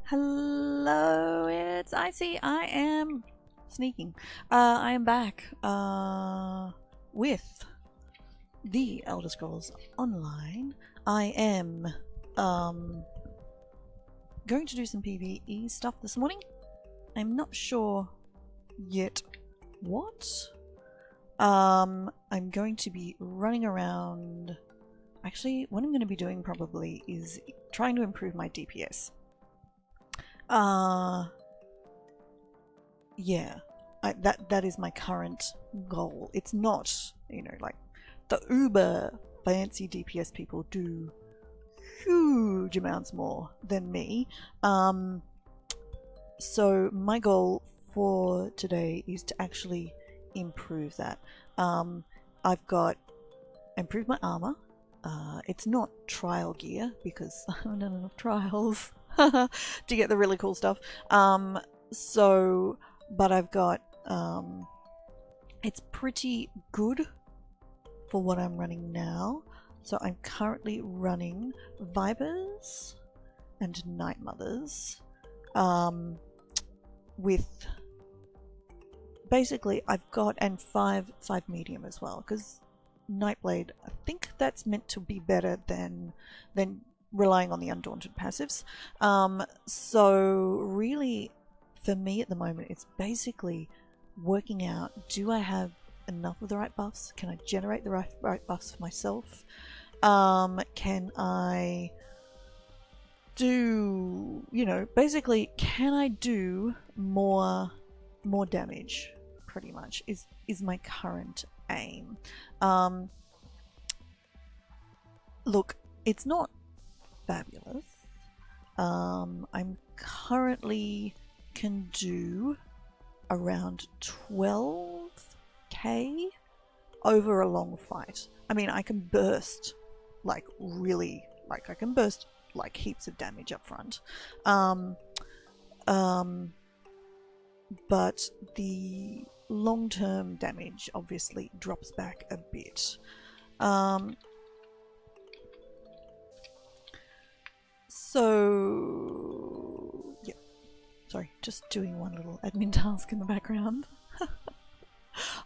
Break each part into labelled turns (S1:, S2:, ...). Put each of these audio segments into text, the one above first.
S1: Hello, it's Icy. I am sneaking. I am back with the Elder Scrolls Online. I am going to do some PvE stuff this morning. I'm not sure yet what. I'm going to be running around. Actually, what I'm going to be doing probably is trying to improve my DPS. Yeah, that is my current goal. It's not, you know, like the uber fancy DPS people do huge amounts more than me. So my goal for today is to actually improve that. I've got improved my armor. It's not trial gear because I haven't done enough trials to get the really cool stuff. But I've got it's pretty good for what I'm running now. So I'm currently running Vipers and Night Mothers with basically I've got and five medium as well, because Nightblade, I think that's meant to be better than relying on the Undaunted passives. So really for me at the moment it's basically working out, do I have enough of the right buffs? Can I generate the right buffs for myself? Can I do, you know, basically can I do more damage, pretty much is my current aim. Look, it's not fabulous. I'm currently can do around 12k over a long fight. I mean, I can burst like really, like I can burst like heaps of damage up front. But the long-term damage obviously drops back a bit. So yeah, sorry, just doing one little admin task in the background.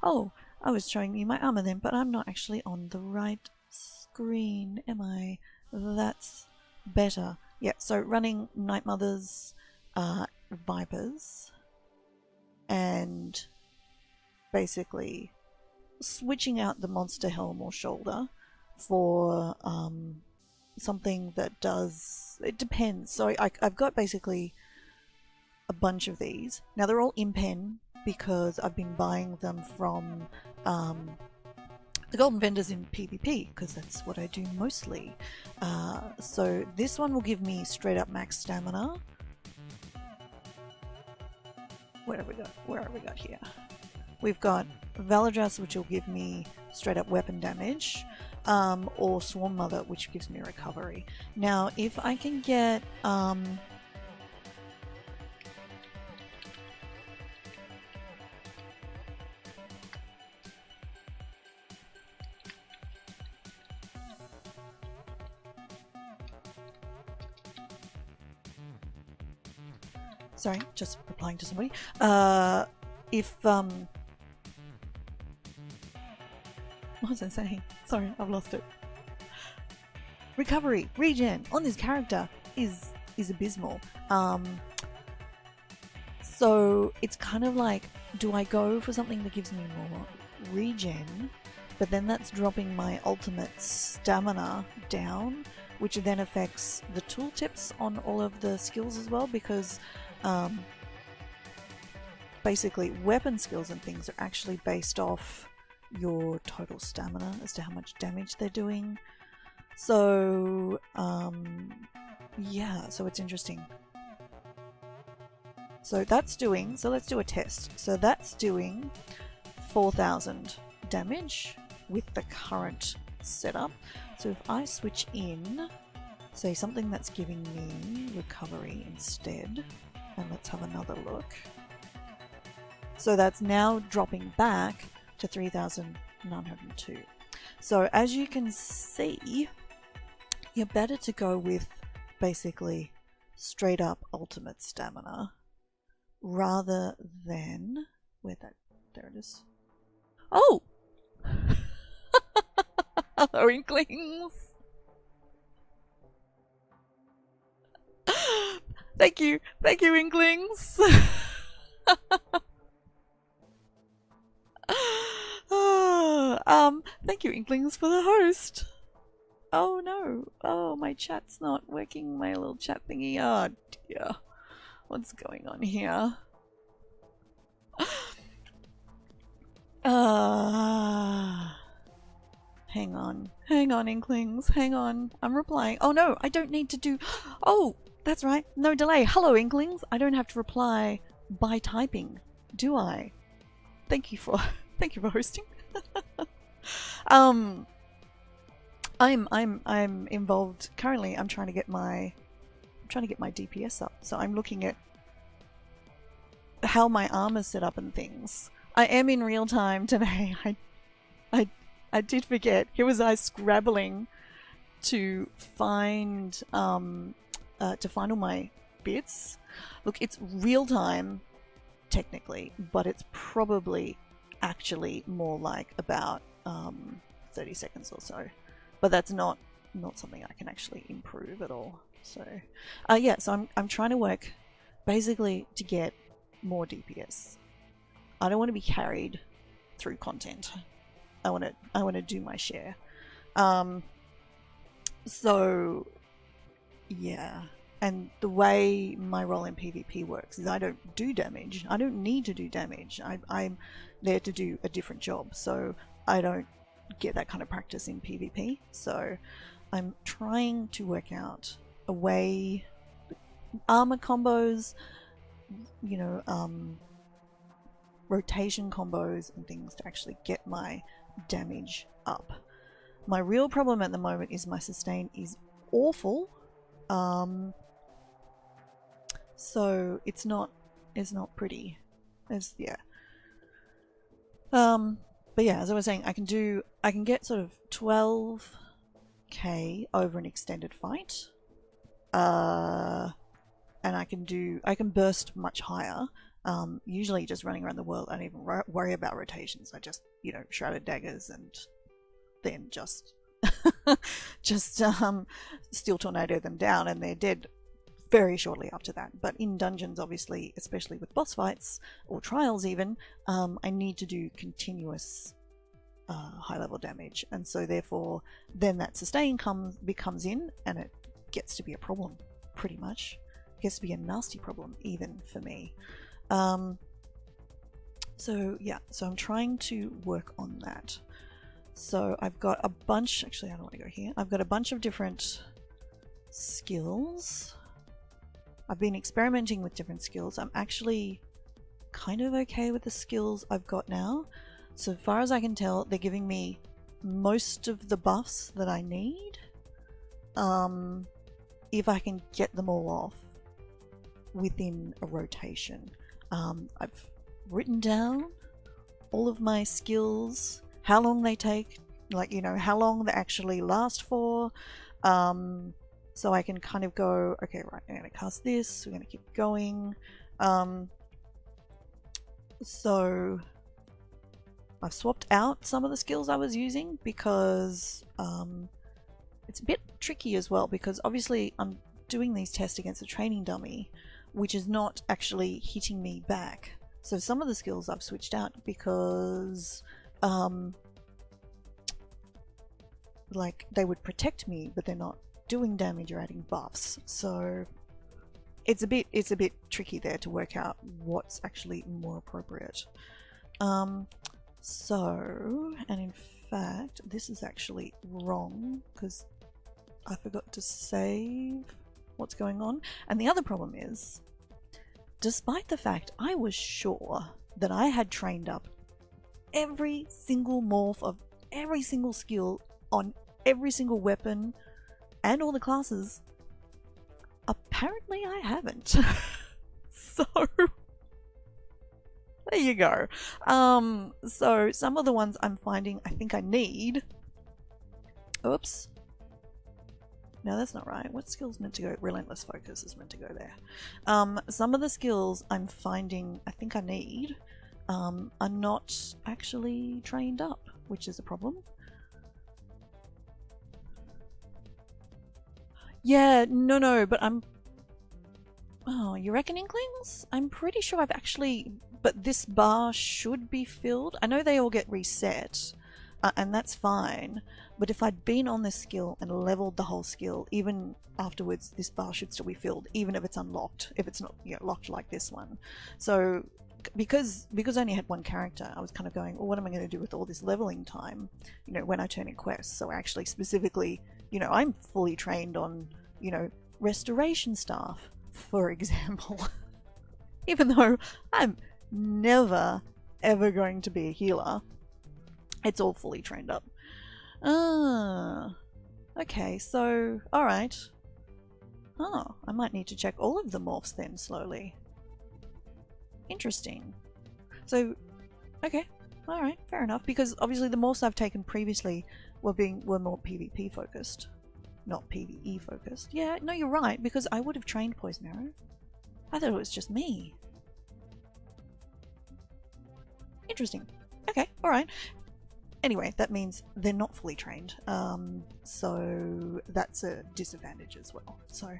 S1: Oh, I was showing you my armor then, but I'm not actually on the right screen, am I? That's better. Yeah, so running Night Mothers, Vipers, and basically switching out the monster helm or shoulder for something that does, it depends. So I've got basically a bunch of these. Now they're all in pen because I've been buying them from the golden vendors in PvP, because that's what I do mostly. So this one will give me straight up max stamina. Where have we got here? We've got Valadras, which will give me straight up weapon damage, or Swarm Mother, which gives me recovery. Now, if I can get sorry, just replying to somebody. What was I saying? Sorry, I've lost it. Recovery, regen on this character is abysmal. So it's kind of like, do I go for something that gives me more regen, but then that's dropping my ultimate stamina down, which then affects the tooltips on all of the skills as well, because basically weapon skills and things are actually based off your total stamina as to how much damage they're doing. So yeah, so it's interesting. So that's doing, so let's do a test. So that's doing 4,000 damage with the current setup. So if I switch in, say something that's giving me recovery instead, and let's have another look. So that's now dropping back to 3,902. So as you can see, you're better to go with basically straight up ultimate stamina rather than where that there it is. Oh! Hello, Inklings! Thank you, Inklings! Thank you, Inklings, for the host. Oh no, oh, my chat's not working, my little chat thingy. Oh dear, what's going on here? Hang on, Inklings, hang on. I'm replying. Oh no, I don't need to do. Oh, that's right, no delay. Hello, Inklings. I don't have to reply by typing, do I? Thank you for hosting. I'm involved currently. I'm trying to get my DPS up. So I'm looking at how my armor's set up and things. I am in real time today. I did forget. Here was I scrabbling to find all my bits. Look, it's real time technically, but it's probably actually more like about 30 seconds or so. But that's not something I can actually improve at all. So yeah, so I'm trying to work basically to get more DPS. I don't want to be carried through content. I want to do my share. So yeah, and the way my role in PvP works is I don't do damage. I don't need to do damage. I'm there to do a different job, so I don't get that kind of practice in PvP. So I'm trying to work out a way, armor combos, you know, rotation combos and things to actually get my damage up. My real problem at the moment is my sustain is awful. So it's not pretty. It's yeah. But yeah, as I was saying, I can get sort of 12k over an extended fight. And I can burst much higher. Usually just running around the world, I don't even worry about rotations. I just, you know, shrouded daggers and then just steel tornado them down and they're dead very shortly after that. But in dungeons, obviously, especially with boss fights or trials even, I need to do continuous high level damage, and so therefore then that sustain becomes in and it gets to be a problem. Pretty much it gets to be a nasty problem even for me. So yeah, so I'm trying to work on that. So I've got a bunch, actually I don't want to go here, I've got a bunch of different skills. I've been experimenting with different skills. I'm actually kind of okay with the skills I've got now. So far as I can tell, they're giving me most of the buffs that I need. If I can get them all off within a rotation. I've written down all of my skills, how long they take, like, you know, how long they actually last for. So I can kind of go, okay, right, I'm going to cast this, we're going to keep going. So I've swapped out some of the skills I was using because it's a bit tricky as well, because obviously I'm doing these tests against a training dummy, which is not actually hitting me back. So some of the skills I've switched out because like they would protect me, but they're not doing damage or adding buffs. So it's a bit tricky there to work out what's actually more appropriate. So, and in fact, this is actually wrong because I forgot to save what's going on. And the other problem is, despite the fact I was sure that I had trained up every single morph of every single skill on every single weapon and all the classes, apparently I haven't. So there you go. So some of the ones I'm finding I think I need. Oops. No, that's not right. What skill's meant to go? Relentless focus is meant to go there. Some of the skills I'm finding I think I need are not actually trained up, which is a problem. Yeah, no, but I'm... Oh, you reckon Inklings? I'm pretty sure I've actually... But this bar should be filled. I know they all get reset, and that's fine. But if I'd been on this skill and leveled the whole skill, even afterwards, this bar should still be filled, even if it's unlocked, if it's not, you know, locked like this one. So, because I only had one character, I was kind of going, well, what am I going to do with all this leveling time, you know, when I turn in quests? So actually, specifically, you know, I'm fully trained on, you know, restoration staff, for example. Even though I'm never, ever going to be a healer, it's all fully trained up. Okay, so, alright. Oh, I might need to check all of the morphs then, slowly. Interesting. So, okay, alright, fair enough, because obviously the morphs I've taken previously were more PvP focused, not PvE focused. Yeah, no, you're right, because I would have trained Poison Arrow. I thought it was just me. Interesting. Okay, alright. Anyway, that means they're not fully trained, so that's a disadvantage as well. So,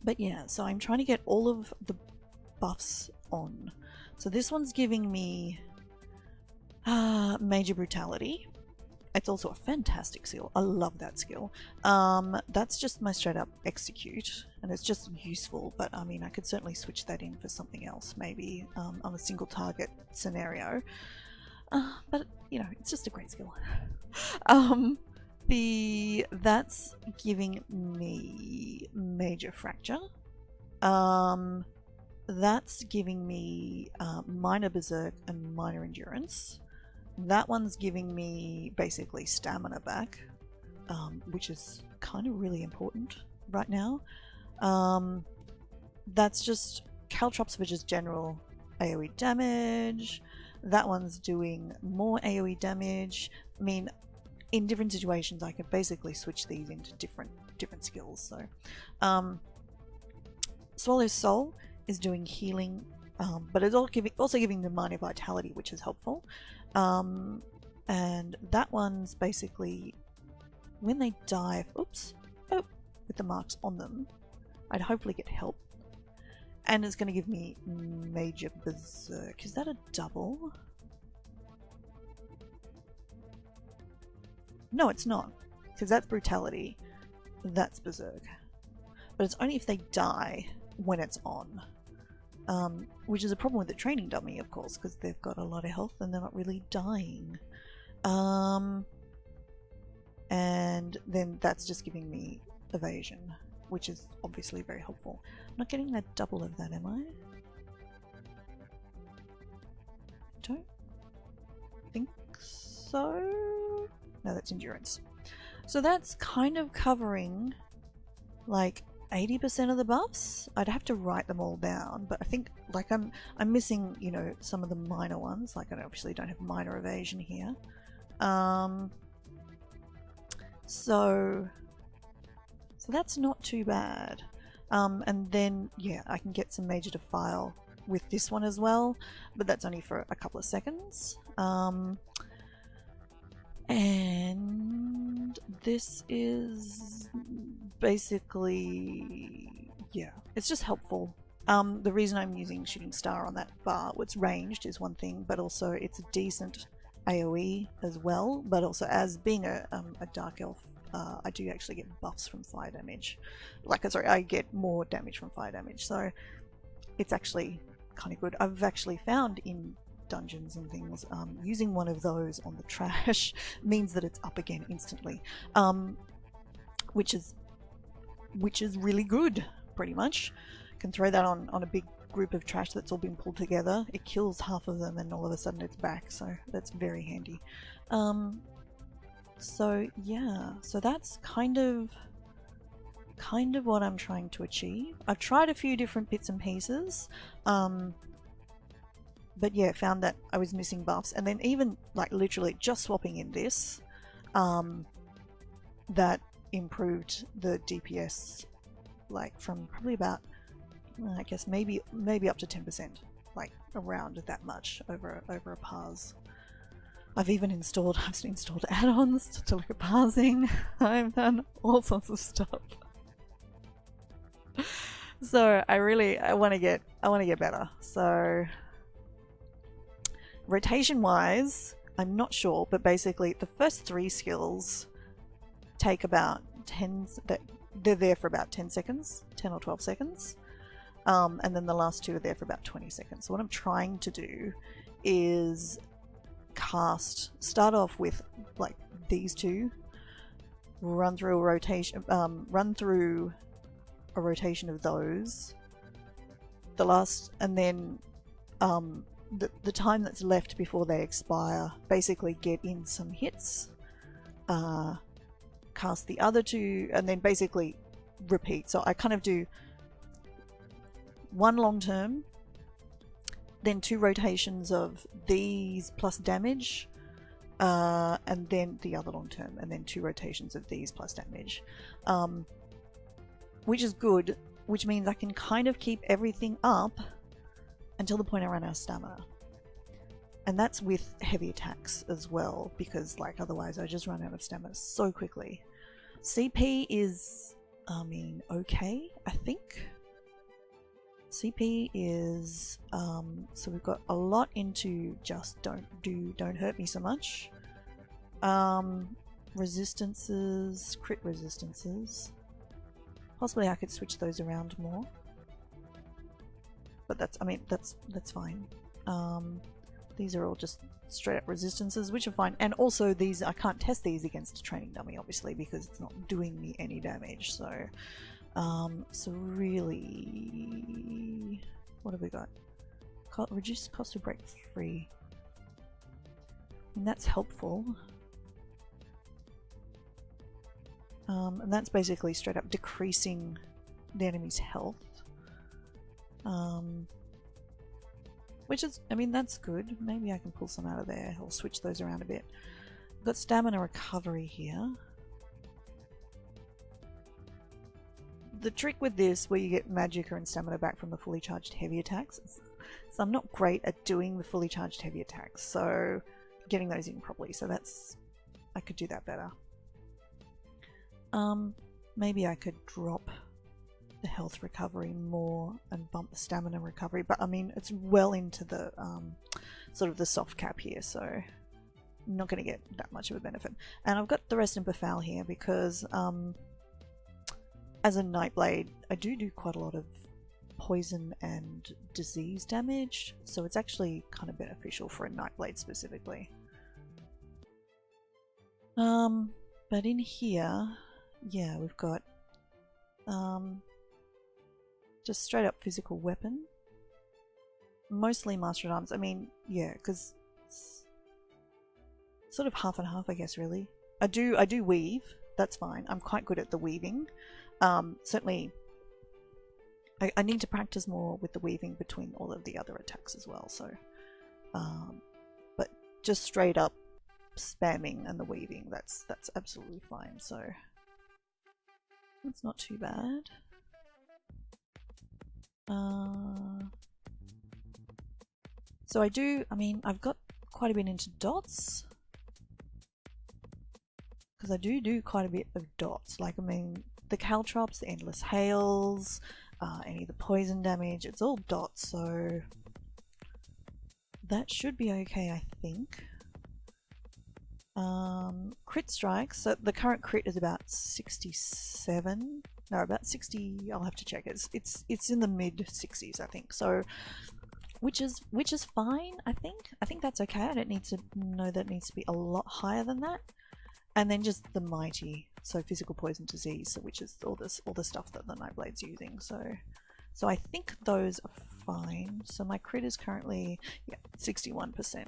S1: but yeah, so I'm trying to get all of the buffs on. So this one's giving me Major Brutality. It's also a fantastic skill. I love that skill. That's just my straight up execute, and it's just useful, but I mean, I could certainly switch that in for something else, maybe on a single target scenario. But, you know, it's just a great skill. That's giving me Major Fracture. That's giving me Minor Berserk and Minor Endurance. That one's giving me basically stamina back, which is kind of really important right now. That's just Caltrops for just general AoE damage. That one's doing more AoE damage. I mean, in different situations, I could basically switch these into different skills. So, Swallow's Soul is doing healing, but it's also giving the Minor Vitality, which is helpful. And that one's basically when they die. Oops! Oh, with the marks on them, I'd hopefully get help. And it's going to give me Major Berserk. Is that a double? No, it's not. Because that's Brutality. That's Berserk. But it's only if they die when it's on. Which is a problem with the training dummy, of course, because they've got a lot of health and they're not really dying. And then that's just giving me evasion, which is obviously very helpful. I'm not getting that double of that, am I? Don't think so. No, that's endurance. So that's kind of covering like 80% of the buffs. I'd have to write them all down, but I think like I'm missing, you know, some of the minor ones. Like I obviously don't have minor evasion here. So that's not too bad. And then, yeah, I can get some Major Defile with this one as well, but that's only for a couple of seconds. And this is basically, yeah, it's just helpful. The reason I'm using Shooting Star on that bar, it's ranged is one thing, but also it's a decent AoE as well, but also as being a Dark Elf, I do actually get buffs from fire damage. I get more damage from fire damage, so it's actually kind of good. I've actually found in dungeons and things, using one of those on the trash means that it's up again instantly, which is really good, pretty much. Can throw that on a big group of trash that's all been pulled together. It kills half of them and all of a sudden it's back, so that's very handy. So yeah, so that's kind of what I'm trying to achieve. I've tried a few different bits and pieces, but yeah, found that I was missing buffs, and then even like literally just swapping in this, that improved the DPS like from probably about, I guess maybe up to 10%, like around that much over a parse. I've installed add-ons to look at parsing. I've done all sorts of stuff. So I want to get better. So rotation wise, I'm not sure, but basically the first 3 skills take about 10, they're there for about 10 seconds, 10 or 12 seconds. And then the last 2 are there for about 20 seconds. So what I'm trying to do is start off with like these 2, run through a rotation of those, and then the time that's left before they expire, basically get in some hits, cast the other 2, and then basically repeat. So I kind of do 1 long term, then 2 rotations of these plus damage, and then the other long term, and then 2 rotations of these plus damage, which is good, which means I can kind of keep everything up until the point I run out of stamina. And that's with heavy attacks as well, because like otherwise I just run out of stamina so quickly. CP is, I mean, okay, I think. CP is, so we've got a lot into just don't hurt me so much. Resistances, crit resistances. Possibly I could switch those around more. But that's fine. These are all just straight up resistances, which are fine. And also these, I can't test these against a training dummy, obviously, because it's not doing me any damage. So, so really, what have we got? Reduce cost to break free. And that's helpful. And that's basically straight up decreasing the enemy's health. Which is, I mean, that's good. Maybe I can pull some out of there. I'll switch those around a bit. I've got stamina recovery here. The trick with this, where you get magicka and stamina back from the fully charged heavy attacks, so I'm not great at doing the fully charged heavy attacks, so getting those in properly, so that's, I could do that better. Maybe I could drop the health recovery more and bump the stamina recovery, but I mean it's well into the sort of the soft cap here, so I'm not going to get that much of a benefit. And I've got the rest in Befal here because as a Nightblade I do quite a lot of poison and disease damage, so it's actually kind of beneficial for a Nightblade specifically. But in here, yeah, we've got just straight up physical weapon. Mostly Master at Arms. I mean, yeah, because it's sort of half and half, I guess, really. I do weave. That's fine. I'm quite good at the weaving. Certainly, I need to practice more with the weaving between all of the other attacks as well. So, but just straight up spamming and the weaving, that's absolutely fine. So that's not too bad. So I mean, I've got quite a bit into dots, because I do quite a bit of dots. Like, I mean, the caltrops, the endless hails, any of the poison damage, it's all dots, so that should be okay, I think. Crit strikes, so the current crit is about 67, no, about 60, I'll have to check. It's in the mid 60s, I think, so which is fine. I think that's okay. I don't need to know that it needs to be a lot higher than that. And then just the mighty, so physical poison disease, which is all the stuff that the Nightblade's using, so I think those are fine. So my crit is currently, yeah, 61%.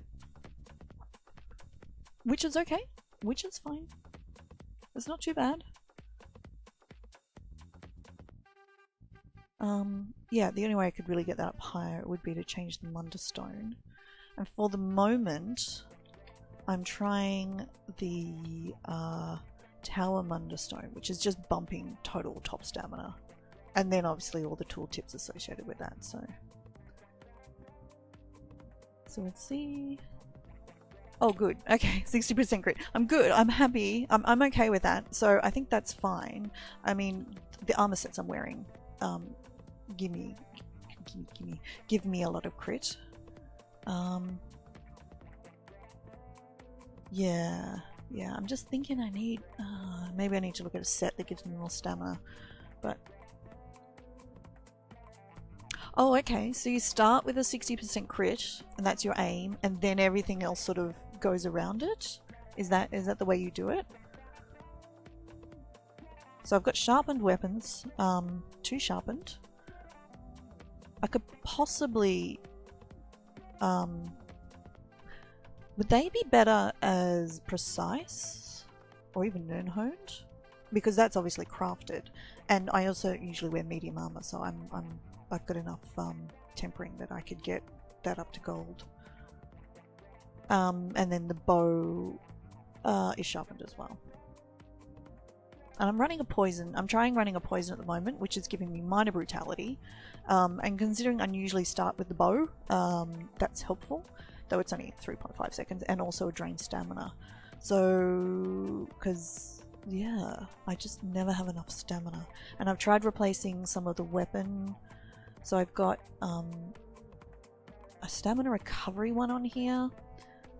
S1: Which is okay, which is fine. It's not too bad. Yeah, the only way I could really get that up higher would be to change the Munderstone. And for the moment, I'm trying the Tower Munderstone, which is just bumping total top stamina. And then obviously all the tooltips associated with that, so let's see. Oh, good. Okay, 60% crit. I'm good. I'm happy. I'm okay with that. So I think that's fine. I mean, the armor sets I'm wearing give me a lot of crit. Yeah. I'm just thinking I need maybe I need to look at a set that gives me more stamina. But oh, okay. So you start with a 60% crit, and that's your aim, and then everything else sort of goes around it. Is that the way you do it? So I've got sharpened weapons, 2 sharpened. I could possibly would they be better as precise or even nern-honed? Because that's obviously crafted, and I also usually wear medium armor, so I've got enough tempering that I could get that up to gold. And then the bow is sharpened as well. And I'm running a poison. I'm trying running a poison at the moment, which is giving me minor brutality. And considering I usually start with the bow, that's helpful, though it's only 3.5 seconds, and also a drain stamina. So, because yeah, I just never have enough stamina. And I've tried replacing some of the weapon. So I've got a stamina recovery one on here,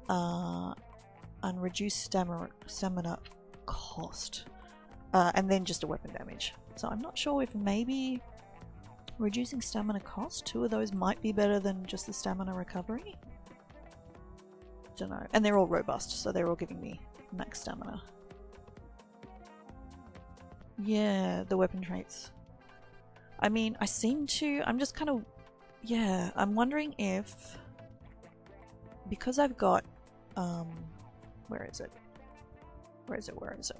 S1: and reduced stamina cost, and then just a weapon damage. So I'm not sure if maybe reducing stamina cost, 2 of those might be better than just the stamina recovery. Don't know. And they're all robust, so they're all giving me max stamina. Yeah, the weapon traits. I mean, I'm just kind of, yeah, I'm wondering if, because I've got, where is it?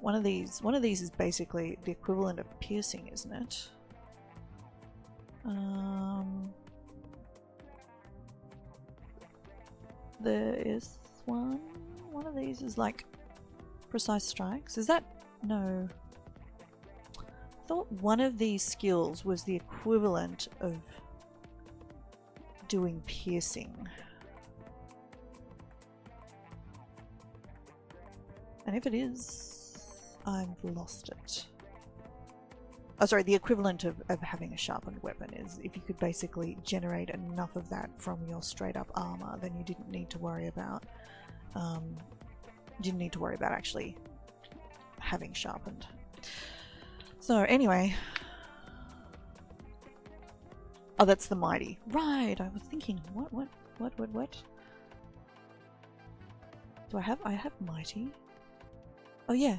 S1: One of these is basically the equivalent of piercing, isn't it? There is one of these is like precise strikes. Is that, no. I thought one of these skills was the equivalent of doing piercing. And if it is, I've lost it. Oh, sorry, the equivalent of having a sharpened weapon is if you could basically generate enough of that from your straight up armor, then you didn't need to worry about actually having sharpened. So anyway, oh, that's the mighty. Right, I was thinking, what? Do I have mighty? Oh yeah.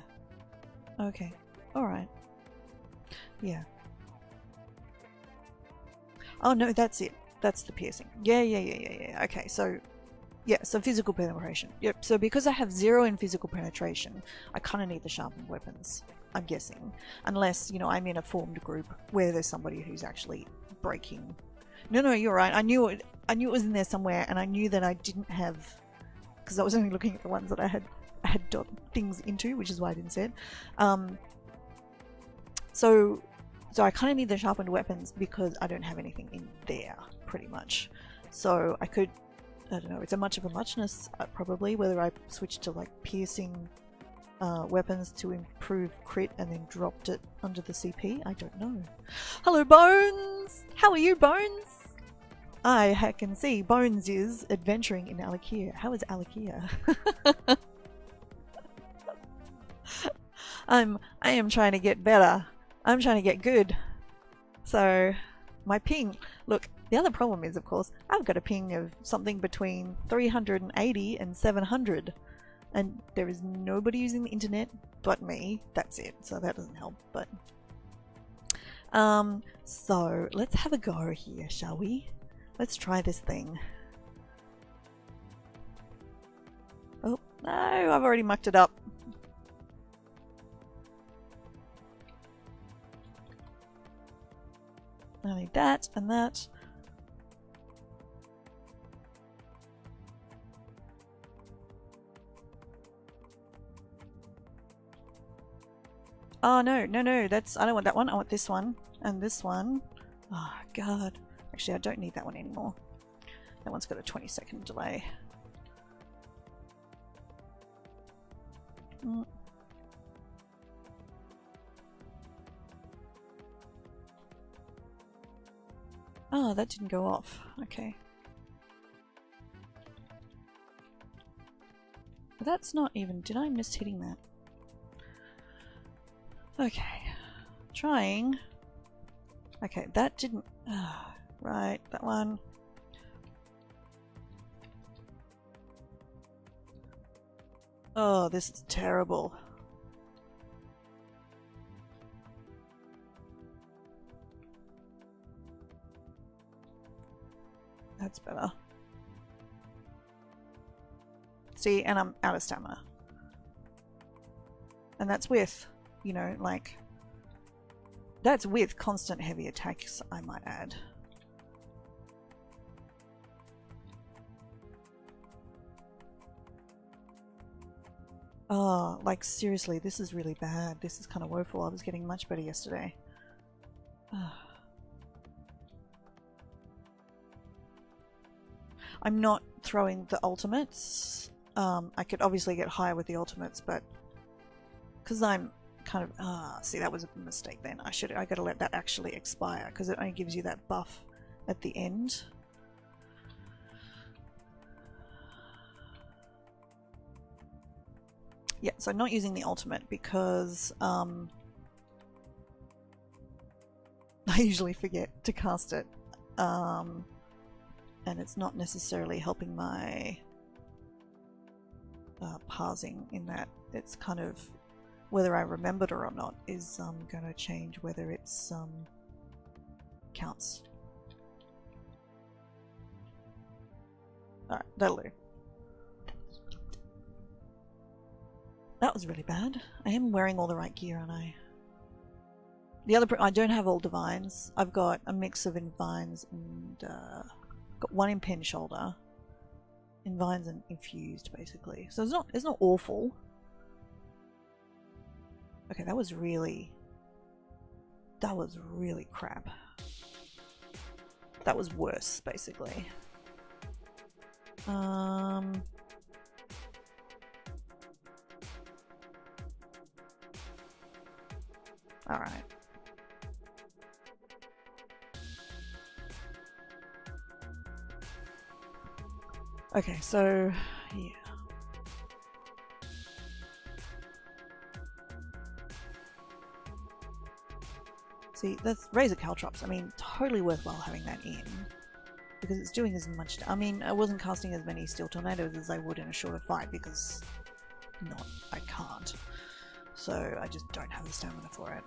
S1: Okay. Alright. Yeah. Oh no, that's it. That's the piercing. Yeah. Okay, so yeah, so physical penetration. Yep, so because I have 0 in physical penetration, I kind of need the sharpened weapons, I'm guessing. Unless, you know, I'm in a formed group where there's somebody who's actually breaking. No, you're right. I knew it was in there somewhere, and I knew that I didn't have, because I was only looking at the ones that I had things into, which is why I didn't say it. So I kind of need the sharpened weapons because I don't have anything in there, pretty much. So I could, I don't know, it's a much of a muchness, probably, whether I switched to like piercing weapons to improve crit and then dropped it under the CP. I don't know. Hello, Bones! How are you, Bones? I can see Bones is adventuring in Alakia. How is Alakia? I am trying to get better. I'm trying to get good. So my ping, look, the other problem is, of course, I've got a ping of something between 380 and 700, and there is nobody using the internet but me. That's it, so that doesn't help. But so let's have a go here, shall we? Let's try this thing. Oh no, I've already mucked it up. I need that and that. Oh no, no, no, that's, I don't want that one. I want this one and this one. Oh god. Actually, I don't need that one anymore. That one's got a 20-second delay. Oh, that didn't go off. Okay. But that's not even... Did I miss hitting that? Okay. Trying. Okay, that didn't... right, that one. Oh, this is terrible. That's better. See, and I'm out of stamina. And that's with, you know, like... That's with constant heavy attacks, I might add. Oh, like seriously, this is really bad. This is kind of woeful. I was getting much better yesterday. I'm not throwing the ultimates. I could obviously get higher with the ultimates, but because I'm kind of see, that was a mistake then. I gotta let that actually expire because it only gives you that buff at the end. Yeah, so not using the ultimate because I usually forget to cast it, and it's not necessarily helping my parsing in that it's kind of whether I remembered or not is going to change whether it's counts. Alright, that'll do. That was really bad. I am wearing all the right gear, aren't I? The other, I don't have all divines. I've got a mix of invines and got one in pin shoulder, invines and infused basically. So it's not awful. Okay, that was really crap. That was worse basically. Alright. Okay, so yeah. See, that's Razor Caltrops. I mean, totally worthwhile having that in. Because it's doing as much... I mean, I wasn't casting as many Steel Tornadoes as I would in a shorter fight because... I can't. So I just don't have the stamina for it.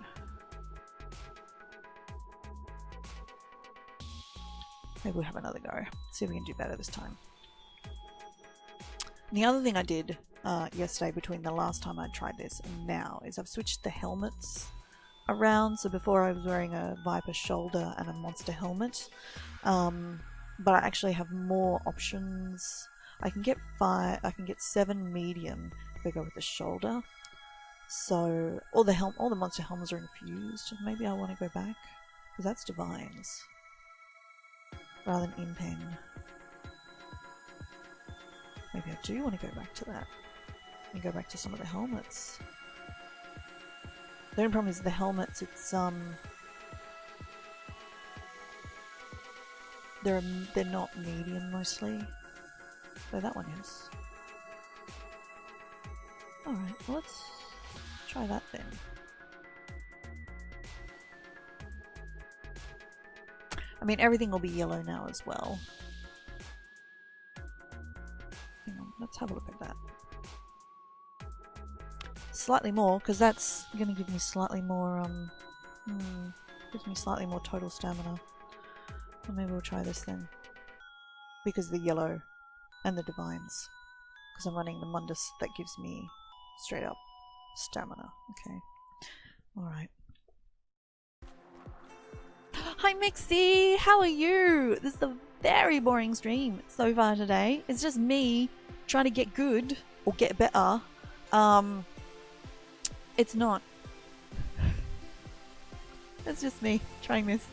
S1: Maybe we'll have another go. See if we can do better this time. And the other thing I did yesterday between the last time I tried this and now is I've switched the helmets around. So before I was wearing a Viper shoulder and a monster helmet. But I actually have more options. I can get 7 medium if I go with the shoulder. So all the monster helmets are infused. Maybe I want to go back because that's divines rather than in-pen. Maybe I do want to go back to that and go back to some of the helmets. The only problem is the helmets. It's they're not medium mostly. So that one is. All right, well, let's try that then. I mean, everything will be yellow now as well. Hang on, let's have a look at that. Slightly more, because that's going to give me slightly more, gives me slightly more total stamina. Or maybe we'll try this then. Because the yellow and the divines. Because I'm running the Mundus that gives me straight up stamina. Okay. Alright. Hi Mixie! How are you? This is a very boring stream so far today. It's just me trying to get good or get better. It's not It's just me trying this.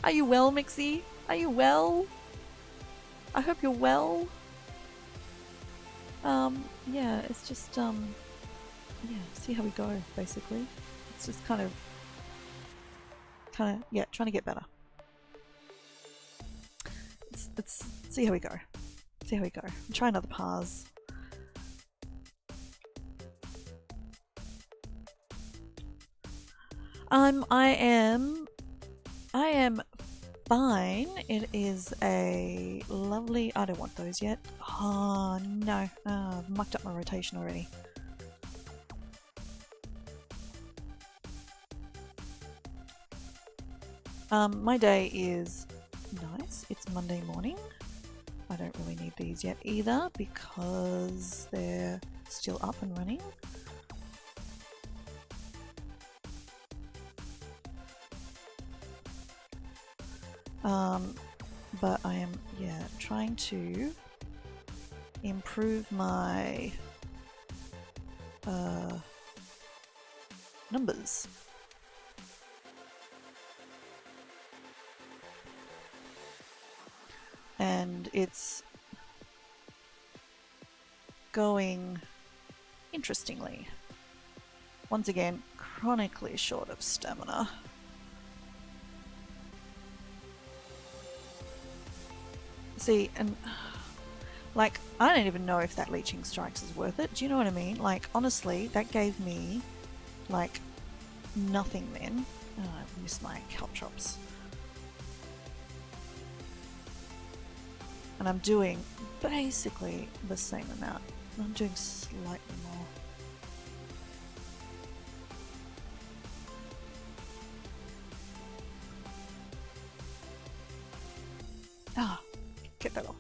S1: Are you well, Mixie? Are you well? I hope you're well. Yeah, it's just, yeah, see how we go, basically. It's just kind of, yeah, trying to get better. It's see how we go. See how we go. Try another pause. I am fine. It is a lovely... I don't want those yet. Oh, no. Oh, I've mucked up my rotation already. My day is nice. It's Monday morning. I don't really need these yet either because they're still up and running. But I am, yeah, trying to improve my numbers. And it's going interestingly. Once again, chronically short of stamina. See, and like, I don't even know if that leeching strikes is worth it. Do you know what I mean? Like, honestly, that gave me like nothing then. Oh, I missed my caltrops. And I'm doing basically the same amount. I'm doing slightly more. Ah, get that off.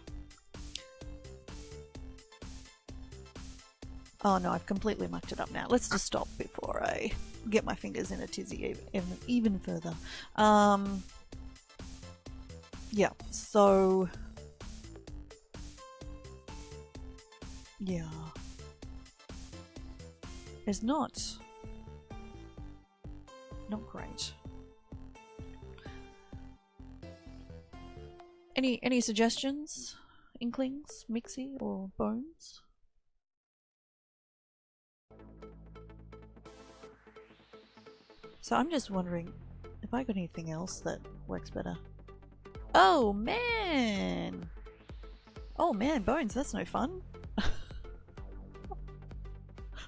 S1: Oh no, I've completely mucked it up now. Let's just stop before I get my fingers in a tizzy even further. Yeah, so... yeah. It's not great. Any suggestions? Inklings, Mixie, or Bones? So I'm just wondering if I got anything else that works better. Oh man! Oh man, Bones, that's no fun.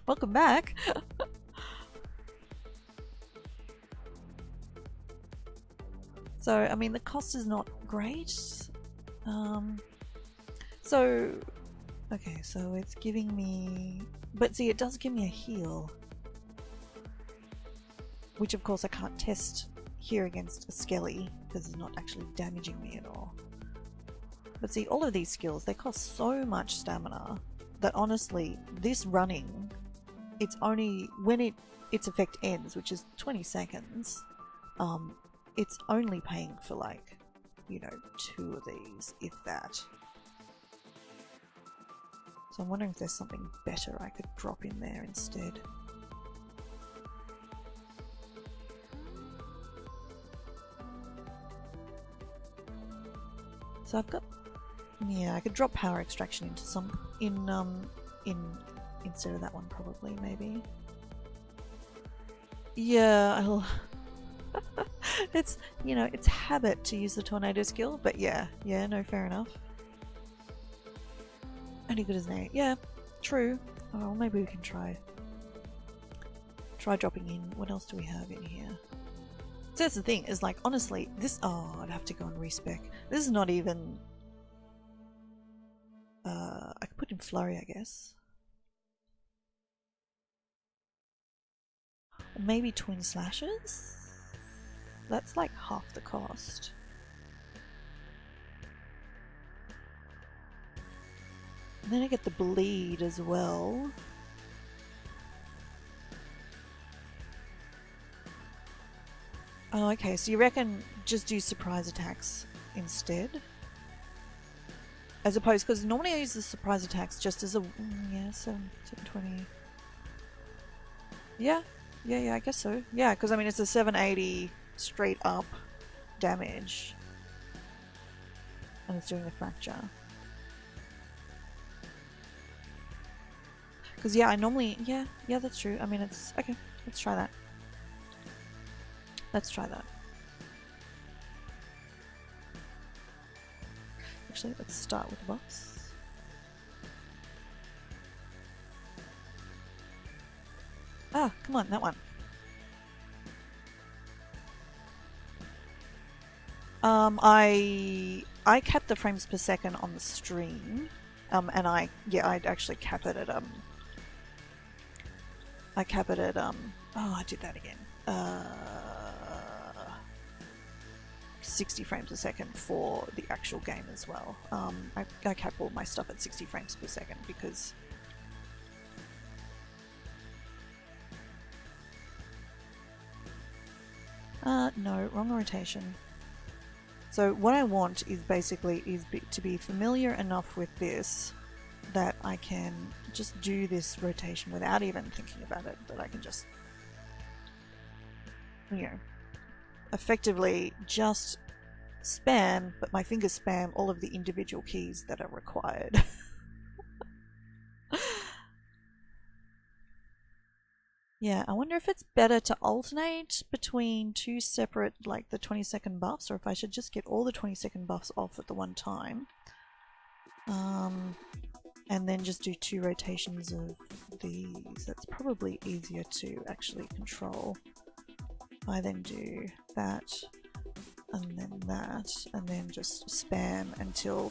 S1: Welcome back. So, I mean, the cost is not great. So, okay, so it's giving me... But see, it does give me a heal. Which, of course, I can't test here against a Skelly, because it's not actually damaging me at all. But see, all of these skills, they cost so much stamina that honestly, this running... It's only when its effect ends, which is 20 seconds, it's only paying for like, you know, 2 of these, if that. So I'm wondering if there's something better I could drop in there instead. So I've got, yeah, I could drop power extraction into some, instead of that one, probably, maybe. Yeah, I'll... it's, you know, it's habit to use the tornado skill, but yeah, no, fair enough. Only good as new. Yeah, true. Oh, well, maybe we can try dropping in. What else do we have in here? So that's the thing, is like, honestly, this... Oh, I'd have to go and respec. This is not even... I could put in flurry, I guess. Maybe twin slashes? That's like half the cost. And then I get the bleed as well. Oh, okay, so you reckon just do surprise attacks instead? As opposed, because normally I use the surprise attacks just as a... yeah, 720. Yeah, Yeah, I guess so. Yeah, because I mean, it's a 780 straight up damage. And it's doing the fracture. Because, yeah, I normally... Yeah, that's true. I mean, it's... Okay, let's try that. Let's try that. Actually, let's start with the boss. Ah, come on, that one. I capped the frames per second on the stream, and I'd actually cap it at I cap it at oh, I did that again. 60 frames a second for the actual game as well. I cap all my stuff at 60 frames per second because no, wrong rotation. So what I want is basically to be familiar enough with this that I can just do this rotation without even thinking about it, that I can just, you know, effectively just spam, but my fingers spam all of the individual keys that are required. Yeah, I wonder if it's better to alternate between two separate, like the 20-second buffs, or if I should just get all the 20-second buffs off at the one time. And then just do 2 rotations of these. That's probably easier to actually control. I then do that, and then just spam until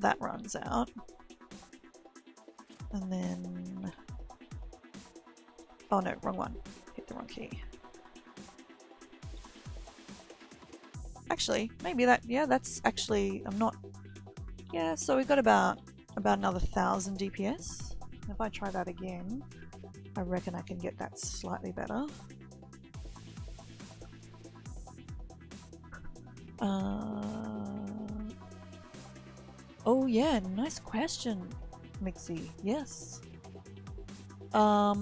S1: that runs out. And then... Oh no, wrong one. Hit the wrong key. Actually, maybe that... Yeah, that's actually... I'm not... Yeah, so we got about another 1000 DPS. If I try that again, I reckon I can get that slightly better. Oh yeah, nice question, Mixie. Yes. How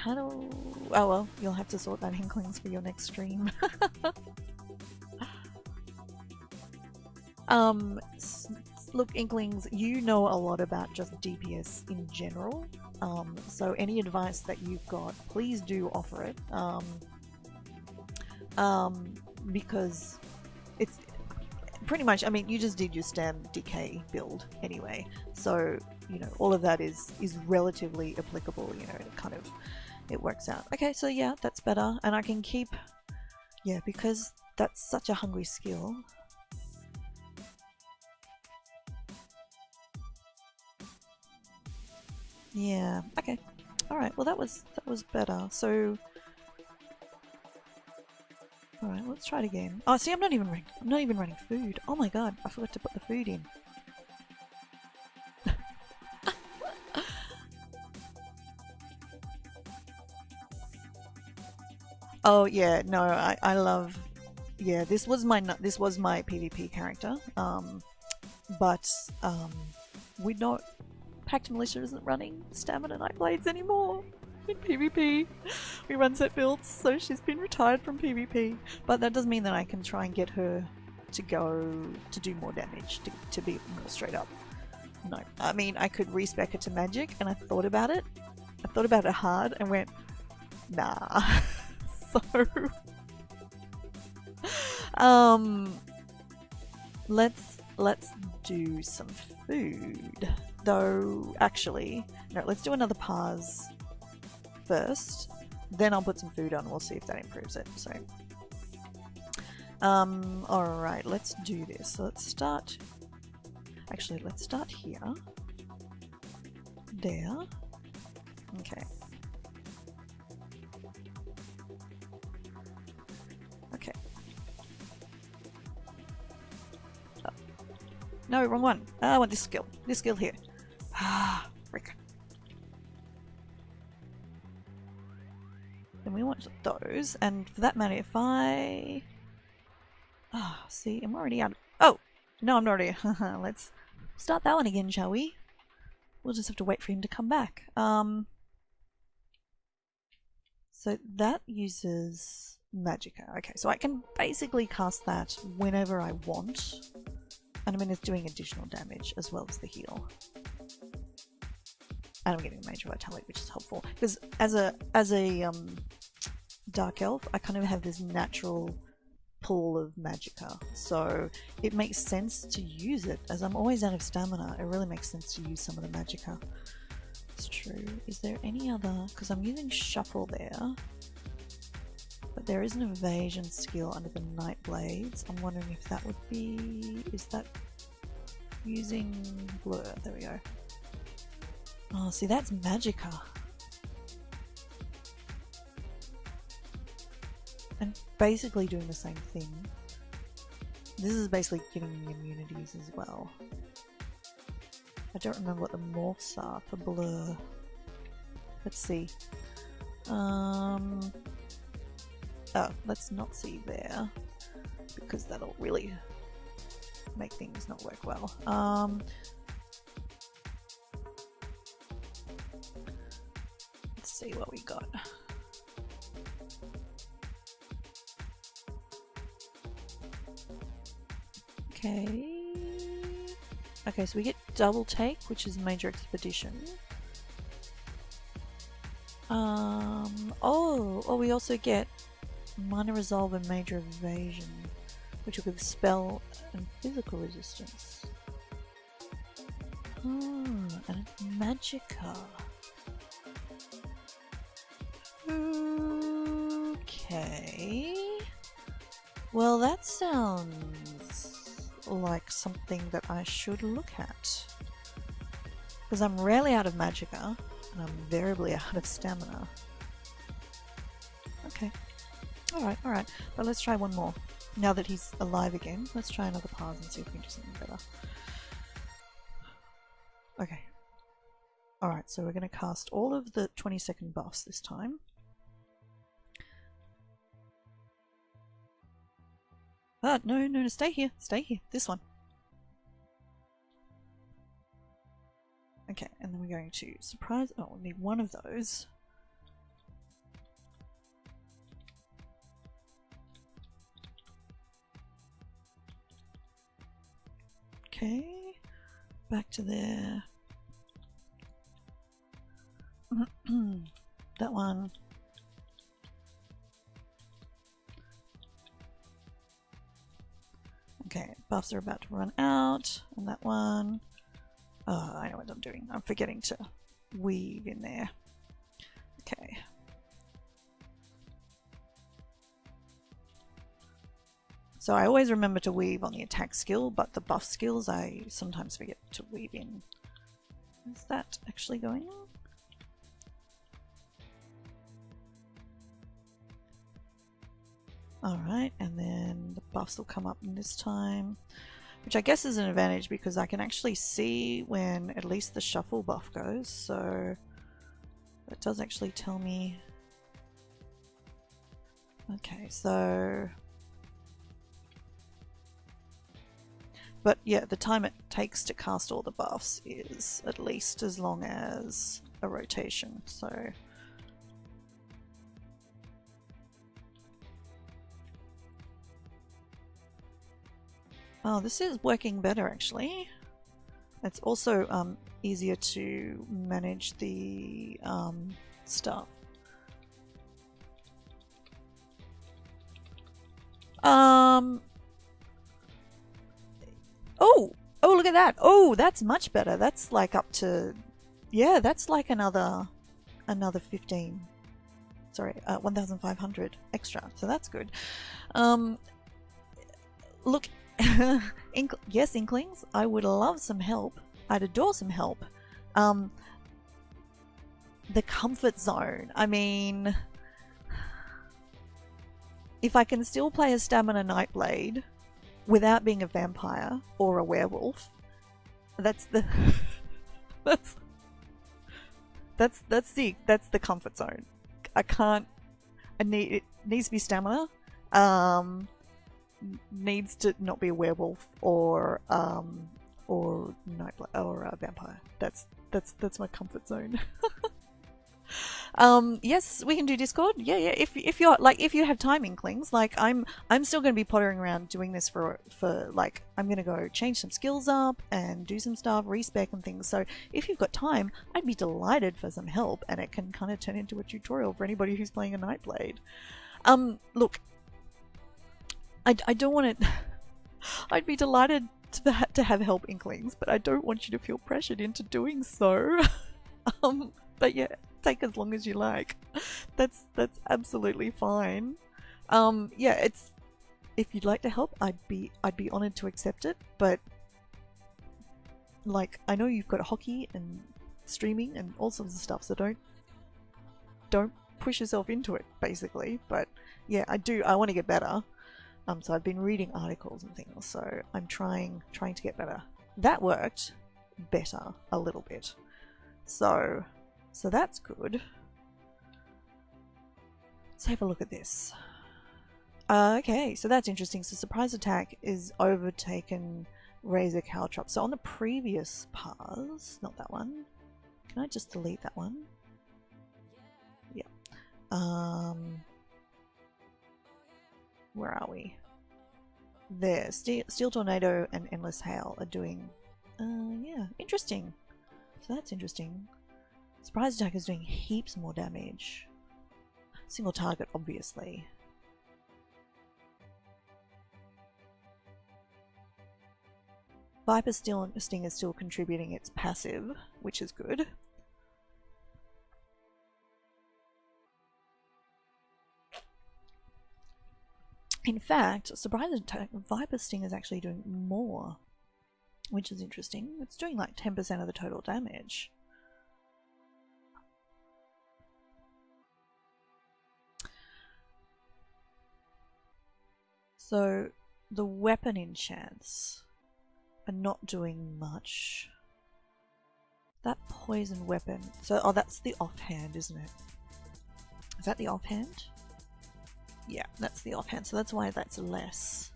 S1: do... Oh well, you'll have to sort that Inklings for your next stream. Look, Inklings, you know a lot about just DPS in general, so any advice that you've got, please do offer it, because it's pretty much, I mean, you just did your stem decay build anyway, so, you know, all of that is relatively applicable, you know, it works out. Okay, so yeah, that's better, and I can keep, yeah, because that's such a hungry skill. Yeah, okay. Alright, well that was better. So alright, let's try it again. Oh, see, I'm not even running food. Oh my god, I forgot to put the food in. Oh yeah, no, I love, yeah, this was my PvP character. But we're not, Pact Militia isn't running Stamina Night Blades anymore in PvP. We run set builds, so she's been retired from PvP. But that does mean that I can try and get her to go to do more damage, to be more straight up. No, I mean, I could respec her to magic, and I thought about it. I thought about it hard and went, nah. So, let's do some food. Though, actually, no, let's do another pause first, then I'll put some food on and we'll see if that improves it. So, alright, let's do this. So let's start, actually, let's start here. There. Okay. Okay. Oh. No, wrong one. I want this skill. This skill here. Ah, frick. Then we want those, and for that matter, if I... Ah, see, I'm already out of... Oh! No, I'm not already... Let's start that one again, shall we? we'll just have to wait for him to come back. So that uses Magicka. Okay, so I can basically cast that whenever I want. And I mean, it's doing additional damage as well as the heal. And I'm getting Major Vitality, which is helpful. Because as a Dark Elf, I kind of have this natural pool of Magicka. So it makes sense to use it. As I'm always out of stamina, it really makes sense to use some of the Magicka. It's true. Is there any other... Because I'm using Shuffle there. But there is an evasion skill under the Night Blades. I'm wondering if that would be... Is that using Blur? There we go. Oh, see, that's Magicka. And basically doing the same thing. This is basically giving me immunities as well. I don't remember what the morphs are for Blur. Let's see. Oh, let's not see there, because that'll really make things not work well. Let's see what we got. Okay, so we get Double Take, which is Major Expedition. Oh, we also get Minor Resolve and Major Evasion, which will give spell and physical resistance. And it's Magicka. Okay. Well, that sounds like something that I should look at. Because I'm rarely out of Magicka, and I'm variably out of stamina. Okay. Alright. But let's try one more. Now that he's alive again, let's try another pass and see if we can do something better. Okay. Alright, so we're going to cast all of the 20-second buffs this time. No, stay here, this one. Okay, and then we're going to surprise, we need one of those. Okay, back to there. That one. Okay, buffs are about to run out on that one. Oh, I know what I'm doing. I'm forgetting to weave in there. Okay. So I always remember to weave on the attack skill, but the buff skills I sometimes forget to weave in. Is that actually going on? Alright, and then the buffs will come up in this time, which I guess is an advantage because I can actually see when at least the shuffle buff goes, so that does actually tell me. Okay, so... But yeah, the time it takes to cast all the buffs is at least as long as a rotation, so... Oh, this is working better actually. It's also easier to manage the stuff. Oh, look at that. Oh, that's much better. That's like up to, yeah, that's like another 15. Sorry, 1,500 extra. So that's good. Look. Yes, Inklings, I would love some help. I'd adore some help. The comfort zone. I mean, if I can still play a Stamina Nightblade without being a vampire or a werewolf, that's the that's the comfort zone. I can't. It needs to be stamina. Needs to not be a werewolf or nightblade or a vampire. That's That's my comfort zone. Yes, we can do Discord. Yeah, yeah. If you're like, if you have time, Inklings, like I'm still going to be pottering around doing this for like, I'm going to go change some skills up and do some stuff, respec and things. So if you've got time, I'd be delighted for some help, and it can kind of turn into a tutorial for anybody who's playing a Nightblade. Look, I don't want to. I'd be delighted to have help, Inklings, but I don't want you to feel pressured into doing so. But yeah, take as long as you like. That's absolutely fine. Yeah, it's, if you'd like to help, I'd be honored to accept it, but like, I know you've got hockey and streaming and all sorts of stuff, so don't push yourself into it, basically. But yeah, I want to get better. So I've been reading articles and things, so I'm trying to get better. That worked better a little bit. So that's good. Let's have a look at this. Okay, so that's interesting. So surprise attack is overtaken Razor Caltrop. So on the previous paths, not that one. Can I just delete that one? Yeah. Where are we? There. Steel Tornado and Endless Hail are doing... yeah, interesting. So that's interesting. Surprise attack is doing heaps more damage. Single target, obviously. Viper Sting is still contributing its passive, which is good. In fact, surprise attack, Viper Sting is actually doing more, which is interesting. It's doing like 10% of the total damage. So the weapon enchants are not doing much. That poison weapon, so oh, that's the offhand, isn't it? Is that the offhand? Yeah, that's the offhand, so that's why that's less.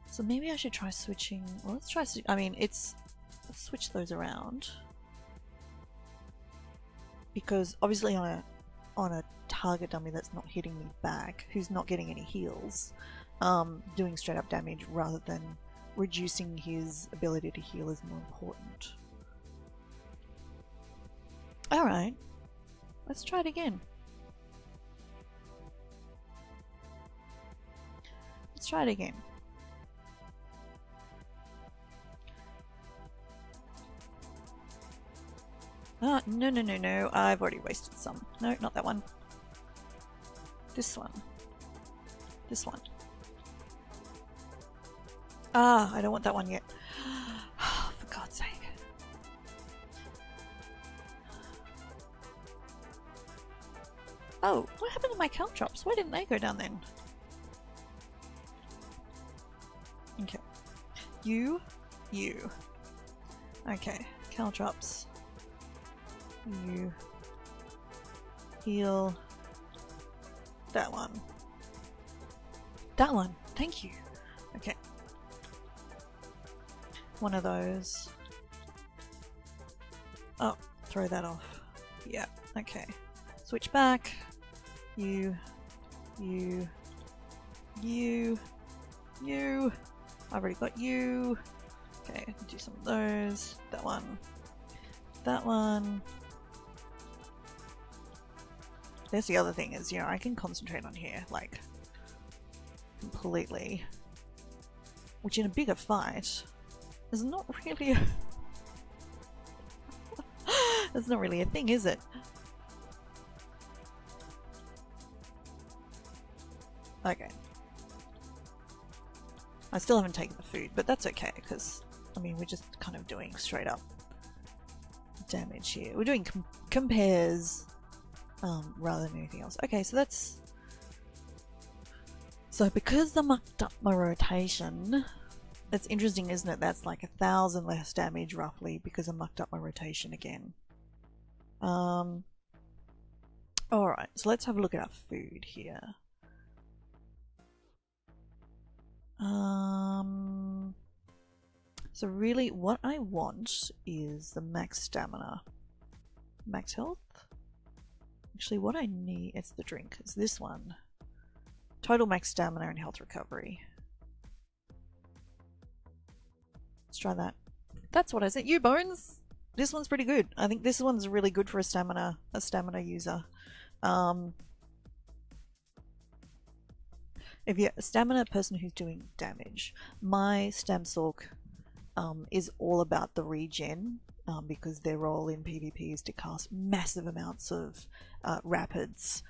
S1: So maybe I should try switching. Well, let's try. I mean, let's switch those around, because obviously on a target dummy that's not hitting me back, who's not getting any heals, doing straight up damage rather than reducing his ability to heal is more important. Alright, let's try it again. Let's try it again. Ah, no, I've already wasted some. No, not that one. This one. This one. Ah, I don't want that one yet. For God's sake. Oh, what happened to my caltrops? Why didn't they go down then? Okay. You. Okay, caltrops. You. Heal. That one. That one. Thank you. Okay. One of those. Oh, throw that off. Yeah, okay. Switch back. You. I've already got you. Okay, do some of those. That one. That one. There's the other thing is, you know, I can concentrate on here, like, completely. Which in a bigger fight is not really a... That's not really a thing, is it? Okay. I still haven't taken the food, but that's okay, because, I mean, we're just kind of doing straight up damage here. We're doing compares rather than anything else. Okay, so that's... So because I mucked up my rotation, it's interesting, isn't it? That's like 1,000 less damage, roughly, because I mucked up my rotation again. Alright, so let's have a look at our food here. So really what I want is the max stamina. Max health? Actually what I need, it's the drink, it's this one. Total max stamina and health recovery. Let's try that. That's what I sent you, Bones! This one's pretty good. I think this one's really good for a stamina user. If you're a stamina person who's doing damage, my Stam Sork is all about the regen, because their role in PvP is to cast massive amounts of rapids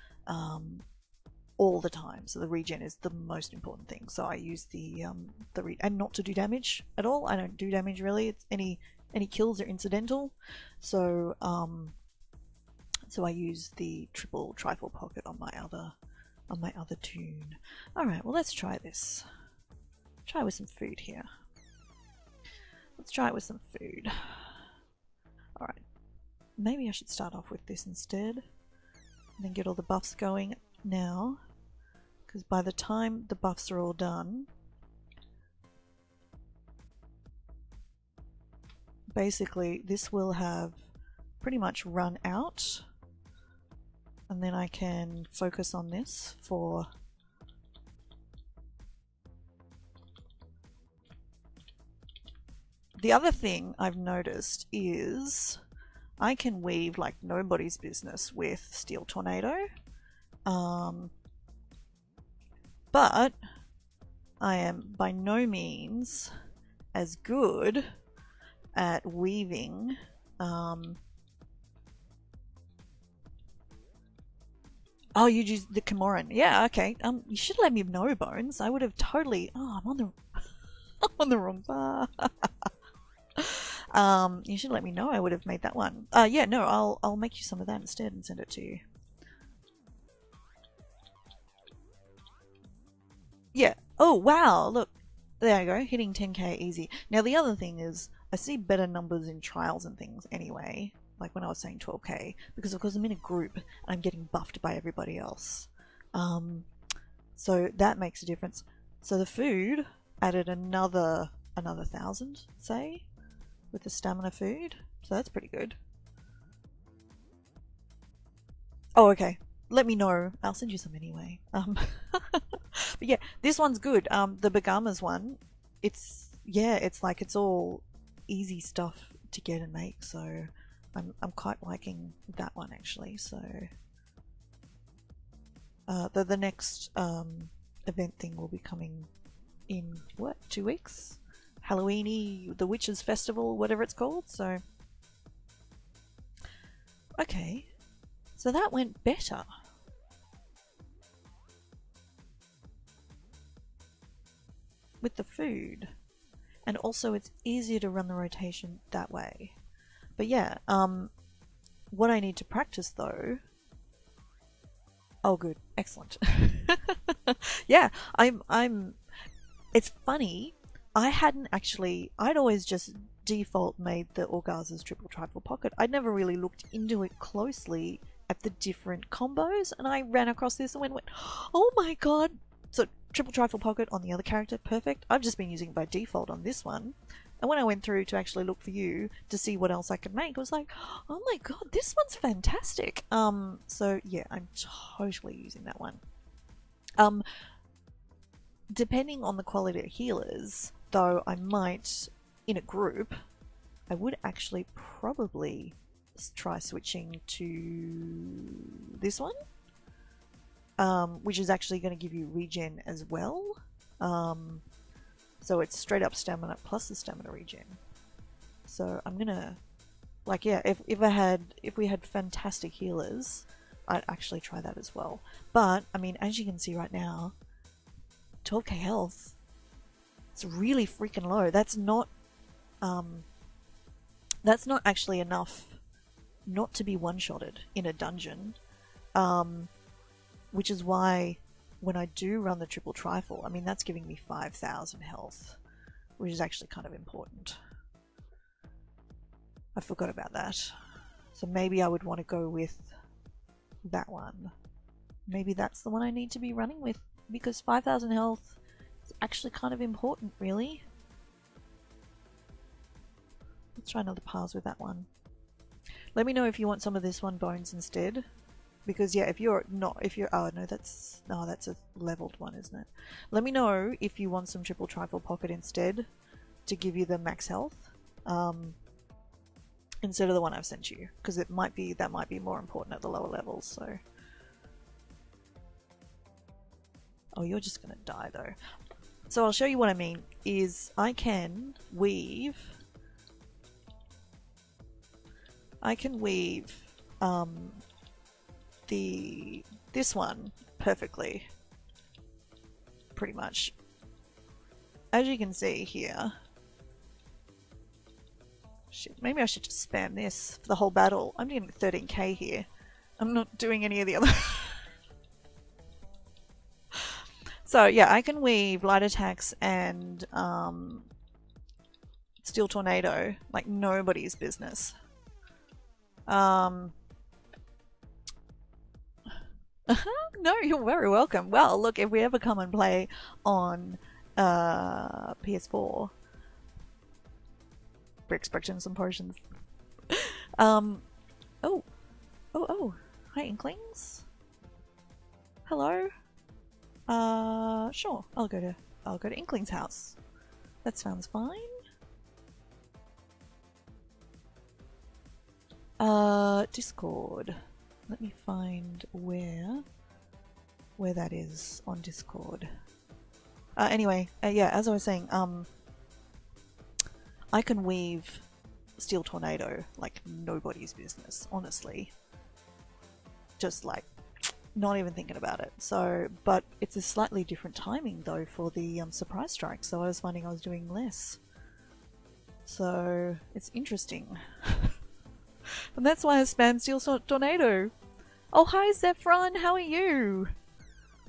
S1: all the time. So the regen is the most important thing. So I use and not to do damage at all. I don't do damage really. It's any kills are incidental. So so I use the triple trifle pocket on my other tune. All right, well let's try this. Try with some food here. Let's try it with some food. All right, maybe I should start off with this instead, and then get all the buffs going now, because by the time the buffs are all done, basically this will have pretty much run out, and then I can focus on this for the other thing I've noticed is I can weave like nobody's business with Steel Tornado, but I am by no means as good at weaving oh, you use the Kimoran. Yeah, okay. You should let me know, Bones. I would have totally... Oh, I'm on the... I'm on the wrong bar. You should let me know. I would have made that one. Yeah, no, I'll make you some of that instead and send it to you. Yeah. Oh, wow. Look. There you go. Hitting 10k easy. Now, the other thing is, I see better numbers in trials and things anyway. Like when I was saying 12k, because of course I'm in a group and I'm getting buffed by everybody else. So that makes a difference. So the food added another 1,000, say, with the stamina food. So that's pretty good. Oh, okay. Let me know. I'll send you some anyway. But yeah, this one's good. The Bagama's one, it's like it's all easy stuff to get and make. So I'm quite liking that one actually. So the next event thing will be coming in what, 2 weeks? Halloweeny, the Witches Festival, whatever it's called. So okay, so that went better. With the food, and also it's easier to run the rotation that way. But yeah, what I need to practice though... Oh good, excellent. Yeah, I'm it's funny, I'd always just default made the Orgaz's triple trifle pocket. I'd never really looked into it closely at the different combos, and I ran across this and went, oh my god. So triple trifle pocket on the other character, perfect. I've just been using it by default on this one. And when I went through to actually look for you to see what else I could make, I was like, oh my god, this one's fantastic. So yeah, I'm totally using that one. Depending on the quality of healers, though, I might, in a group, I would actually probably try switching to this one. Which is actually going to give you regen as well. So it's straight up stamina plus the stamina regen. So I'm gonna, like, yeah, if we had fantastic healers, I'd actually try that as well. But I mean, as you can see right now, 12k health. It's really freaking low. That's not actually enough not to be one-shotted in a dungeon. Which is why when I do run the triple trifle, I mean, that's giving me 5,000 health, which is actually kind of important. I forgot about that. So maybe I would want to go with that one. Maybe that's the one I need to be running with, because 5,000 health is actually kind of important, really. Let's try another pass with that one. Let me know if you want some of this one bones instead. Because yeah, if you're oh no, that's a leveled one, isn't it? Let me know if you want some triple trifle pocket instead to give you the max health. Instead of the one I've sent you, because that might be more important at the lower levels. So, oh, you're just gonna die though. So I'll show you what I mean. Is I can weave this one perfectly, pretty much. As you can see here. Shit, maybe I should just spam this for the whole battle. I'm getting 13k here. I'm not doing any of the other... So yeah, I can weave light attacks and steel tornado like nobody's business. No, you're very welcome. Well, look, if we ever come and play on PS4... bricks, bricks, and potions. Oh, hi Inklings. Hello. Sure. I'll go to Inklings' house. That sounds fine. Discord. Let me find where that is on Discord. Anyway, yeah, as I was saying, I can weave steel tornado like nobody's business, honestly. Just like not even thinking about it. So, but it's a slightly different timing though for the surprise strike. So I was finding I was doing less. So it's interesting, and that's why I spam steel tornado. Oh hi Zephron, how are you?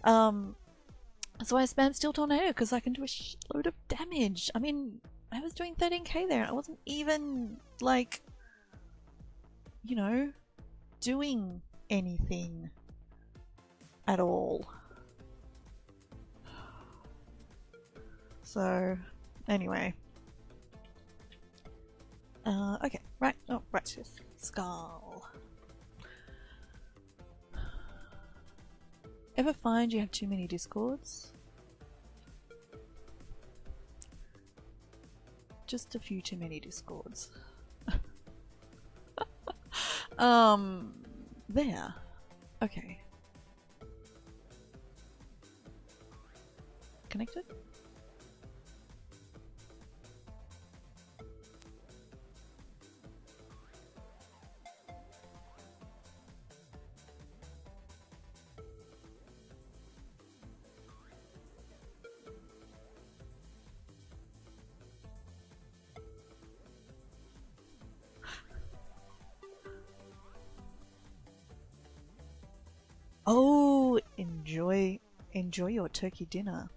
S1: That's why I spam steel tornado, because I can do a shitload of damage. I mean, I was doing 13k there. I wasn't even, like, you know, doing anything at all. So, anyway. Okay, right. Oh, right. Skull. Ever find you have too many discords? Just a few too many discords. There. Okay. Connected? Oh, enjoy your turkey dinner.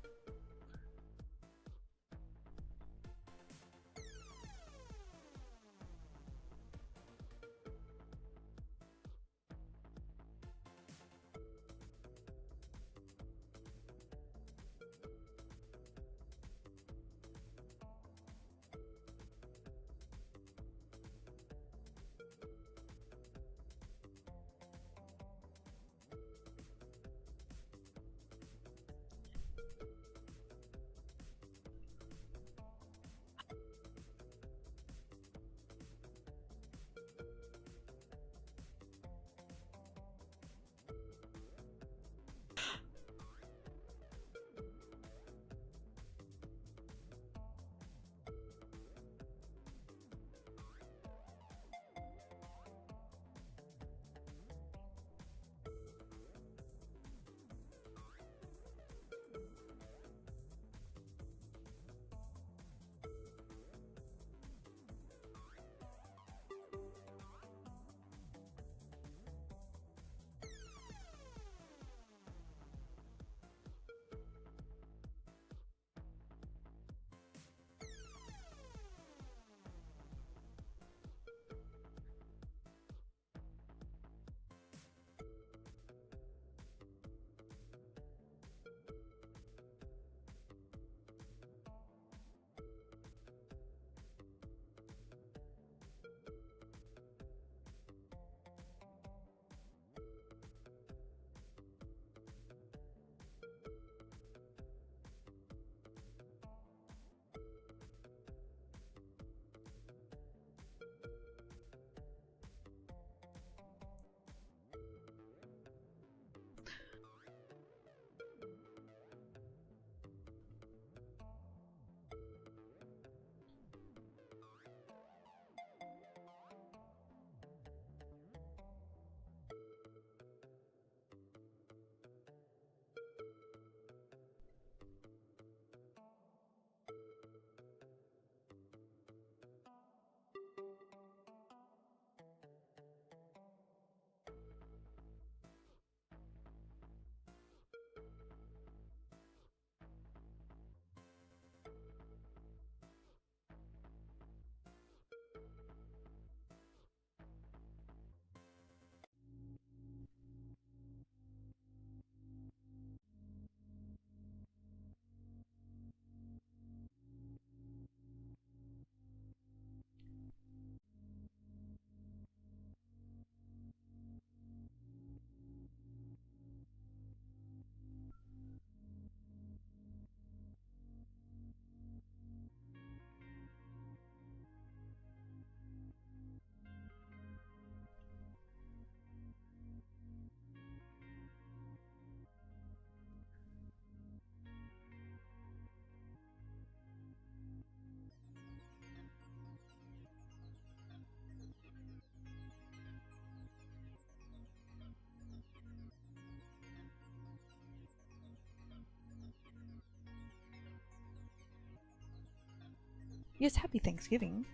S1: Yes, happy Thanksgiving.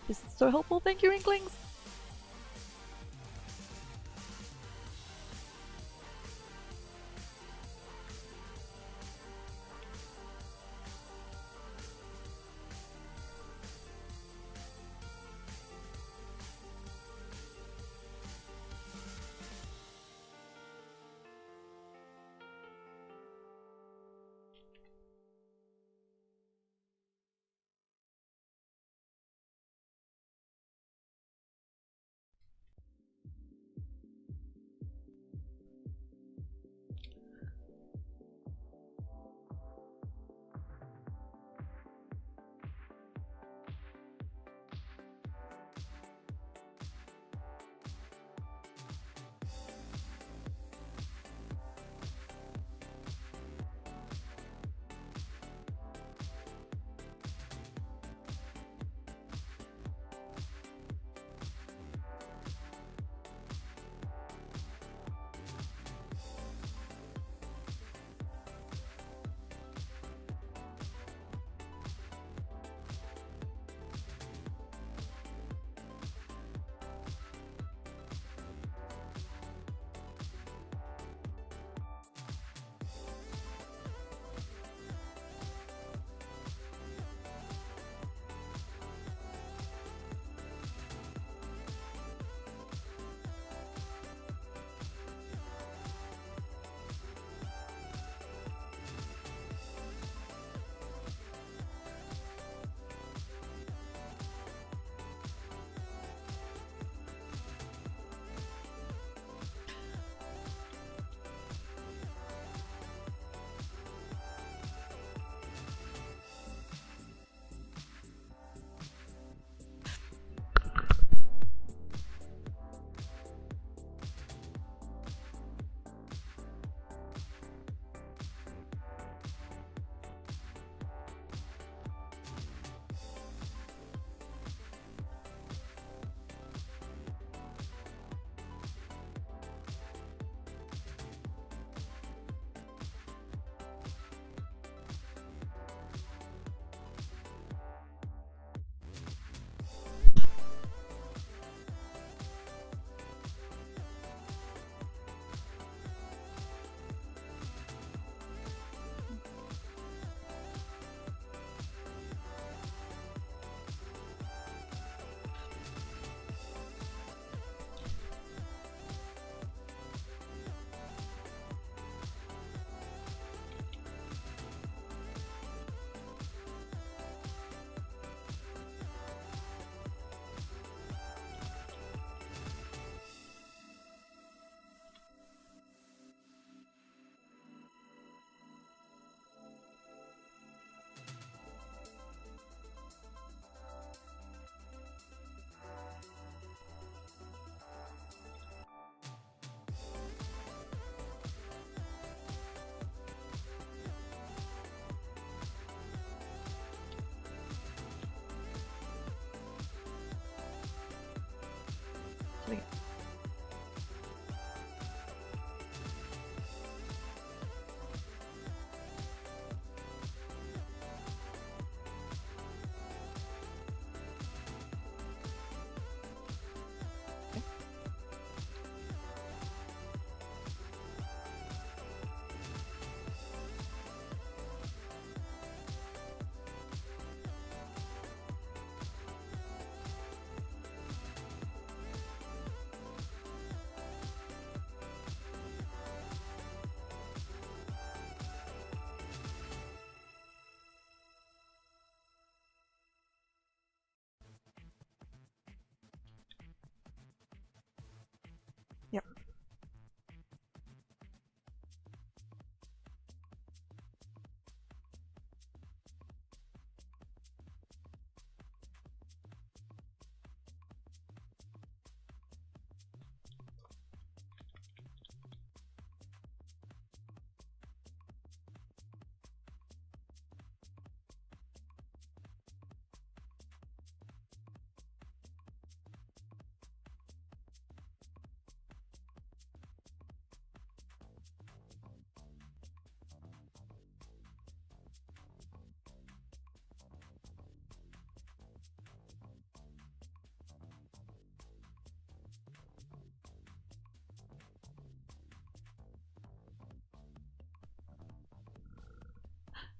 S1: This is so helpful. Thank you, Inklings.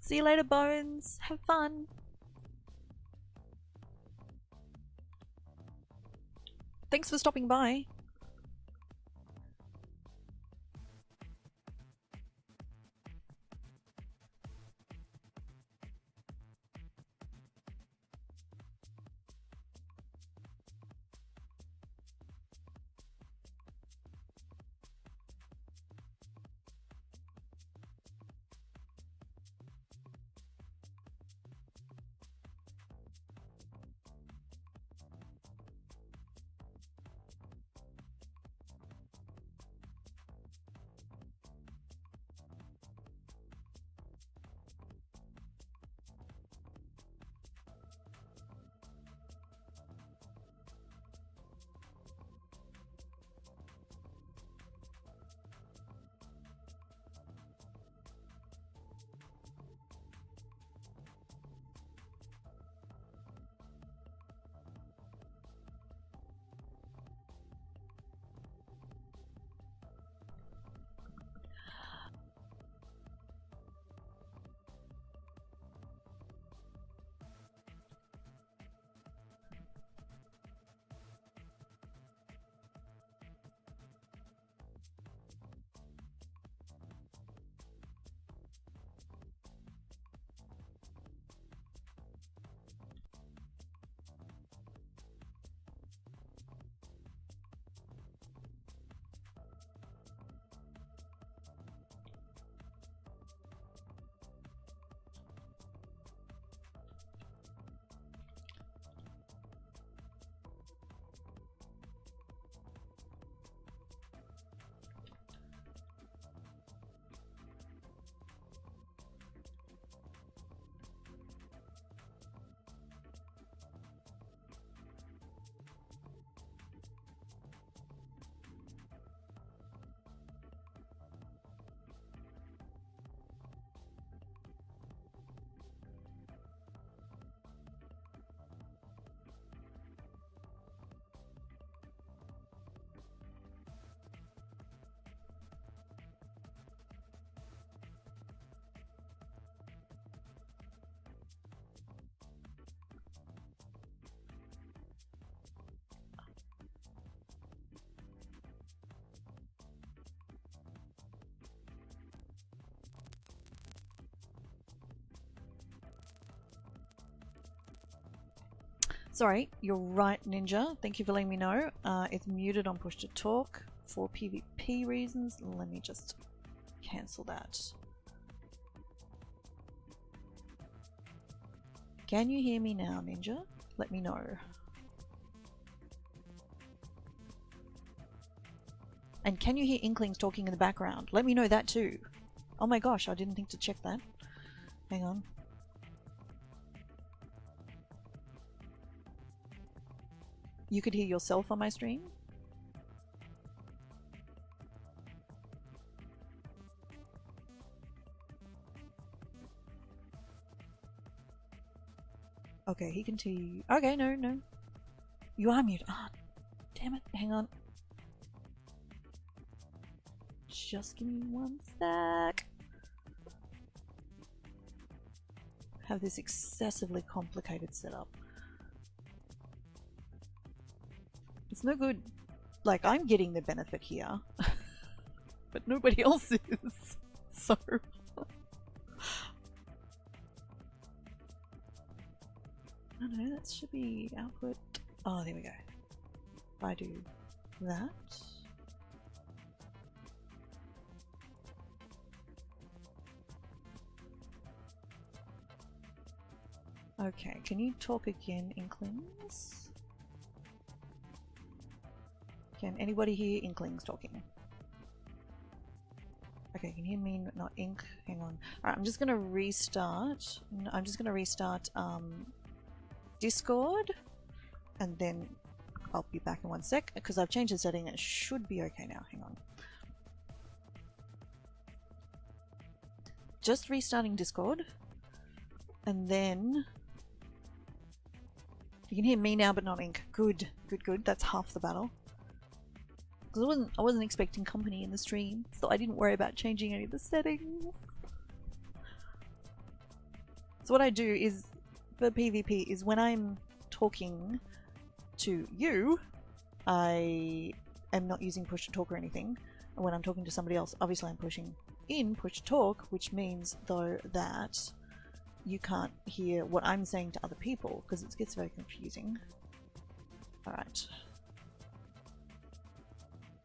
S1: See you later, Bones. Have fun. Thanks for stopping by. Sorry, you're right, Ninja. Thank you for letting me know. It's muted on push to talk for PvP reasons. Let me just cancel that. Can you hear me now, Ninja? Let me know. And can you hear Inklings talking in the background? Let me know that too. Oh my gosh, I didn't think to check that. Hang on. You could hear yourself on my stream? Okay, he can see. Okay, no. You are muted. Ah, damn it. Hang on. Just give me one sec. Have this excessively complicated setup. It's no good. Like, I'm getting the benefit here, but nobody else is. So. I don't know, that should be output. Oh, there we go. If I do that. Okay, can you talk again, Inklings? Can anybody hear Inklings talking? Okay, can you hear me, not Ink? Hang on. Alright, I'm just gonna restart. Discord, and then I'll be back in one sec because I've changed the setting. It should be okay now. Hang on. Just restarting Discord, and then you can hear me now, but not Ink. Good. That's half the battle. Because I wasn't expecting company in the stream, so I didn't worry about changing any of the settings. So what I do is, for PvP, is when I'm talking to you, I am not using push to talk or anything. And when I'm talking to somebody else, obviously I'm pushing in push to talk, which means though that you can't hear what I'm saying to other people because it gets very confusing. Alright.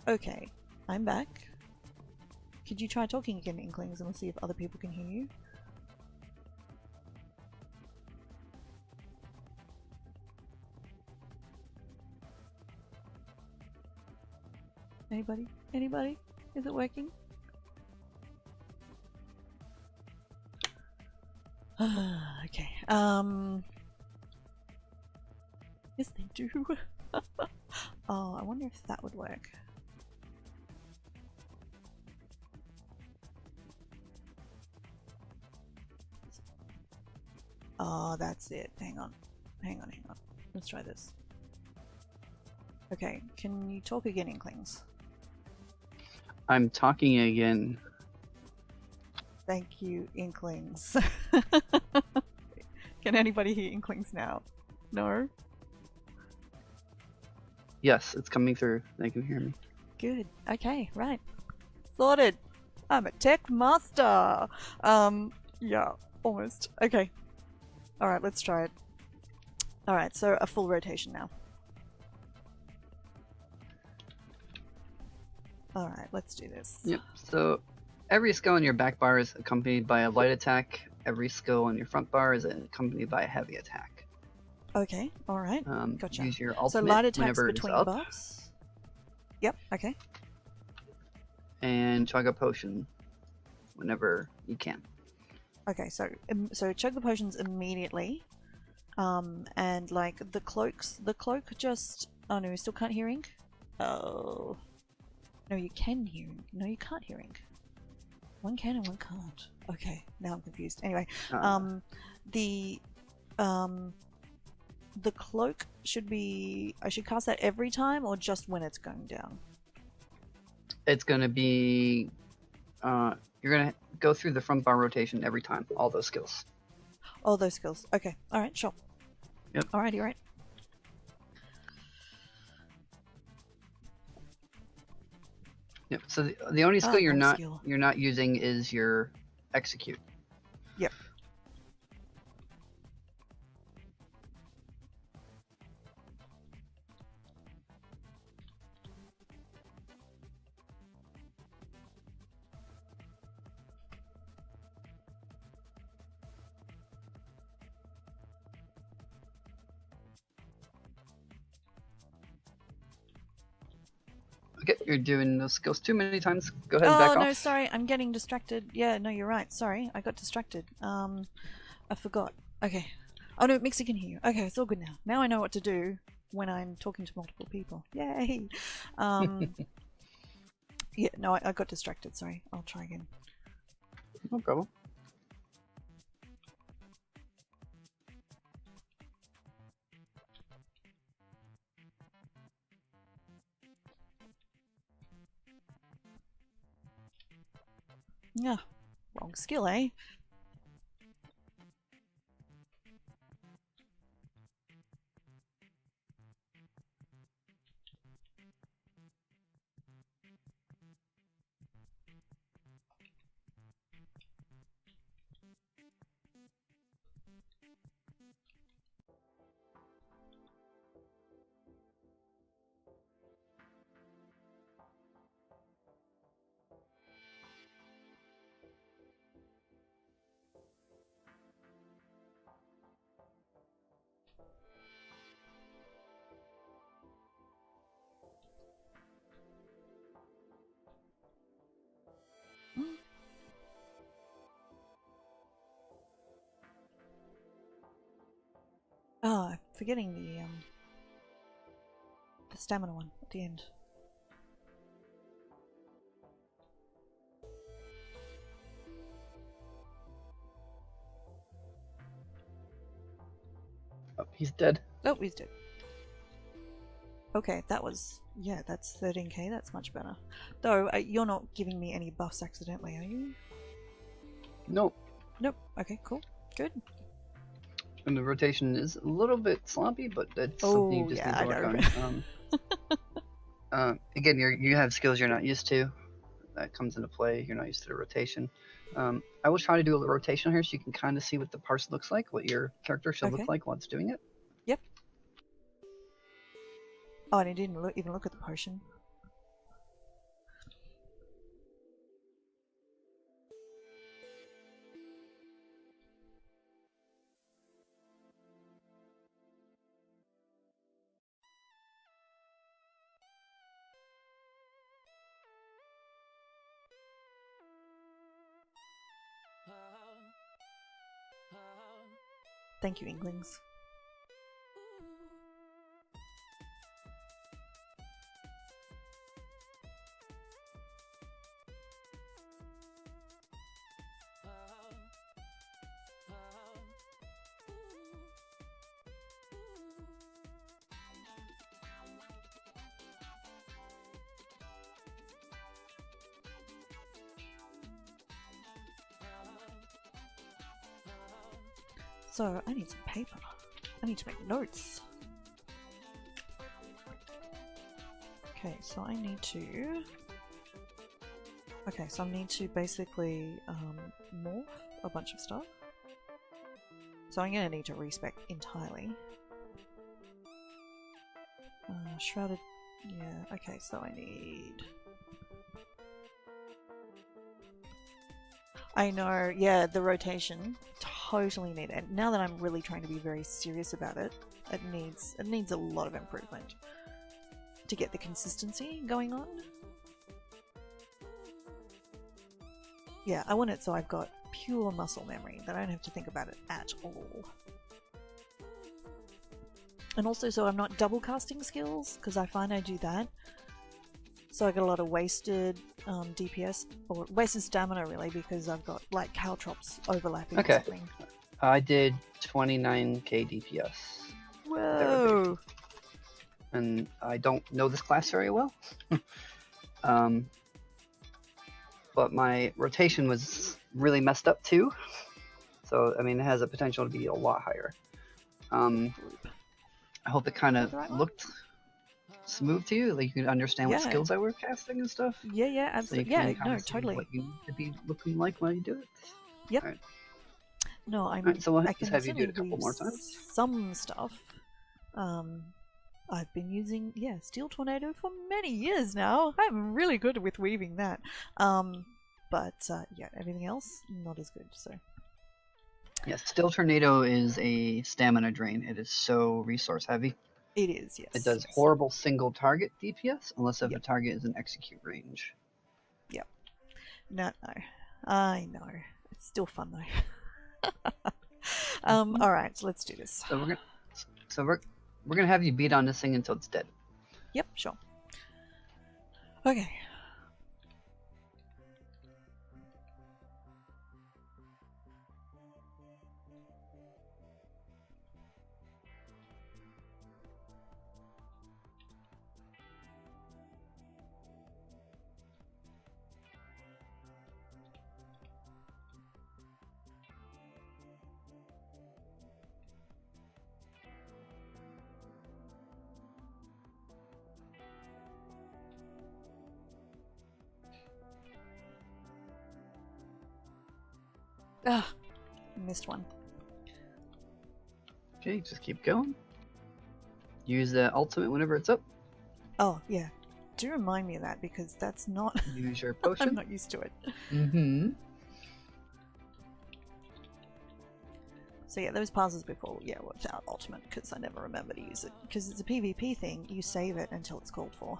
S1: Okay, I'm back. Could you try talking again, Inklings, and let's see if other people can hear you? Anybody? Anybody? Is it working? Okay. Yes, they do. Oh, I wonder if that would work. Oh, that's it. Hang on. Hang on, hang on. Let's try this. Okay, can you talk again, Inklings?
S2: I'm talking again.
S1: Thank you, Inklings. Can anybody hear Inklings now? No?
S2: Yes, it's coming through. They can hear me.
S1: Good. Okay, right. Sorted. I'm a tech master. Yeah, almost. Okay. Alright, let's try it. Alright, so a full rotation now. Alright, let's do this.
S2: Yep, so every skill on your back bar is accompanied by a light attack. Every skill on your front bar is accompanied by a heavy attack.
S1: Okay, alright. Gotcha.
S2: Use your
S1: So
S2: ultimate
S1: light attacks
S2: whenever
S1: between
S2: it's up,
S1: buffs? Yep, okay.
S2: and chug a potion whenever you can.
S1: Okay, so chug the potions immediately. And like the cloak just... Oh no, you still can't hear ink? Oh... No, you can hear ink. No, you can't hear ink. One can and one can't. Okay, now I'm confused. Anyway, the cloak should be... I should cast that every time or just when it's going down?
S2: It's going to be... you're going to go through the front bar rotation every time. All those skills.
S1: All those skills. Okay, alright, sure.
S2: Yep.
S1: Alrighty, right.
S2: Yep. So the only skill you're
S1: skill.
S2: not using is your execute.
S1: Yep.
S2: Okay, you're doing those skills too many times. Go ahead and back off.
S1: Oh no, sorry, I'm getting distracted. Yeah, no, you're right. Sorry, I got distracted. I forgot. Okay. Oh no, Mixie can hear you. Okay, it's all good now. Now I know what to do when I'm talking to multiple people. Yay! Yeah, no, I got distracted. Sorry, I'll try again.
S2: No problem.
S1: Yeah, wrong skill, eh? Oh, I'm forgetting the stamina one at the end.
S2: Oh, he's dead.
S1: Oh, he's dead. Okay, that was... Yeah, that's 13k, that's much better. Though, you're not giving me any buffs accidentally, are you?
S2: Nope.
S1: Nope. Okay, cool. Good.
S2: And the rotation is a little bit sloppy, but that's something you just need to work on. Again, you have skills you're not used to. That comes into play. You're not used to the rotation. I will try to do a rotation here so you can kind of see what the parse looks like, what your character should look like while it's doing it.
S1: Yep. Oh, and I didn't even look at the potion. Thank you, Inklings. So, I need some paper. I need to make notes. Okay, so I need to... Okay, so I need to basically morph a bunch of stuff. So I'm going to need to respec entirely. Shrouded... Yeah, okay, so I need... I know, yeah, the rotation. Totally need it. Now that I'm really trying to be very serious about it, it needs a lot of improvement to get the consistency going on. Yeah, I want it so I've got pure muscle memory, that I don't have to think about it at all. And also so I'm not double casting skills, because I find I do that. So I got a lot of wasted DPS, or wasted stamina really, because I've got like caltrops overlapping or something.
S2: I did 29k DPS.
S1: Whoa!
S2: And I don't know this class very well. But my rotation was really messed up too. So, I mean, it has a potential to be a lot higher. I hope it kind of looked smooth to you, like you could understand what skills I were casting and stuff.
S1: Yeah, absolutely. So no, totally.
S2: What you need to be looking like while you do it.
S1: Yep. Right. No, I mean,
S2: right, so we'll have you do it a couple more times.
S1: Some stuff. I've been using Steel Tornado for many years now. I'm really good with weaving that. But yeah, everything else not as good. So.
S2: Yes, Steel Tornado is a stamina drain. It is so resource heavy.
S1: It is, yes.
S2: It does horrible single target DPS unless if the target is in execute range.
S1: Yep. No. I know. It's still fun though. All right, so let's do this.
S2: So we're gonna have you beat on this thing until it's dead.
S1: Yep, sure. Okay. Ah, missed one.
S2: Okay, just keep going. Use the ultimate whenever it's up.
S1: Oh, yeah. Do remind me of that, because that's not...
S2: Use your potion.
S1: I'm not used to it.
S2: Mm-hmm.
S1: So yeah, those passes before, without ultimate, because I never remember to use it. Because it's a PvP thing, you save it until it's called for.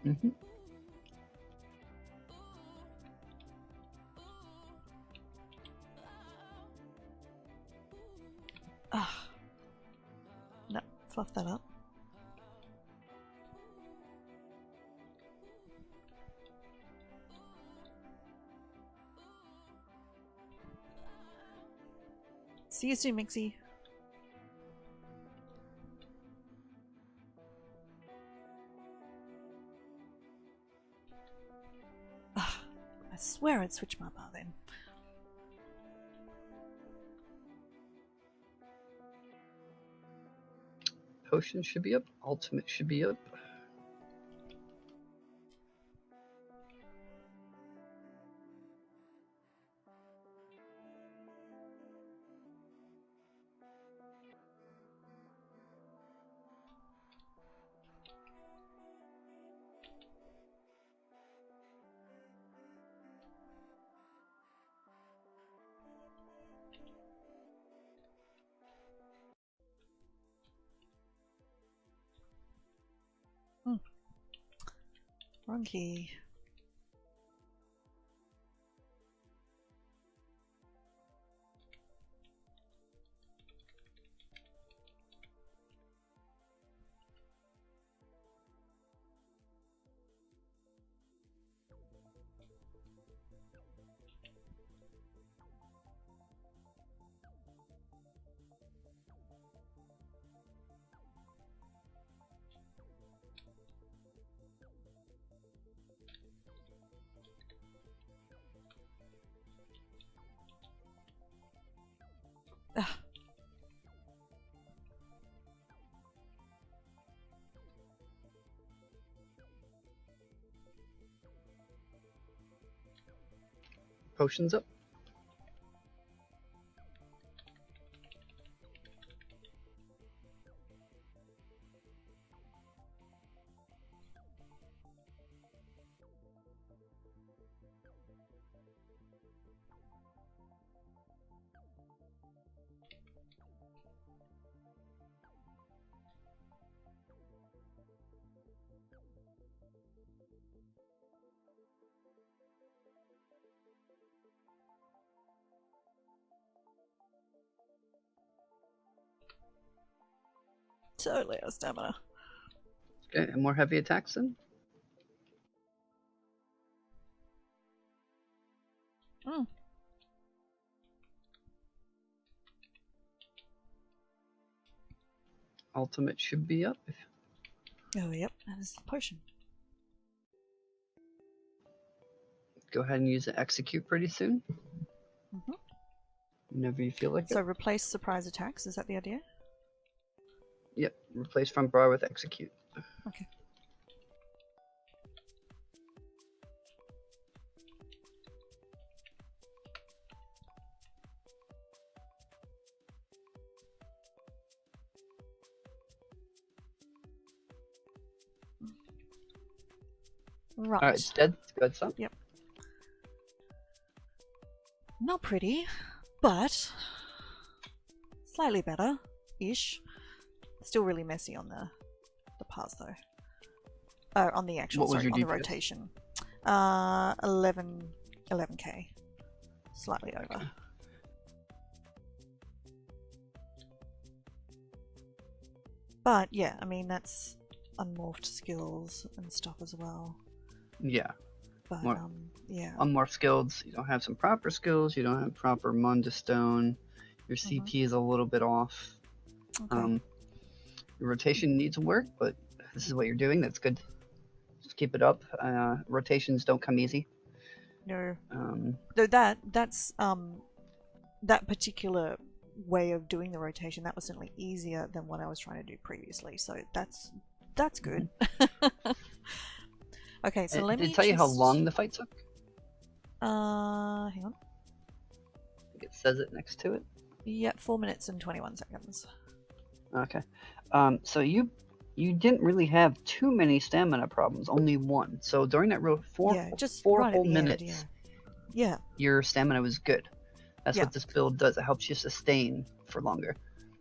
S2: Mm-hmm.
S1: Ah. No, fluff that up. See you soon, Mixie. Ah, I swear I'd switch my bar then.
S2: Potion should be up. Ultimate should be up.
S1: Wrong key. Ah.
S2: Potions up.
S1: Totally out of stamina.
S2: Okay, and more heavy attacks then.
S1: Mm.
S2: Ultimate should be up.
S1: Oh, yep, that is the potion.
S2: Go ahead and use the execute pretty soon.
S1: Mm-hmm.
S2: Whenever you feel like
S1: So
S2: it.
S1: replace surprise attacks, is that the idea?
S2: Yep, replace front bar with execute.
S1: Okay. Right.
S2: Alright, it's dead. Good stuff.
S1: Yep. Not pretty, but slightly better-ish. Still really messy on the pass though. Oh, on the actual,
S2: What was
S1: sorry,
S2: your
S1: on the
S2: DPS?
S1: rotation. 11k. Slightly over.
S2: Okay.
S1: But yeah, I mean that's unmorphed skills and stuff as well.
S2: Yeah.
S1: But
S2: More-
S1: yeah.
S2: Unmorphed skills. You don't have some proper skills. You don't have proper Munda Stone. Your
S1: Mhm.
S2: CP is a little bit off.
S1: Okay.
S2: Your rotation needs work, but this is what you're doing. That's good. Just keep it up. Rotations don't come easy.
S1: No.
S2: Um,
S1: Though that's that particular way of doing the rotation, that was certainly easier than what I was trying to do previously. So that's good. Okay, so let
S2: did
S1: me
S2: it tell you how
S1: just-
S2: long the fight took?
S1: hang on.
S2: I think it says it next to it.
S1: Yeah, 4 minutes and 21 seconds.
S2: Okay. So you didn't really have too many stamina problems, only one. So during that four
S1: right
S2: whole
S1: at the end,
S2: minutes,
S1: yeah.
S2: your stamina was good. That's
S1: Yeah.
S2: what this build does. It helps you sustain for longer.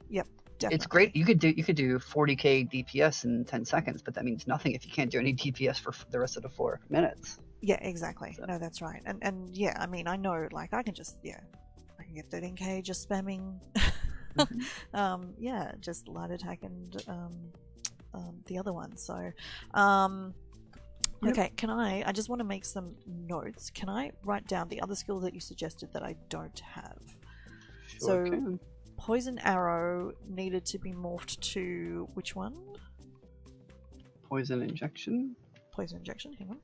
S1: Yep, definitely.
S2: It's great. You could do 40k DPS in 10 seconds, but that means nothing if you can't do any DPS for the rest of the 4 minutes.
S1: Yeah, exactly.
S2: So.
S1: No, that's right. And yeah, I mean, I know, like, I can just, I can get 13k just spamming.
S2: Mm-hmm.
S1: Yeah, just light attack and the other one. So,
S2: Yep.
S1: okay, I just want to make some notes. Can I write down the other skill that you suggested that I don't have?
S2: Sure
S1: So,
S2: can.
S1: poison arrow needed to be morphed to which one?
S2: Poison injection.
S1: Poison injection, hang on.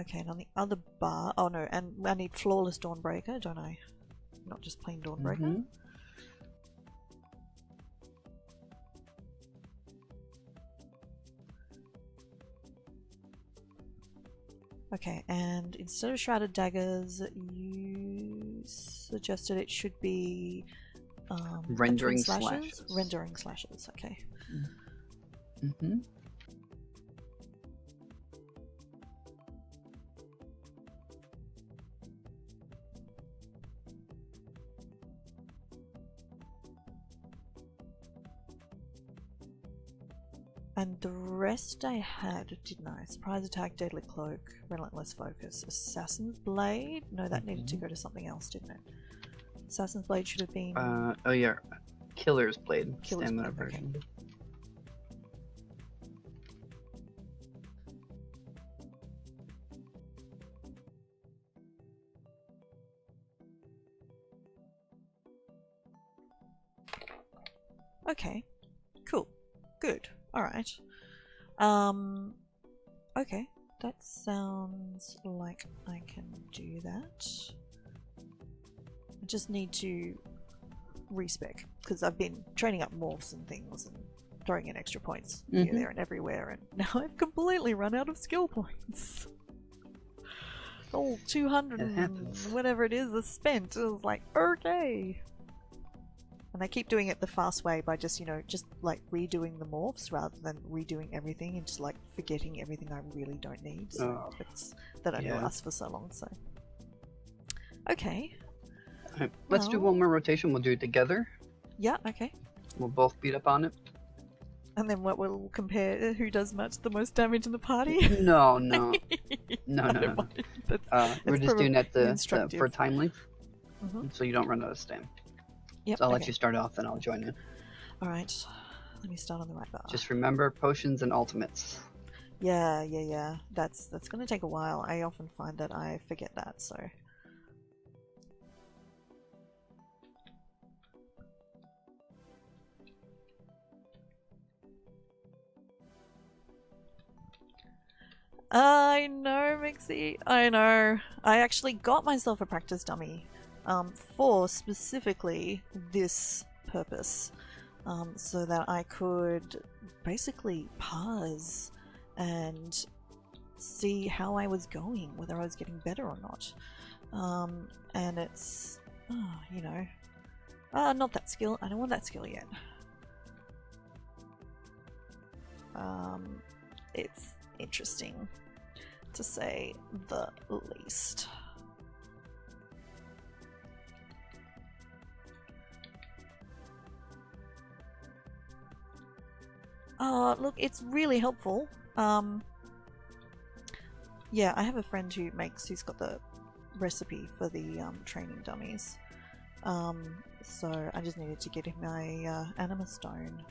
S1: Okay, and on the other bar, oh no, and I need Flawless Dawnbreaker, don't I? Not just plain Dawnbreaker.
S2: Mm-hmm.
S1: Okay, and instead of Shrouded Daggers, you suggested it should be
S2: Rendering
S1: Twin
S2: Slashes.
S1: Rendering Slashes, okay.
S2: Mm-hmm.
S1: And the rest I had, didn't I? Surprise Attack, Deadly Cloak, Relentless Focus, Assassin's Blade? No, that needed to go to something else, didn't it? Assassin's Blade should have been...
S2: Oh yeah, Killer's Blade.
S1: Killer's
S2: Stamina
S1: Blade, okay.
S2: version.
S1: Okay, cool, good, alright. Okay, that sounds like I can do that. I just need to respec, because I've been training up morphs and things and throwing in extra points here, there and everywhere, and now I've completely run out of skill points. All 200 and whatever it is spent. It was like, okay. And I keep doing it the fast way by just, you know, just like redoing the morphs rather than redoing everything and just like forgetting everything I really don't need. So it's that only lasts for so long, so. Okay.
S2: Right, let's do one more rotation. We'll do it together.
S1: Yeah, okay.
S2: We'll both beat up on it.
S1: And then what, we'll compare who does the most damage in the party?
S2: No.
S1: No.
S2: We're just doing that for time length.
S1: Mm-hmm.
S2: So you don't run out of stam.
S1: Yep,
S2: So I'll let you start off and I'll join in.
S1: Alright. Let me start on the right bar.
S2: Just remember potions and ultimates.
S1: Yeah. That's gonna take a while. I often find that I forget that, so. I know, Mixie. I know. I actually got myself a practice dummy for specifically this purpose, so that I could basically pause and see how I was going, whether I was getting better or not. And it's, you know, not that skill. I don't want that skill yet. It's interesting, to say the least. Look, it's really helpful. Yeah, I have a friend who's got the recipe for the training dummies. So I just needed to get him my anima stone.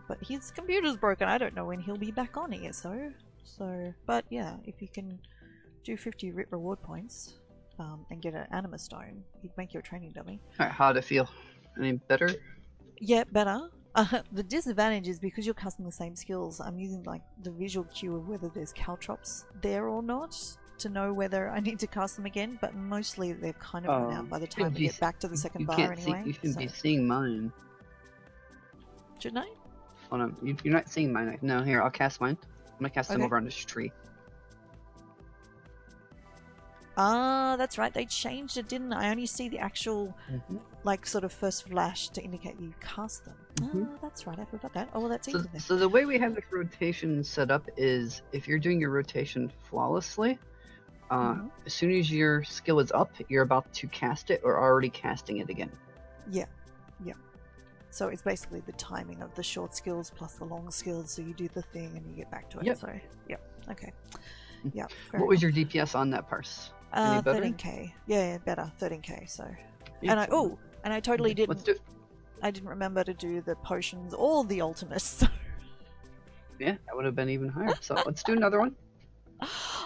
S1: But his computer's broken. I don't know when he'll be back on ESO. So, but yeah, if you can do 50 RIT reward points and get an anima stone, you'd make your training dummy.
S2: Alright, how'd it feel? Any better?
S1: Yeah, better. The disadvantage is because you're casting the same skills, I'm using like the visual cue of whether there's caltrops there or not to know whether I need to cast them again, but mostly they're kind of run out by the time we get back to the second bar anyway.
S2: You shouldn't be seeing mine.
S1: Shouldn't I?
S2: Oh no, you're not seeing mine. No, here, I'll cast mine. I'm gonna cast them over on this tree.
S1: Ah, that's right, they changed it, didn't I? only see the actual, like, sort of first flash to indicate you cast them. Ah, that's right, I forgot that. Oh, well, that's easy then.
S2: So the way we have the rotation set up is, if you're doing your rotation flawlessly, as soon as your skill is up, you're about to cast it or already casting it again.
S1: Yeah. So it's basically the timing of the short skills plus the long skills, so you do the thing and you get back to it.
S2: Yep.
S1: So, okay. Yeah.
S2: What was your DPS on that parse?
S1: 13k. Yeah, better. 13k. So, and I totally didn't. I didn't remember to do the potions or the ultimates.
S2: Yeah, that would have been even higher. So let's do another one.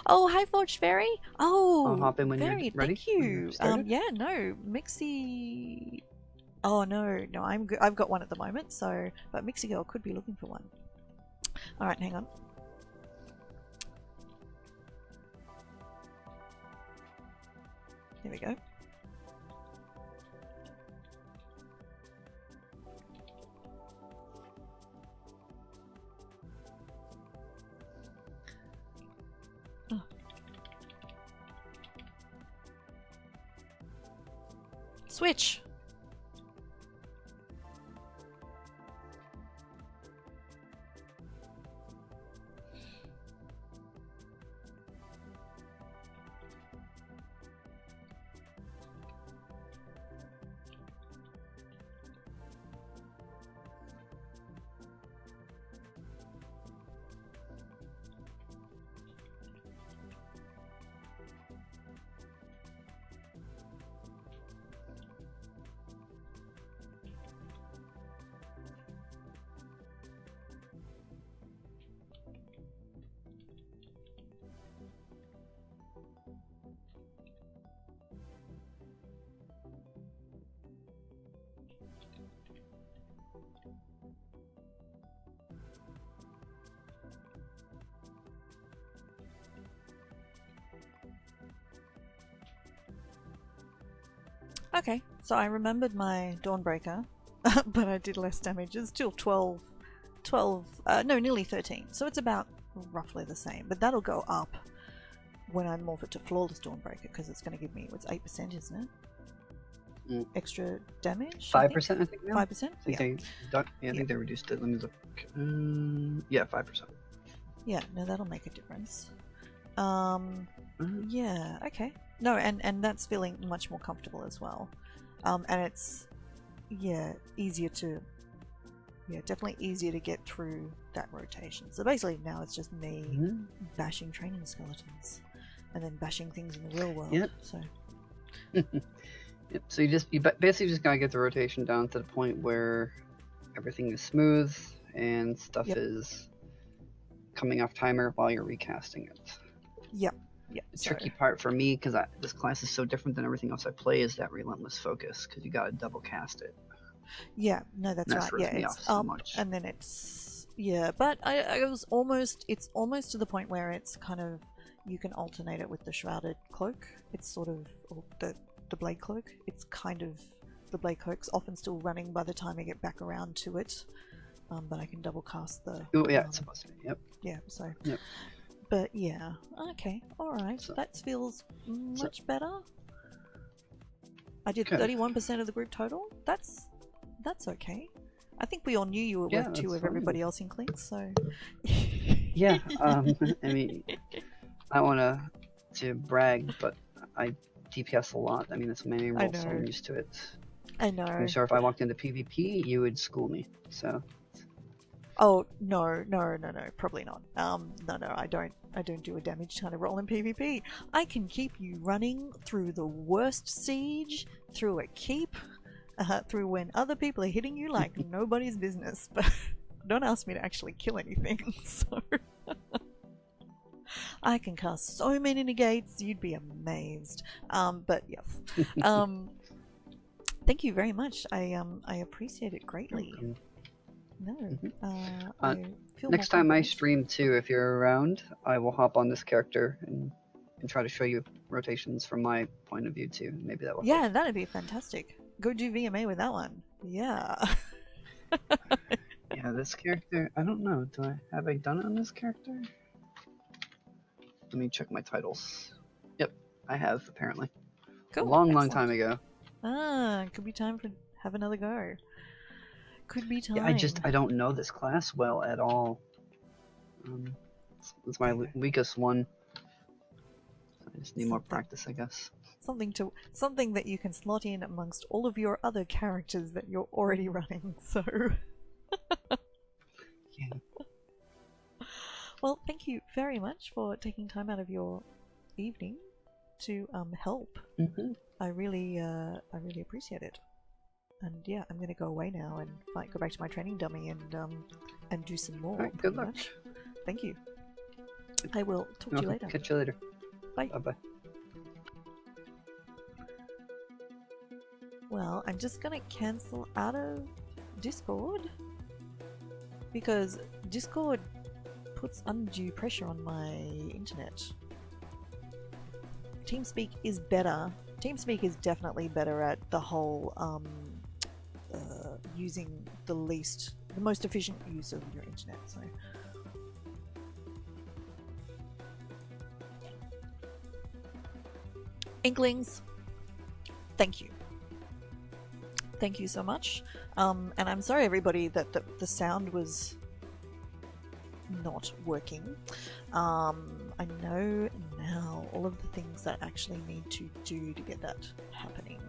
S1: Oh, hi, Forged Fairy. Oh,
S2: I'll hop in when you're ready.
S1: Thank you. Yeah, no, Mixie. Oh no, I'm good. I've got one at the moment. So, but Mixie Girl could be looking for one. All right, hang on. There we go. Oh. Switch! Okay, so I remembered my Dawnbreaker, but I did less damage. It's still 12, no, nearly 13. So it's about roughly the same, but that'll go up when I morph it to Flawless Dawnbreaker, because it's going to give me, what's 8%, isn't it?
S2: Mm.
S1: Extra damage?
S2: 5%, I think now?
S1: 5%?
S2: I think I think they reduced it. Let me look. Yeah, 5%.
S1: Yeah, no, that'll make a difference. Yeah, okay. No, and that's feeling much more comfortable as well. And it's, yeah, easier to, definitely easier to get through that rotation. So basically now it's just me bashing training skeletons and then bashing things in the real world.
S2: Yep.
S1: So.
S2: Yep. So you basically just gotta get the rotation down to the point where everything is smooth and stuff is coming off timer while you're recasting it.
S1: Yep. Yeah,
S2: the tricky part for me, because this class is so different than everything else I play, is that relentless focus, because you gotta double cast it.
S1: Yeah, no, that's right. Yeah, it's
S2: so much.
S1: And then it's but it's almost to the point where it's kind of, you can alternate it with the shrouded cloak. It's sort of, or the blade cloak. It's kind of, the blade cloak's often still running by the time I get back around to it, but I can double cast the.
S2: Oh yeah, it's supposed to be. Yep.
S1: Yeah. So.
S2: Yep.
S1: But yeah, okay, alright, so, that feels much better. I did 31% of the group total. That's okay. I think we all knew you were worth 2 of everybody else Inklings, so...
S2: Yeah, I mean, I don't want to brag, but I DPS a lot. I mean, that's my main role, so I'm used to it.
S1: I know.
S2: I'm sure if I walked into PvP, you would school me, so...
S1: Oh, no, probably not. No, I don't do a damage kind of roll in PvP. I can keep you running through the worst siege, through a keep, through when other people are hitting you like nobody's business, but don't ask me to actually kill anything, so... I can cast so many negates, you'd be amazed. But yes. Thank you very much. I appreciate it greatly. No. I feel
S2: next time I stream too, if you're around, I will hop on this character and try to show you rotations from my point of view too. Maybe that will help.
S1: That'd be fantastic. Go do VMA with that one. Yeah.
S2: Yeah, this character, I don't know. Have I done it on this character? Let me check my titles. Yep, I have apparently.
S1: Cool.
S2: A long time ago.
S1: Could be time to have another go. Could be time.
S2: Yeah, I don't know this class well at all. It's my weakest one. I just need more practice, I guess.
S1: Something that you can slot in amongst all of your other characters that you're already running. So.
S2: Yeah.
S1: Well, thank you very much for taking time out of your evening to help. I really appreciate it. And yeah, I'm gonna go away now and go back to my training dummy and do some more.
S2: Right, good luck.
S1: Thank you. I will talk to you later.
S2: Catch you later.
S1: Bye.
S2: Bye.
S1: Well, I'm just gonna cancel out of Discord because Discord puts undue pressure on my internet. TeamSpeak is better TeamSpeak is definitely better at the whole using the most efficient use of your internet. So Inklings, thank you. Thank you so much. And I'm sorry everybody that the sound was not working. I know now all of the things that I actually need to do to get that happening.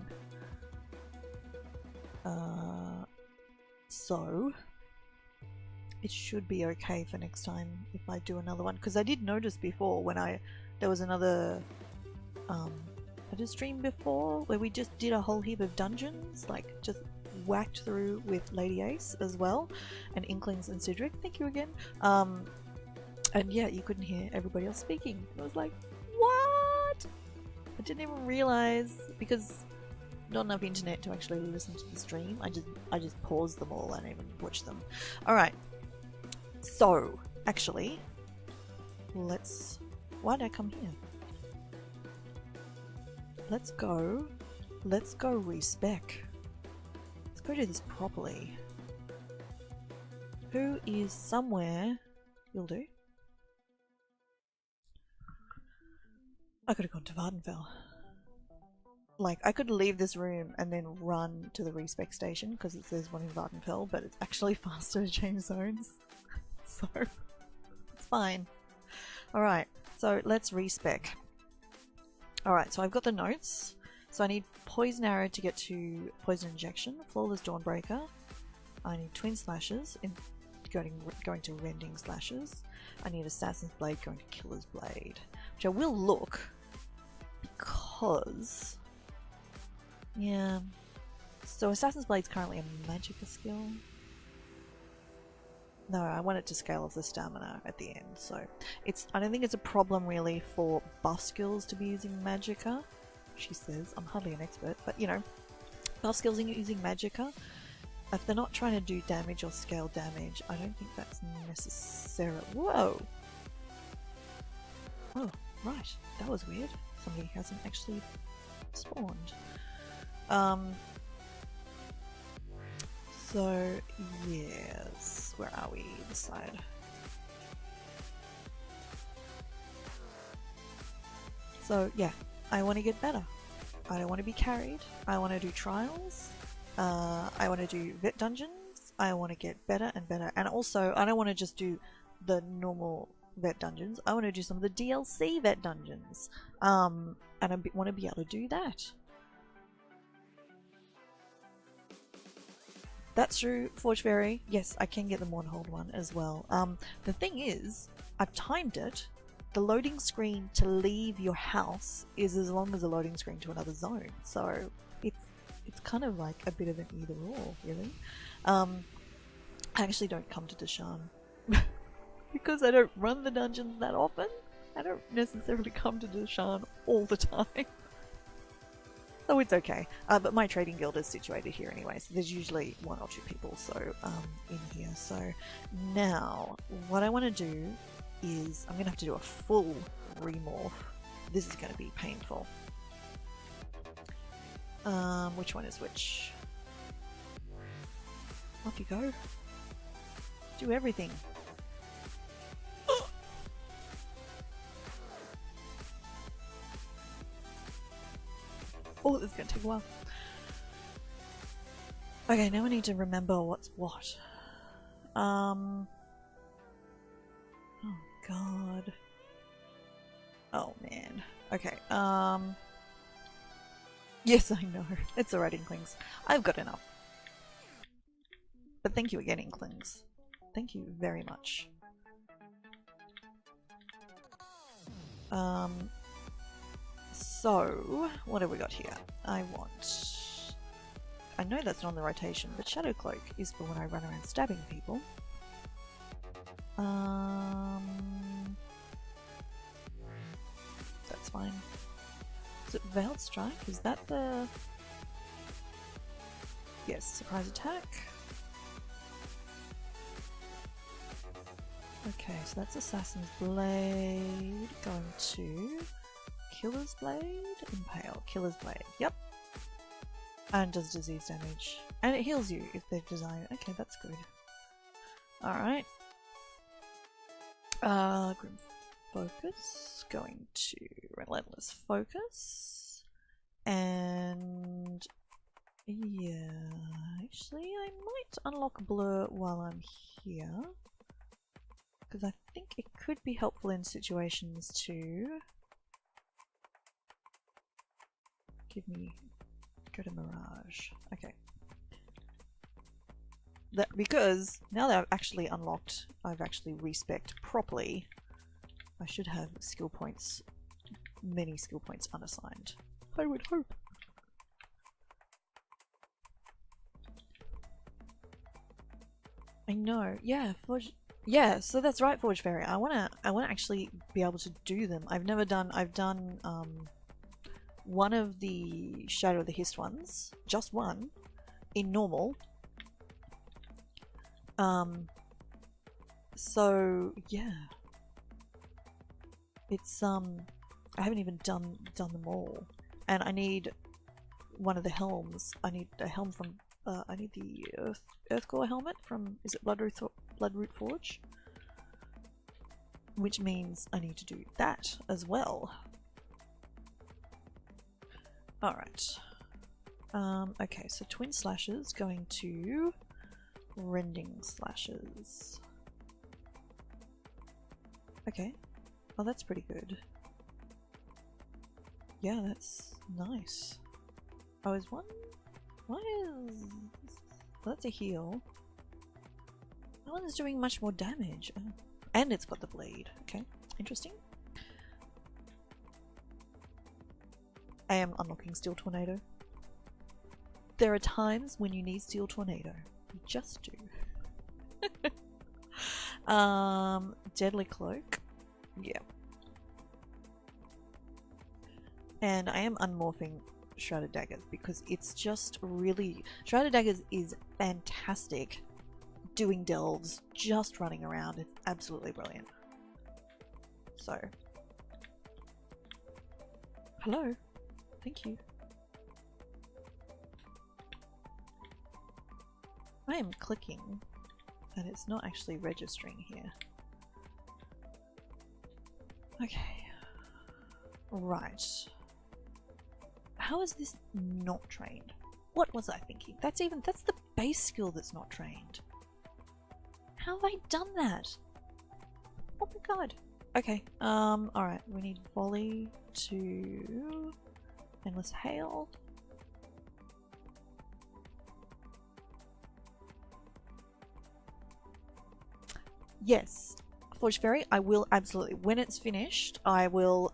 S1: So it should be okay for next time if I do another one, because I did notice before when there was another I did a stream before where we just did a whole heap of dungeons, like just whacked through with Lady Ace as well, and Inklings and Cedric, thank you again. And yeah, you couldn't hear everybody else speaking. I was like, what? I didn't even realize, because not enough internet to actually listen to the stream. I just paused them all and even watched them. Alright. So, actually, why did I come here? Let's go respec. Let's go do this properly. Who is somewhere? You'll do. I could have gone to Vardenfell. Like, I could leave this room and then run to the respec station because it says one in Vardenfell, but it's actually faster to change zones. So, it's fine. Alright, so let's respec. Alright, so I've got the notes. So I need Poison Arrow to get to Poison Injection, Flawless Dawnbreaker. I need Twin Slashes, going to Rending Slashes. I need Assassin's Blade going to Killer's Blade. Which I will look, because... yeah. So Assassin's Blade's currently a Magicka skill. No, I want it to scale off the stamina at the end, so I don't think it's a problem really for buff skills to be using Magicka. She says, I'm hardly an expert, but you know, buff skills using Magicka, if they're not trying to do damage or scale damage, I don't think that's necessary. Whoa! Oh, right, that was weird. Somebody hasn't actually spawned. So, yes, where are we? This side. So, yeah, I want to get better. I don't want to be carried. I want to do trials. I want to do vet dungeons. I want to get better and better. And also, I don't want to just do the normal vet dungeons. I want to do some of the DLC vet dungeons. And I want to be able to do that. That's true, Forge Fairy. Yes, I can get the Mournhold one as well. The thing is, I've timed it. The loading screen to leave your house is as long as the loading screen to another zone. So it's kind of like a bit of an either or, really. I actually don't come to Deshaan because I don't run the dungeons that often. I don't necessarily come to Deshaan all the time. So it's okay, but my trading guild is situated here anyway, so there's usually one or two people in here. So now, what I want to do is, I'm going to have to do a full remorph. This is going to be painful. Which one is which? Off you go. Do everything. Oh, this is going to take a while. Okay, now I need to remember what's what. Oh, God. Oh, man. Okay, yes, I know. It's alright, Inklings. I've got enough. But thank you again, Inklings. Thank you very much. So, what have we got here? I know that's not on the rotation, but Shadow Cloak is for when I run around stabbing people. That's fine. Is it Veiled Strike? Is that the... yes, surprise attack. Okay, so that's Assassin's Blade going to Killer's Blade? Impale. Killer's Blade. Yep. And does disease damage. And it heals you if they've designed. Okay, that's good. Alright. Grim Focus. Going to Relentless Focus. And yeah, actually I might unlock Blur while I'm here. Because I think it could be helpful in situations to give me go to Mirage. Okay. That because now that I've actually unlocked, I've actually respec'd properly, I should have skill points, many skill points unassigned. I would hope. I know, yeah, Forge, yeah, so that's right, Forge Fairy. I wanna actually be able to do them. I've done one of the Shadow of the Hist ones, just one, in normal. So yeah, it's I haven't even done them all, and I need one of the helms. I need a helm from I need the Earthcore helmet from, is it Bloodroot Forge, which means I need to do that as well. Alright. Okay, so Twin Slashes going to Rending Slashes. Okay. Oh, that's pretty good. Yeah, that's nice. I was wondering, why is... That's a heal. That one's doing much more damage. Oh. And it's got the blade. Okay, interesting. I am unlocking Steel Tornado. There are times when you need Steel Tornado. You just do. Deadly Cloak. Yeah. And I am unmorphing Shrouded Daggers because it's just really... Shrouded Daggers is fantastic doing delves, just running around. It's absolutely brilliant. So. Hello. Thank you. I am clicking and it's not actually registering here. Okay. Right. How is this not trained? What was I thinking? That's the base skill that's not trained. How have I done that? Oh my god. Okay, alright, we need Volley to Endless Hail. Yes, Forge Fairy, I will absolutely. When it's finished, I will,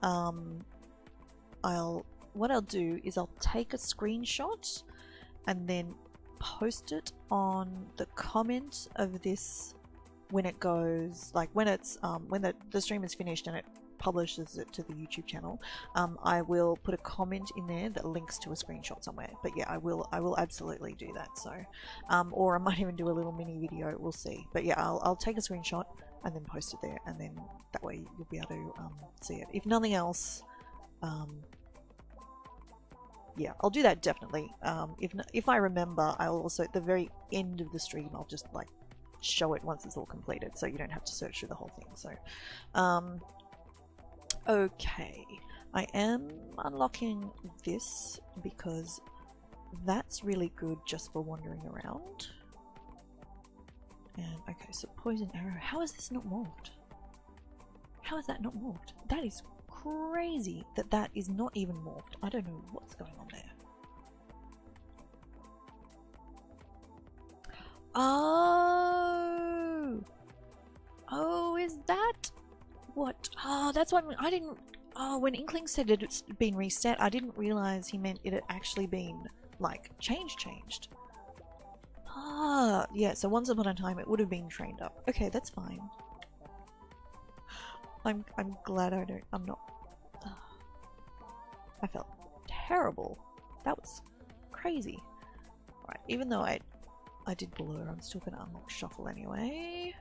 S1: what I'll do is I'll take a screenshot and then post it on the comment of this when it goes, like when it's, when the stream is finished and it publishes it to the YouTube channel. I will put a comment in there that links to a screenshot somewhere. But yeah, I will absolutely do that. So, or I might even do a little mini video. We'll see. But yeah, I'll take a screenshot and then post it there, and then that way you'll be able to see it. If nothing else, yeah, I'll do that definitely. If I remember, I'll also at the very end of the stream, I'll just like show it once it's all completed, so you don't have to search through the whole thing. So, okay, I am unlocking this because that's really good just for wandering around. And okay, so Poison Arrow. How is this not morphed? How is that not morphed? That is crazy that that is not even morphed. I don't know what's going on there. Oh! Oh, is that what? Oh, that's what I didn't. Oh, when Inklings said it's been reset, I didn't realize he meant it had actually been like changed. Ah, yeah. So once upon a time, it would have been trained up. Okay, that's fine. I'm glad I'm not. I felt terrible. That was crazy. Right, even though I did Blur, I'm still gonna unlock Shuffle anyway.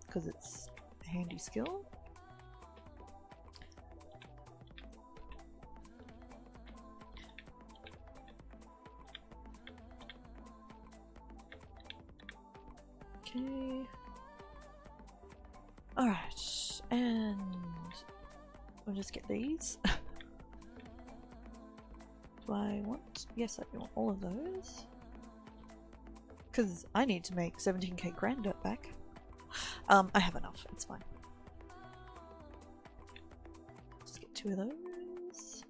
S1: Because it's a handy skill. Okay. Alright, and we'll just get these. Do I want? Yes, I want all of those. Because I need to make 17k grand dirt back. I have enough, it's fine. Just get 2 of those.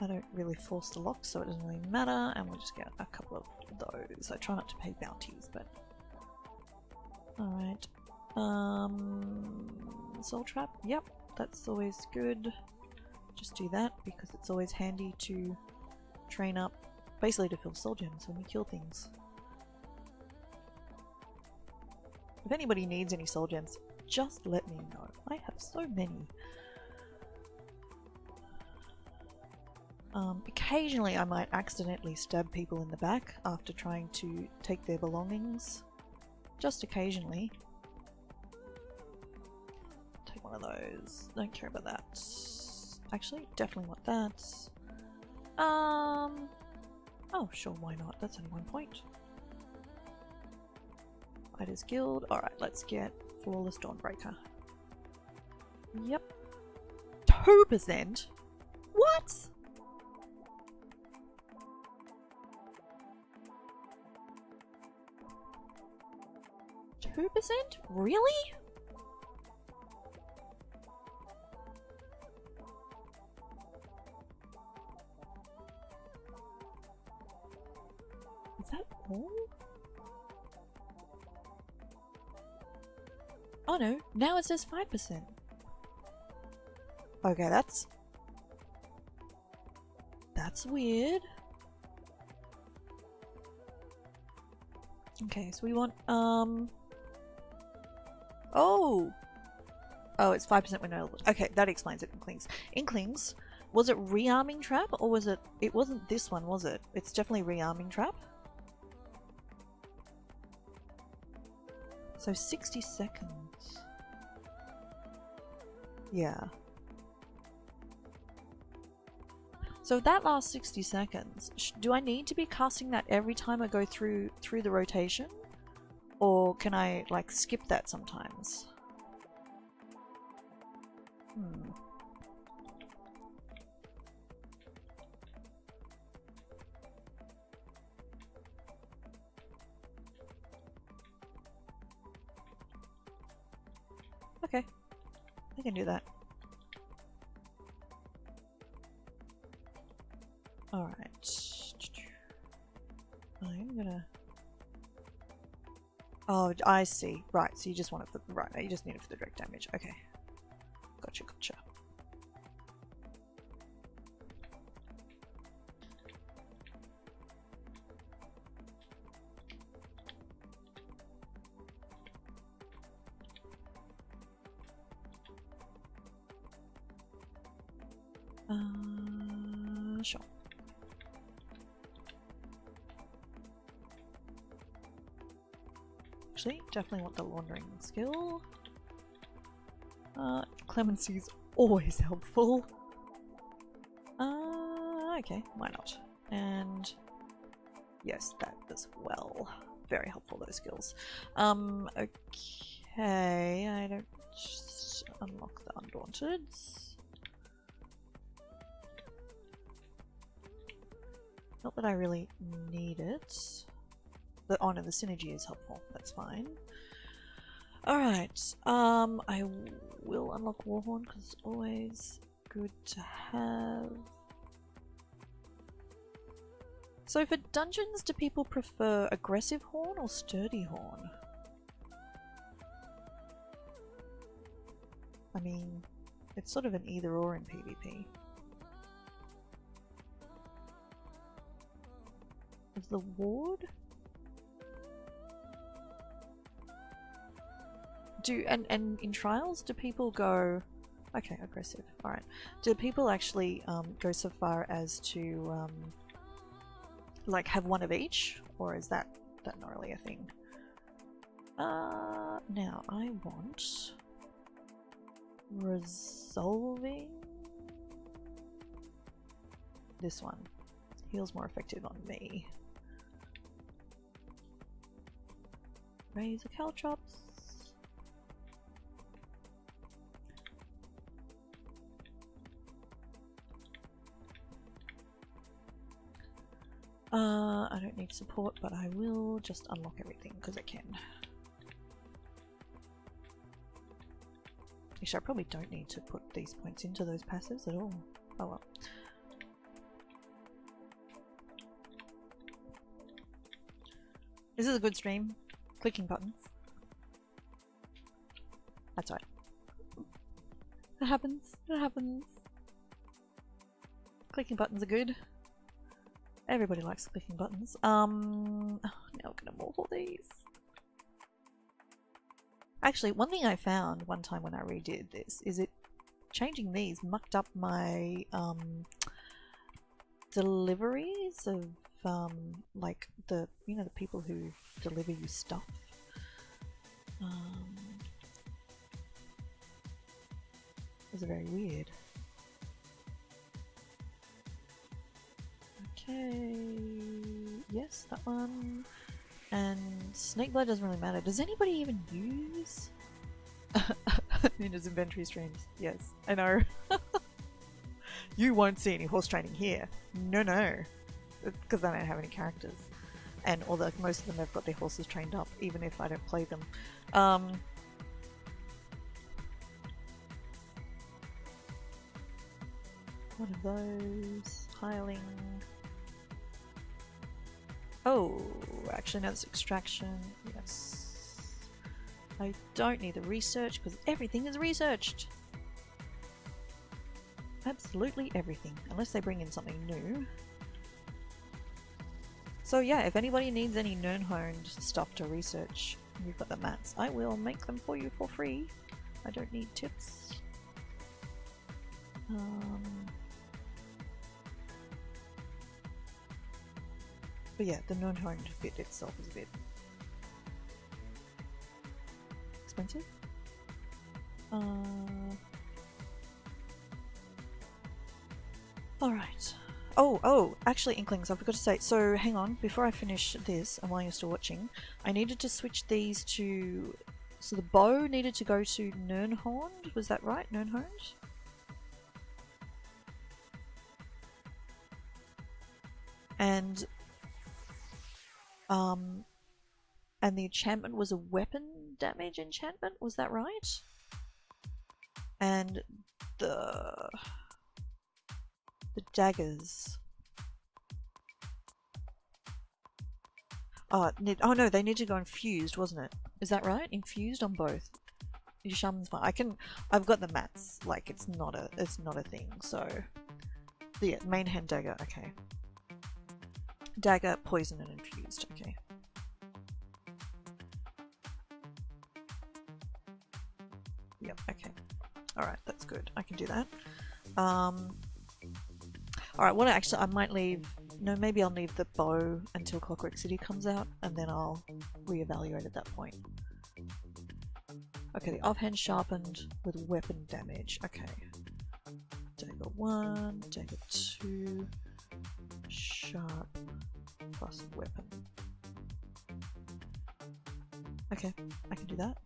S1: I don't really force the lock, so it doesn't really matter, and we'll just get a couple of those. I try not to pay bounties, but... Alright. Soul trap, yep, that's always good. Just do that, because it's always handy to train up, basically to fill soul gems when we kill things. If anybody needs any soul gems, just let me know. I have so many. Occasionally I might accidentally stab people in the back after trying to take their belongings. Just occasionally. Take one of those. Don't care about that. Actually, definitely want that. Oh, sure, why not? That's only 1 point. Fighters Guild. Alright, let's get Flawless Dawnbreaker. Yep. 2%? What? %? Really? Is that all? Oh no, now it says 5%. Okay, that's weird. Okay, so we want Oh, it's 5% when no. Okay, that explains it. Inklings. Inklings, was it rearming trap or was it? It wasn't this one, was it? It's definitely rearming trap. So 60 seconds. Yeah. So that last 60 seconds, do I need to be casting that every time I go through the rotation? Or can I like skip that sometimes? Okay, I can do that. Alright. I'm gonna... Oh, I see. Right, so you just want it for... Right, you just need it for the direct damage. Okay. Gotcha, gotcha. Sure. Actually, definitely want the laundering skill. Clemency is always helpful. Okay, why not? And yes, that as well. Very helpful, those skills. Okay, I don't just unlock the Undaunted. Not that I really need it. The honor, the synergy is helpful. That's fine. Alright, I will unlock Warhorn because it's always good to have. So for dungeons, do people prefer aggressive horn or sturdy horn? I mean, it's sort of an either or in PvP. Is the ward? And in trials, do people go... Okay, aggressive. Alright. Do people actually go so far as to like have one of each? Or is that not really a thing? Now I want... Resolving... This one. Heals more effective on me. Raise the caltrops. I don't need support, but I will just unlock everything because I can. Actually, I probably don't need to put these points into those passives at all. Oh well. This is a good stream. Clicking buttons. That's right. It happens. It happens. Clicking buttons are good. Everybody likes clicking buttons. Now I'm gonna morph all these. Actually, one thing I found one time when I redid this is it changing these mucked up my deliveries of like the the people who deliver you stuff. It was very weird. Okay, yes, that one. And snake blood doesn't really matter. Does anybody even use Nina's inventory streams? Yes, I know. You won't see any horse training here. No, no. Because I don't have any characters. And although most of them have got their horses trained up, even if I don't play them. One of those. Hiling. Oh, actually no, it's extraction. Yes. I don't need the research because everything is researched. Absolutely everything, unless they bring in something new. So yeah, if anybody needs any Nernhoned stuff to research, you've got the mats. I will make them for you for free. I don't need tips. But yeah, the Nernhoned bit itself is a bit expensive. Alright. Oh, actually, Inklings, I forgot to say. So, hang on, before I finish this, and while you're still watching, I needed to switch these to... So the bow needed to go to Nernhoned, was that right? Nernhoned? And the enchantment was a weapon damage enchantment, was that right? And the daggers. Oh no, they need to go infused, wasn't it? Is that right? Infused on both. Your shaman's fine. I've got the mats. Like it's not a thing. So yeah, main hand dagger. Okay. Dagger, poison, and infused. Okay. Yep. Okay. All right. That's good. I can do that. All right. What I might leave. No, maybe I'll leave the bow until Clockwork City comes out, and then I'll reevaluate at that point. Okay, the offhand sharpened with weapon damage. Okay. Dagger 1, dagger 2, sharp plus weapon. Okay, I can do that.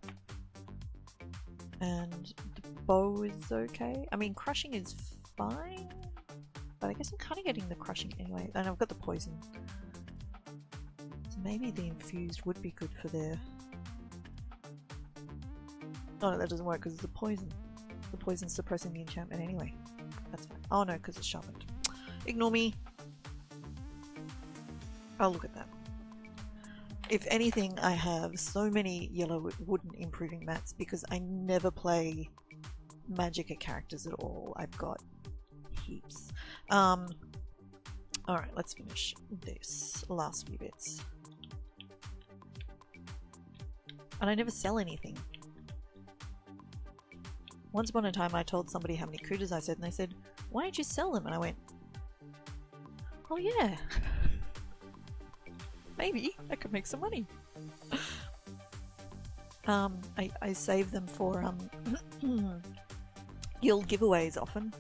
S1: And the bow is okay. I mean, crushing is fine, but I guess I'm kind of getting the crushing anyway. And I've got the poison. So maybe the infused would be good for their... Oh no, that doesn't work because it's a poison. The poison's suppressing the enchantment anyway. That's fine. Oh no, because it's sharpened. Ignore me. Oh, look at that. If anything, I have so many yellow wooden improving mats because I never play Magicka characters at all. I've got heaps. Alright, let's finish this. Last few bits. And I never sell anything. Once upon a time I told somebody how many critters I said and they said, why don't you sell them? And I went, oh yeah. Maybe I could make some money. I save them for guild giveaways often.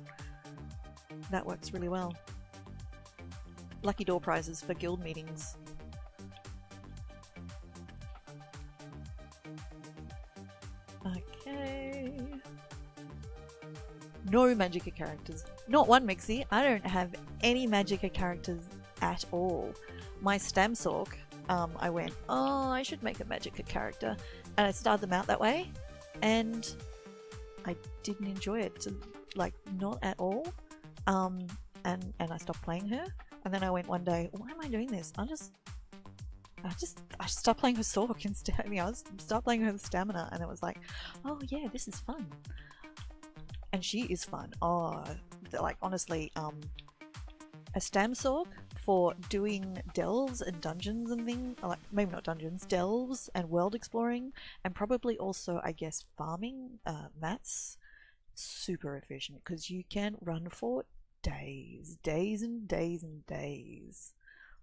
S1: That works really well. Lucky door prizes for guild meetings. no Magicka characters. Not one, Mixie. I don't have any Magicka characters at all. My Stamsork, I went, oh, I should make a Magicka character. And I started them out that way. And I didn't enjoy it. Like, not at all. And I stopped playing her. And then I went one day, why am I doing this? I stopped playing her Sork instead. I mean, I stopped playing her Stamina, and it was like, oh yeah, this is fun. And she is fun. Oh, like honestly, a Stamsork for doing delves and dungeons and things, like maybe not dungeons, delves and world exploring, and probably also, I guess, farming mats. Super efficient because you can run for days and days and days.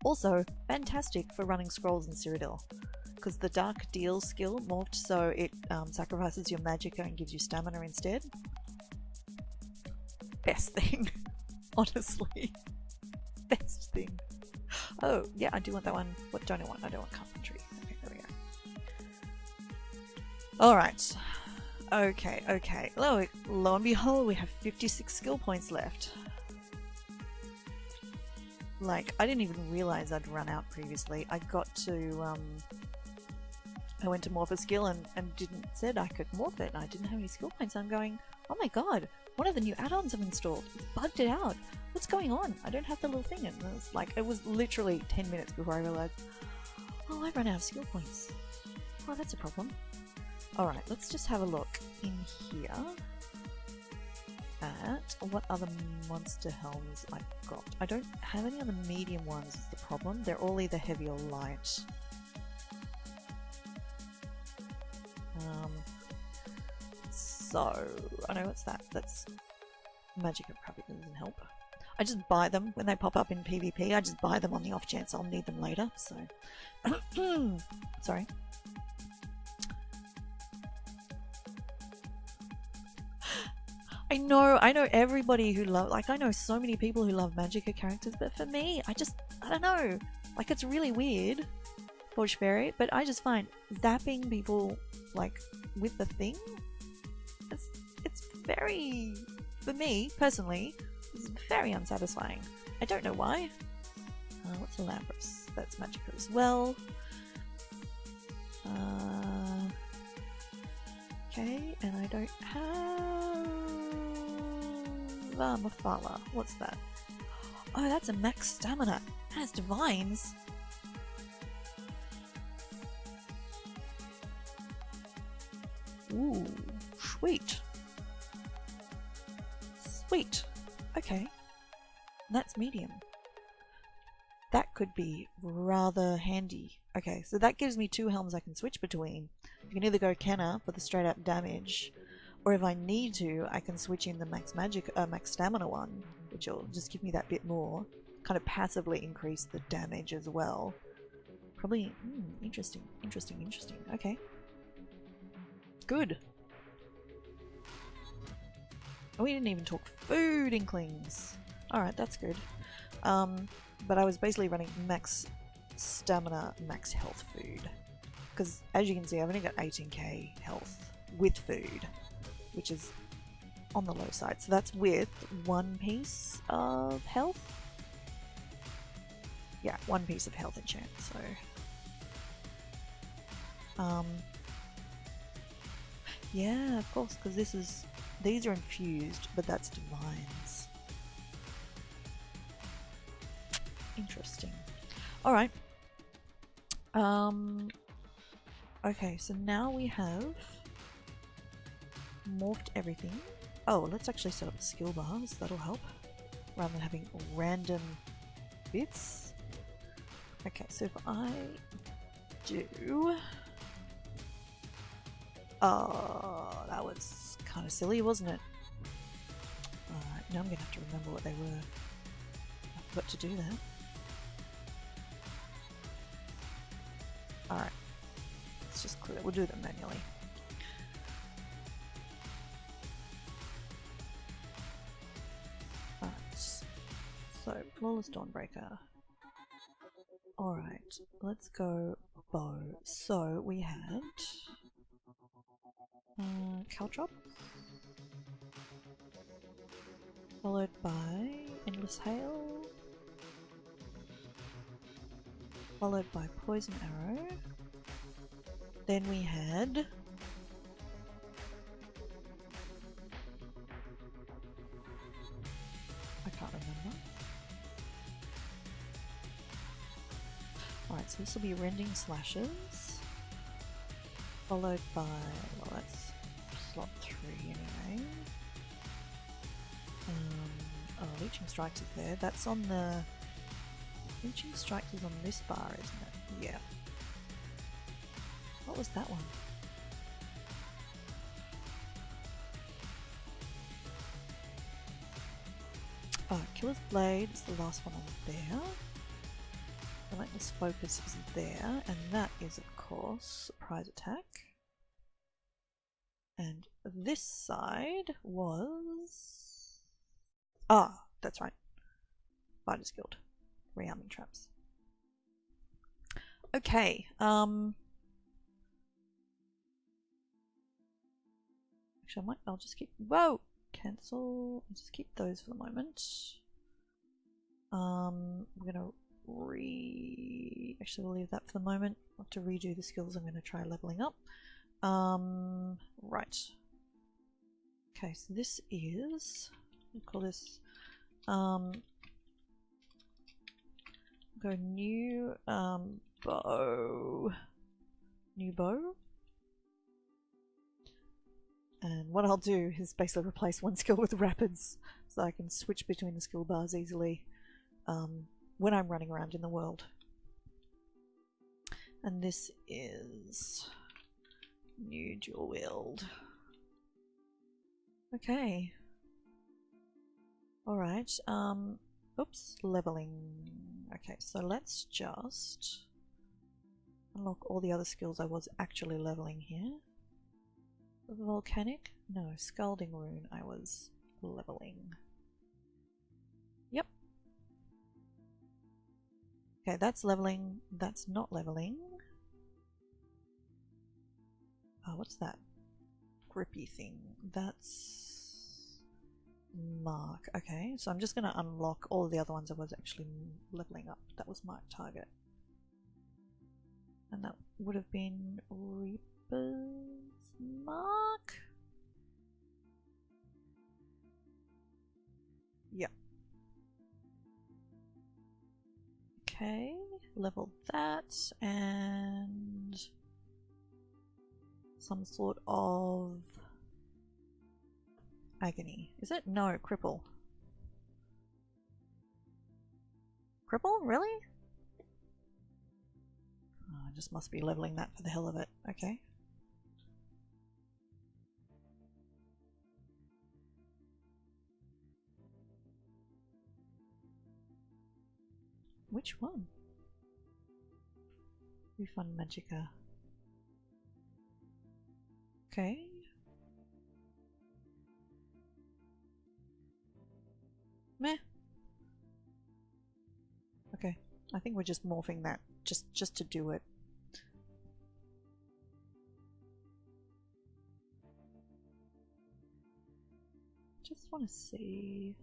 S1: Also, fantastic for running scrolls in Cyrodiil, because the Dark Deal skill morphed so it sacrifices your Magicka and gives you stamina instead. Best thing, honestly. Best thing. Oh, yeah, I do want that one. What don't I want? I don't want carpentry. Okay, there we go. Alright. Okay. Lo and behold, we have 56 skill points left. Like, I didn't even realize I'd run out previously. I got to, I went to morph a skill and said I could morph it, and I didn't have any skill points. I'm going, oh my god, one of the new add-ons I've installed. It's bugged it out. What's going on? I don't have the little thing. And it was like, it was literally 10 minutes before I realized, oh, I've run out of skill points. Oh, that's a problem. Alright, let's just have a look in here at what other monster helms I've got. I don't have any other medium ones is the problem. They're all either heavy or light. So, I know what's that. That's Magicka probably doesn't help. I just buy them when they pop up in PvP. I just buy them on the off chance I'll need them later, so... Sorry. I know everybody who love, like I know so many people who love Magicka characters, but for me, I don't know. Like it's really weird, Forge Fairy, but I just find zapping people like with the thing, it's very, for me personally, it's very unsatisfying. I don't know why. What's a Lapras? That's Magicka as well. Okay, and I don't have Mafala. What's that? Oh, that's a max stamina. It has divines. Ooh, sweet. Sweet. Okay. That's medium. That could be rather handy. Okay, so that gives me two helms I can switch between. I can either go Kenna for the straight up damage, or if I need to, I can switch in the max stamina one, which will just give me that bit more. Kind of passively increase the damage as well. Probably, interesting. Okay. Good. Oh, we didn't even talk food, Inklings. Alright, that's good. But I was basically running max stamina, max health food. Because as you can see, I've only got 18k health with food, which is on the low side. So that's with one piece of health. Yeah, one piece of health enchant, so... yeah, of course, because these are infused, but that's divines. Interesting. Alright. Okay, so now we have morphed everything. Oh, let's actually set up skill bars, that'll help, rather than having random bits. Okay, so if I do... Oh, that was kind of silly, wasn't it? Alright, now I'm going to have to remember what they were. I forgot to do that. Alright, let's just clear it. We'll do them manually. Alright, so Flawless Dawnbreaker. Alright, let's go bow. So we had Caltrop. followed by Endless Hail, followed by Poison Arrow. Then we had I can't remember. Alright, so this will be Rending Slashes, followed by, well, that's slot 3 anyway. Oh, Leeching Strikes is there. That's on the... Leeching Strikes is on this bar, isn't it? Yeah. What was that one? Oh, Killer's Blade is the last one on there. Relentless Focus is there, and that is, of course, Surprise Attack. And this side was... Ah, that's right. Fighter's Guild. Rearming Traps. Okay, actually I'll just keep... Whoa! Cancel. I'll just keep those for the moment. We're gonna actually we'll leave that for the moment. I'll have to redo the skills. I'm gonna try leveling up. Right. Okay, so this is, we'll call this go new bow. New bow. And what I'll do is basically replace one skill with rapids so I can switch between the skill bars easily when I'm running around in the world. And this is new dual wield. Okay. Alright, oops, leveling. Okay, so let's just unlock all the other skills I was actually leveling here. Volcanic? No, Scalding Rune I was leveling. Yep. Okay, that's leveling. That's not leveling. Oh, what's that? Grippy thing. That's Mark. Okay, so I'm just going to unlock all of the other ones I was actually leveling up. That was Mark target. And that would have been Reaper's Mark? Yeah. Okay, level that and some sort of agony. Is it? No, cripple. Cripple? Really? Oh, I just must be leveling that for the hell of it. Okay. Which one? Refund Magicka. Okay. Meh. Okay. I think we're just morphing that just to do it. Just want to see.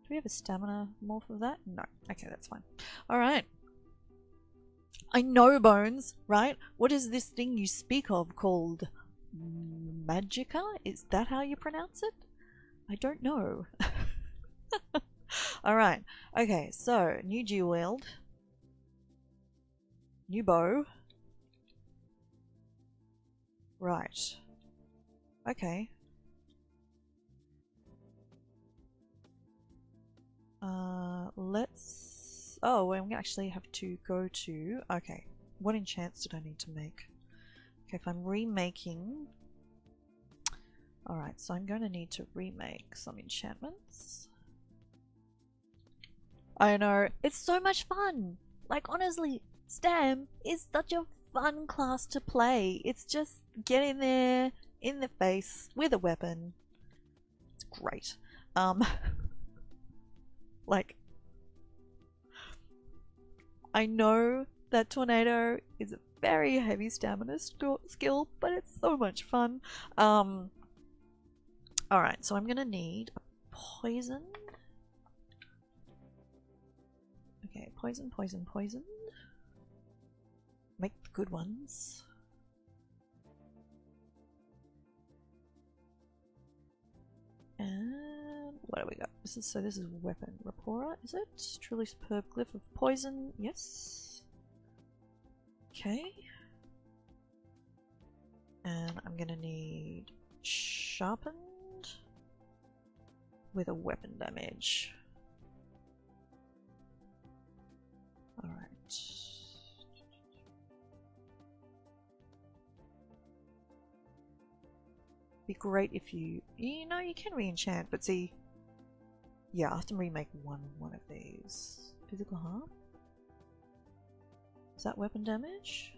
S1: Do we have a stamina morph of that? No. Okay, that's fine. Alright. I know, Bones, right? What is this thing you speak of called Magicka? Is that how you pronounce it? I don't know. Alright. Okay, so new dual wield. New bow. Right. Okay. Let's... Oh, well, we actually have to go to... Okay, what enchants did I need to make? Okay, if I'm remaking... Alright, so I'm going to need to remake some enchantments. I know, it's so much fun! Like, honestly, Stam is such a fun class to play. It's just get in there, in the face, with a weapon. It's great. Like, I know that Tornado is a very heavy stamina skill, but it's so much fun. Alright, so I'm gonna need a poison. Okay, poison, poison, poison. Make the good ones. And what do we got? This is weapon. Rapora, is it? Truly superb glyph of poison. Yes. Okay. And I'm gonna need sharpened with a weapon damage. Alright. Be great if you know, you can re-enchant, but see, yeah, I have to remake one of these. Physical harm? Is that weapon damage?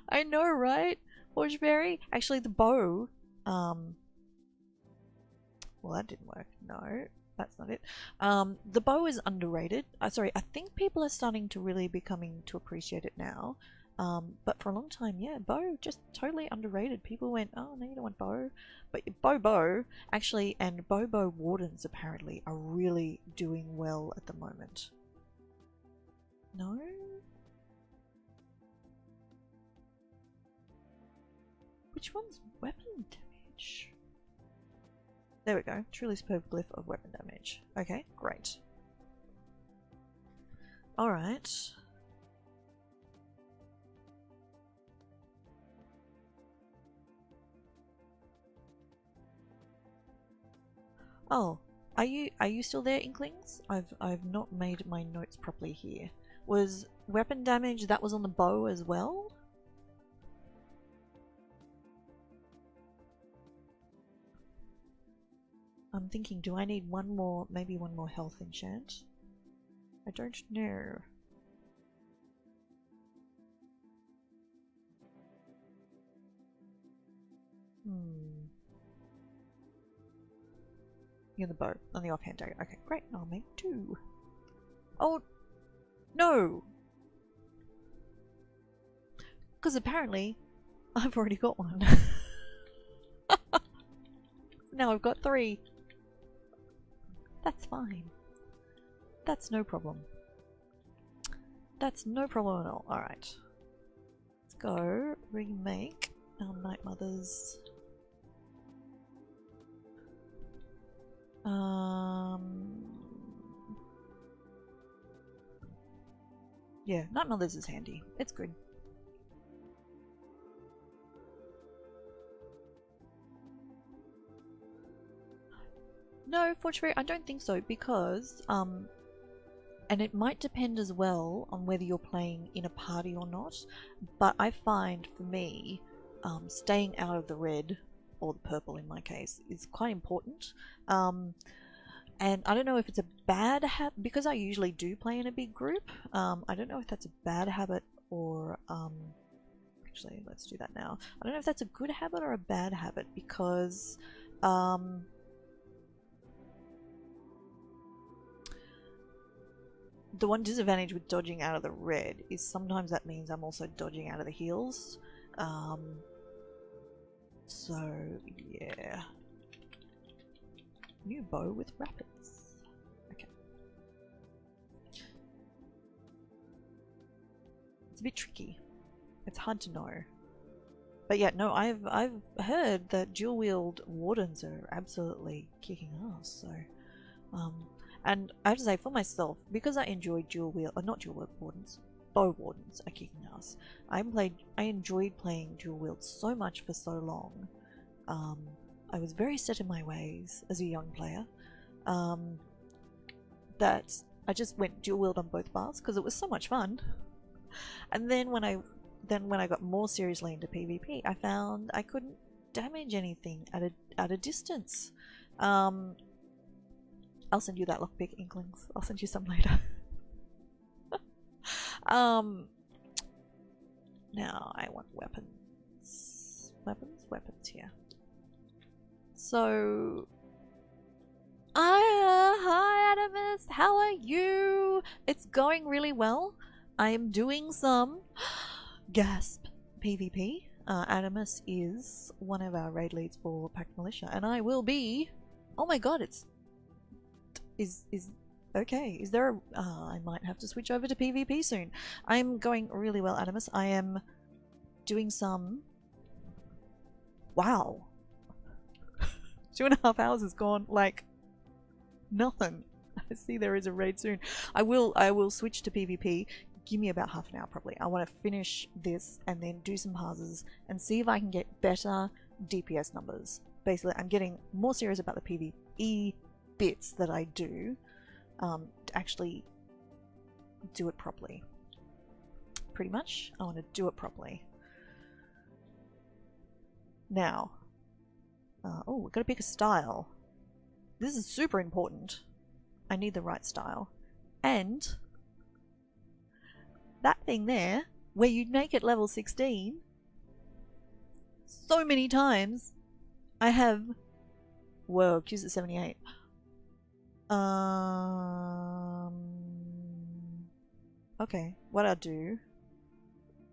S1: I know, right? Orangeberry? Actually, the bow, well, that didn't work. No, that's not it. The bow is underrated. Sorry, I think people are starting to really be coming to appreciate it now. But for a long time, yeah, bow, just totally underrated. People went, oh, no, you don't want bow. But bow, actually, and bow wardens apparently are really doing well at the moment. No? Which one's weapon damage? There we go. Truly superb glyph of weapon damage. Okay, great. Alright. Oh, are you still there, Inklings? I've not made my notes properly here. Was weapon damage, that was on the bow as well? I'm thinking, do I need maybe one more health enchant? I don't know. You're the bow, on the offhand dagger. Okay, great, I'll make 2. Oh, no! Because apparently, I've already got one. Now I've got 3. That's fine. That's no problem. That's no problem at all. Alright. Let's go remake our Night Mothers. Yeah, Night Mothers is handy. It's good. No, fortunately, I don't think so, because, and it might depend as well on whether you're playing in a party or not, but I find, for me, staying out of the red, or the purple in my case, is quite important. And I don't know if it's a bad habit, because I usually do play in a big group, I don't know if that's a bad habit or, actually, let's do that now. I don't know if that's a good habit or a bad habit, because, the one disadvantage with dodging out of the red is sometimes that means I'm also dodging out of the heals. So, yeah. New bow with rapids. Okay. It's a bit tricky. It's hard to know. But yeah, no, I've heard that dual wield wardens are absolutely kicking ass, so and I have to say, for myself, because I enjoy dual wield, not dual wield wardens, bow wardens are kicking ass. I enjoyed playing dual wield so much for so long. I was very set in my ways as a young player, that I just went dual wield on both bars because it was so much fun. And then when I got more seriously into PvP, I found I couldn't damage anything at a distance. I'll send you that lockpick, Inklings. I'll send you some later. Now I want weapons. Weapons here. So Hi Adamus, how are you? It's going really well. I am doing some gasp PvP. Adamus is one of our raid leads for Pact Militia, and I will be. Oh my god, it's okay. Is there a I might have to switch over to PvP soon. I'm going really well, Adamus. I am doing some. Wow. 2.5 hours has gone like nothing. I see there is a raid soon. I will switch to PvP. Give me about half an hour probably. I want to finish this and then do some pauses and see if I can get better DPS numbers. Basically, I'm getting more serious about the PvE bits that I do to actually do it properly. Pretty much, I want to do it properly. Now, oh, we've got to pick a style. This is super important. I need the right style. And that thing there, where you make it level 16, so many times I have... Whoa, Q's at 78. Okay, what I'll do...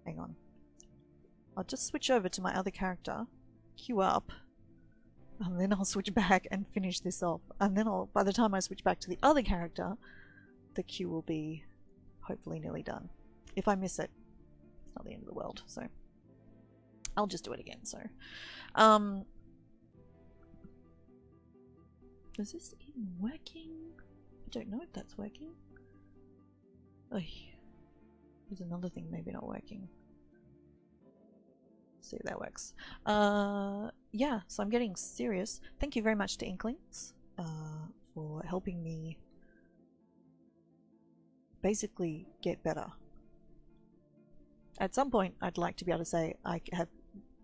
S1: Hang on. I'll just switch over to my other character, queue up, and then I'll switch back and finish this off. And then by the time I switch back to the other character, the queue will be hopefully nearly done. If I miss it, it's not the end of the world, so I'll just do it again. So, is this even working? I don't know if that's working. Oh, there's another thing maybe not working. See if that works. Yeah, so I'm getting serious. Thank you very much to Inklings for helping me basically get better. At some point I'd like to be able to say I have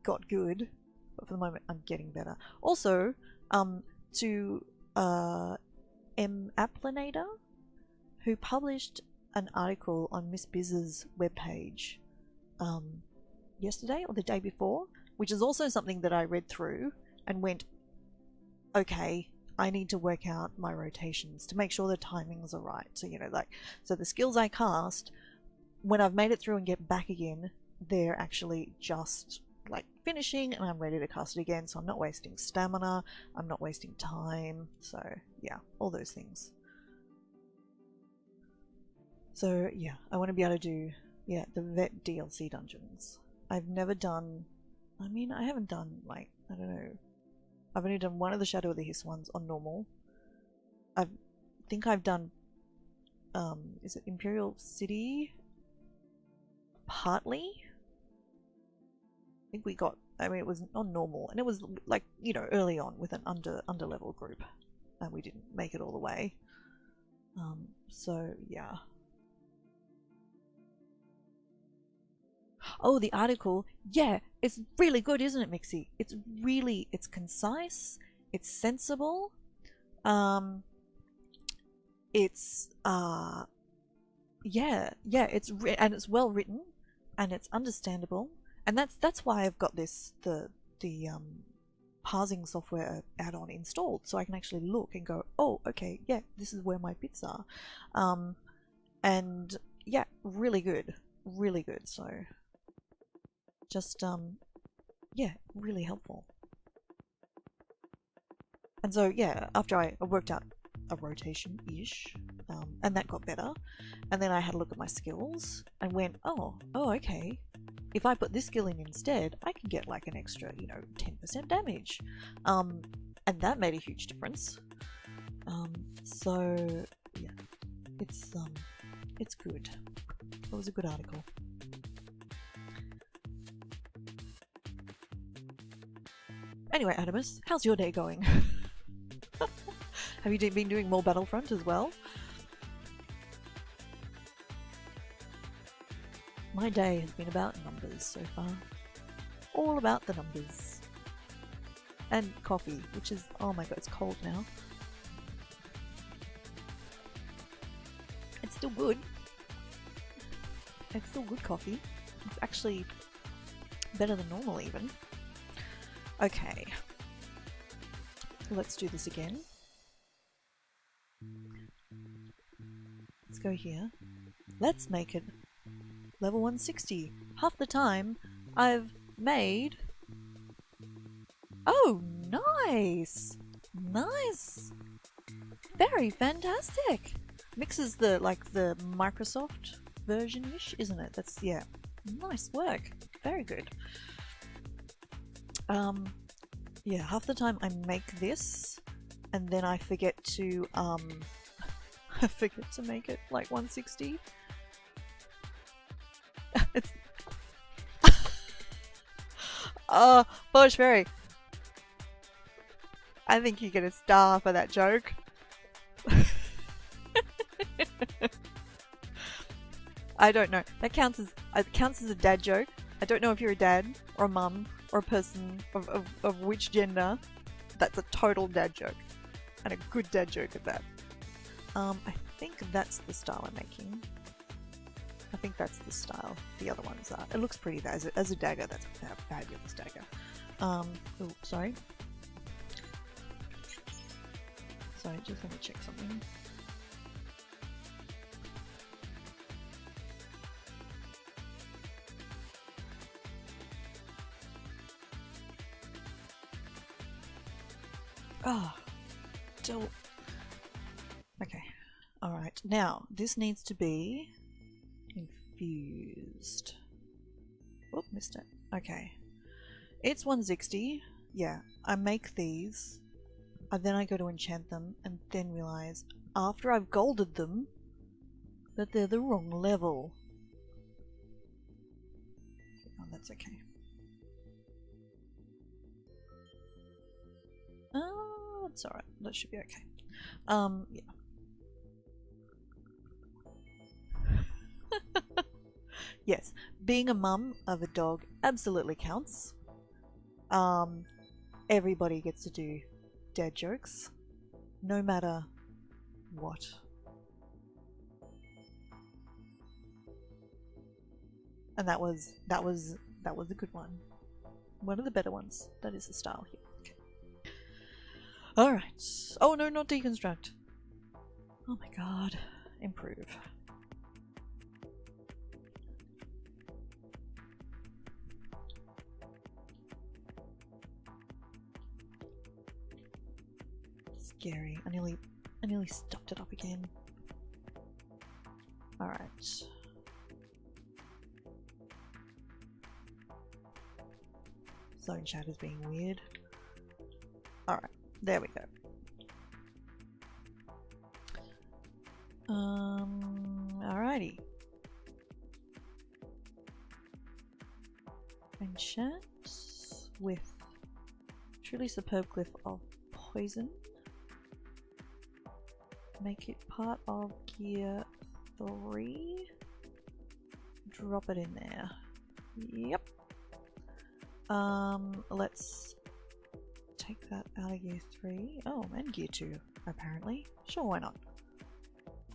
S1: got good, but for the moment I'm getting better. Also, to M. Applinator, who published an article on Miss Biz's webpage yesterday or the day before, which is also something that I read through and went, okay, I need to work out my rotations to make sure the timings are right. So, you know, like, so the skills I cast, when I've made it through and get back again, they're actually just like finishing and I'm ready to cast it again. So I'm not wasting stamina, I'm not wasting time. So yeah, all those things. So yeah, I want to be able to do, yeah, the Vet DLC dungeons. I've never done, I mean, I haven't done, like, I don't know, I've only done one of the Shadow of the Hiss ones on normal. I think I've done, is it Imperial City? Partly? I think we got, I mean, it was on normal, and it was, like, you know, early on with an under-level group, and we didn't make it all the way. So, yeah. Oh, the article. Yeah, it's really good, isn't it, Mixie? It's really, it's concise, it's sensible, it's, yeah, it's, and it's well written, and it's understandable, and that's why I've got this, the parsing software add-on installed, so I can actually look and go, oh, okay, yeah, this is where my bits are, and yeah, really good, so just, yeah, really helpful. And so, yeah, after I worked out a rotation-ish, and that got better, and then I had a look at my skills and went, oh, okay, if I put this skill in instead, I can get like an extra, you know, 10% damage. And that made a huge difference. So, yeah, it's good. It was a good article. Anyway, Adamus, how's your day going? Have you been doing more Battlefront as well? My day has been about numbers so far. All about the numbers. And coffee, which is, oh my god, it's cold now. It's still good. It's still good coffee. It's actually better than normal even. Okay, let's do this again. let's go here. Let's make it level 160. Half the time I've made... Oh, nice! Nice! Very fantastic! Mixes the, like, the Microsoft version-ish, isn't it? That's, yeah. Nice work. Very good. Yeah, half the time I make this, and then I forget to, I forget to make it, like, 160. It's... Oh, Bush Fairy! I think you get a star for that joke. I don't know. That counts as a dad joke. I don't know if you're a dad or a mum or a person of which gender. That's a total dad joke. And a good dad joke at that. I think that's the style I'm making. I think that's the style. The other ones are. It looks pretty as a dagger. That's a fabulous dagger. Oh, sorry. Sorry, just let me check something. Oh, still. Okay. Alright. Now, this needs to be infused. Oh, missed it. Okay. It's 160. Yeah, I make these. And then I go to enchant them and then realize after I've golded them that they're the wrong level. Oh, that's okay. Oh, it's alright. That should be okay. Yeah. Yes, being a mum of a dog absolutely counts. Everybody gets to do dad jokes, no matter what. And that was a good one. One of the better ones. That is the style here. Okay. Alright. Oh no, not deconstruct. Oh my god. Improve. Scary. I nearly stuffed it up again. Alright. Zone chat is being weird. Alright, there we go. Alrighty. Enchant with truly superb glyph of poison. Make it part of gear 3. Drop it in there. Yep. Let's take that out of gear 3. Oh, and gear 2, apparently. Sure, why not?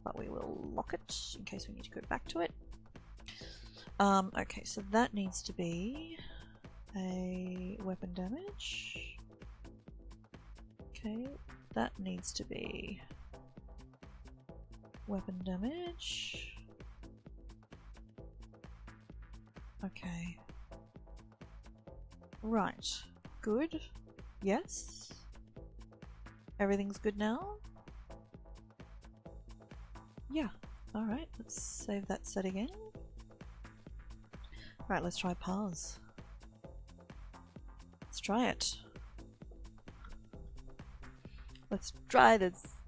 S1: But we will lock it in case we need to go back to it. Okay, so that needs to be a weapon damage. Okay, that needs to be weapon damage. Okay. Right. Good. Yes. Everything's good now? Yeah. Alright, let's save that set again. Right, let's try pause. Let's try it. Let's try this.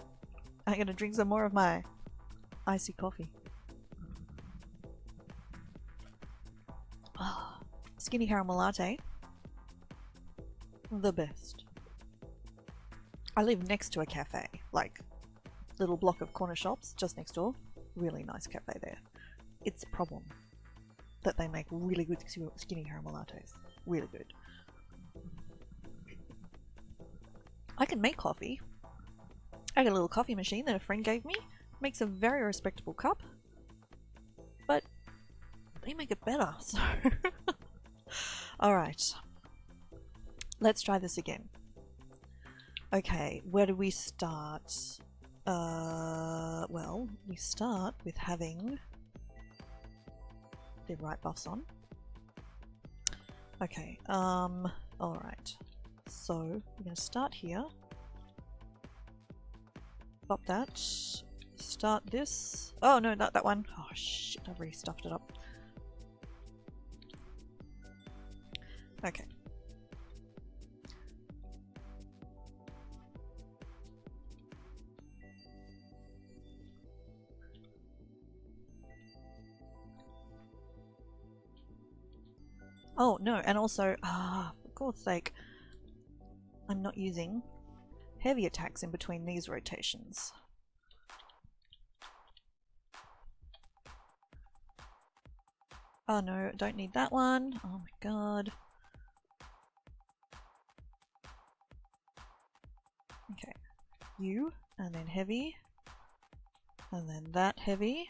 S1: I'm gonna drink some more of my icy coffee. Oh, skinny caramel latte. The best. I live next to a cafe, like little block of corner shops just next door. Really nice cafe there. It's a problem that they make really good skinny caramel lattes. Really good. I can make coffee. I got a little coffee machine that a friend gave me. Makes a very respectable cup. But they make it better, so... Alright. Let's try this again. Okay, where do we start? Weapon well, we start with having the right buffs on. Okay, alright. So, we're going to start here. Pop that. Start this. Oh no, not that one. Oh shit, I've already stuffed it up. Okay. Oh no, and also, for God's sake, I'm not using heavy attacks in between these rotations. Oh no, don't need that one. Oh my god. Okay, you, and then heavy, and then that heavy,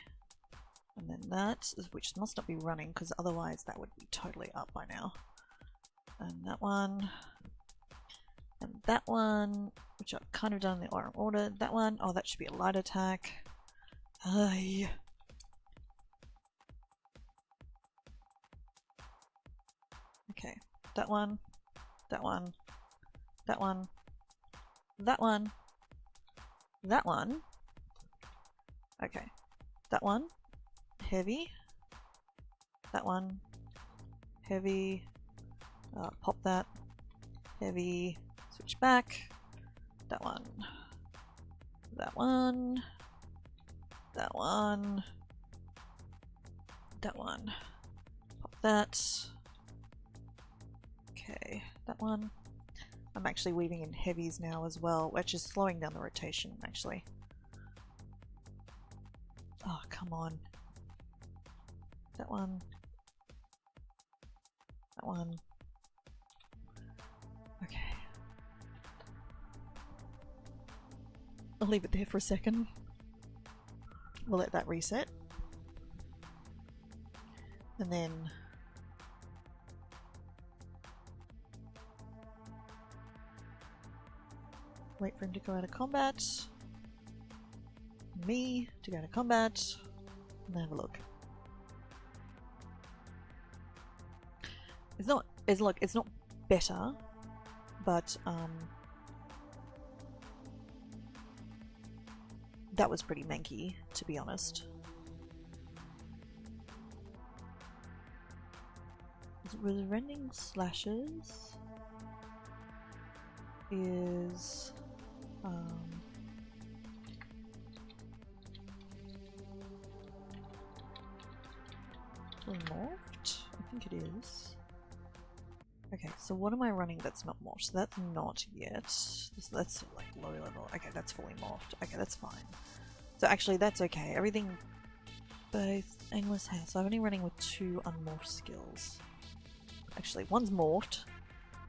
S1: and then that, which must not be running because otherwise that would be totally up by now. And that one, and that one, which I've kind of done in the order. That one, oh, that should be a light attack. Aye. Okay, that one, that one, that one, that one, that one. Okay, that one, heavy, that one, heavy, pop that, heavy, switch back, that one, that one, that one, that one, pop that, okay, that one. I'm actually weaving in heavies now as well, which is slowing down the rotation actually. Oh, come on. That one. That one. Okay. I'll leave it there for a second. We'll let that reset. And then wait for him to go out of combat. Me to go to combat and have a look. It's not better, but that was pretty manky, to be honest. Was rending slashes is morphed? I think it is. Okay, so what am I running that's not morphed? So that's not yet. That's like low level. Okay, that's fully morphed. Okay, that's fine. So actually that's okay. Everything both aimless has. So I'm only running with 2 unmorphed skills. Actually, one's morphed,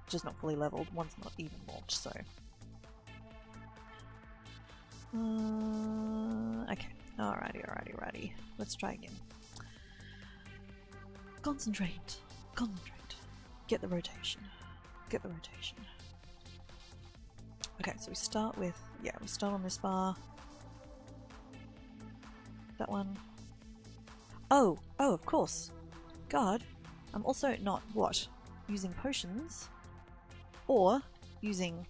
S1: just not fully leveled. One's not even morphed, so. Okay. Alrighty. Let's try again. Concentrate. Get the rotation. Okay, so we start with, we start on this bar. That one. Oh, of course. God, I'm also not, using potions, or using,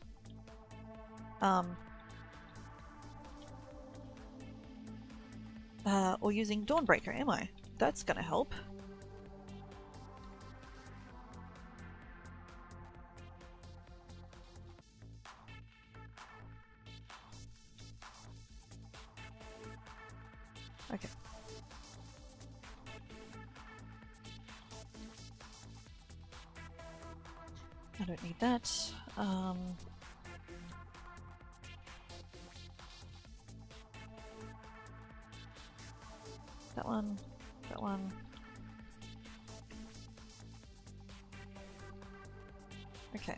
S1: or using Dawnbreaker, am I? That's gonna help. Okay. I don't need that. That one. Okay.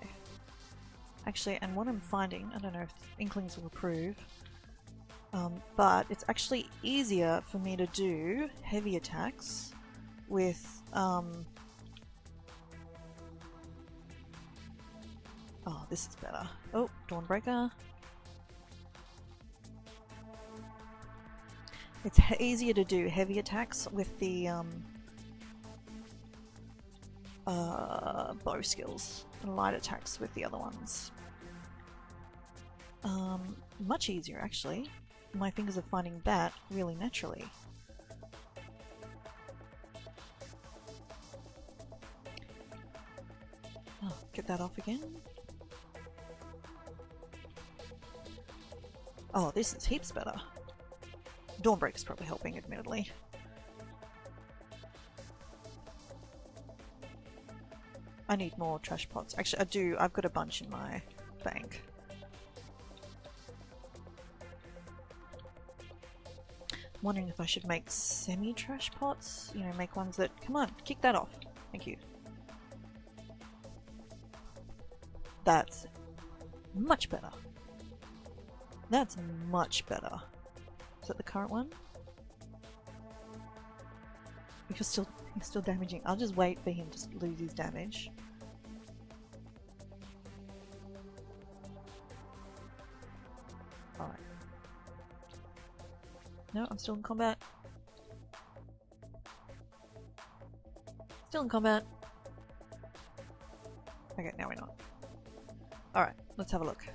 S1: Actually, and what I'm finding, I don't know if Inklings will approve, but it's actually easier for me to do heavy attacks with, oh, this is better. Oh, Dawnbreaker. It's easier to do heavy attacks with the bow skills and light attacks with the other ones. Much easier actually. My fingers are finding that really naturally. Oh, get that off again. Oh, this is heaps better. Dawnbreak's probably helping, admittedly. I need more trash pots. Actually, I do. I've got a bunch in my bank. I'm wondering if I should make semi-trash pots. You know, make ones that... Come on, kick that off. Thank you. That's much better. That's much better. Is that the current one? Because he's still damaging. I'll just wait for him to lose his damage. Alright. No, I'm still in combat. Still in combat. Okay, now we're not. Alright, let's have a look.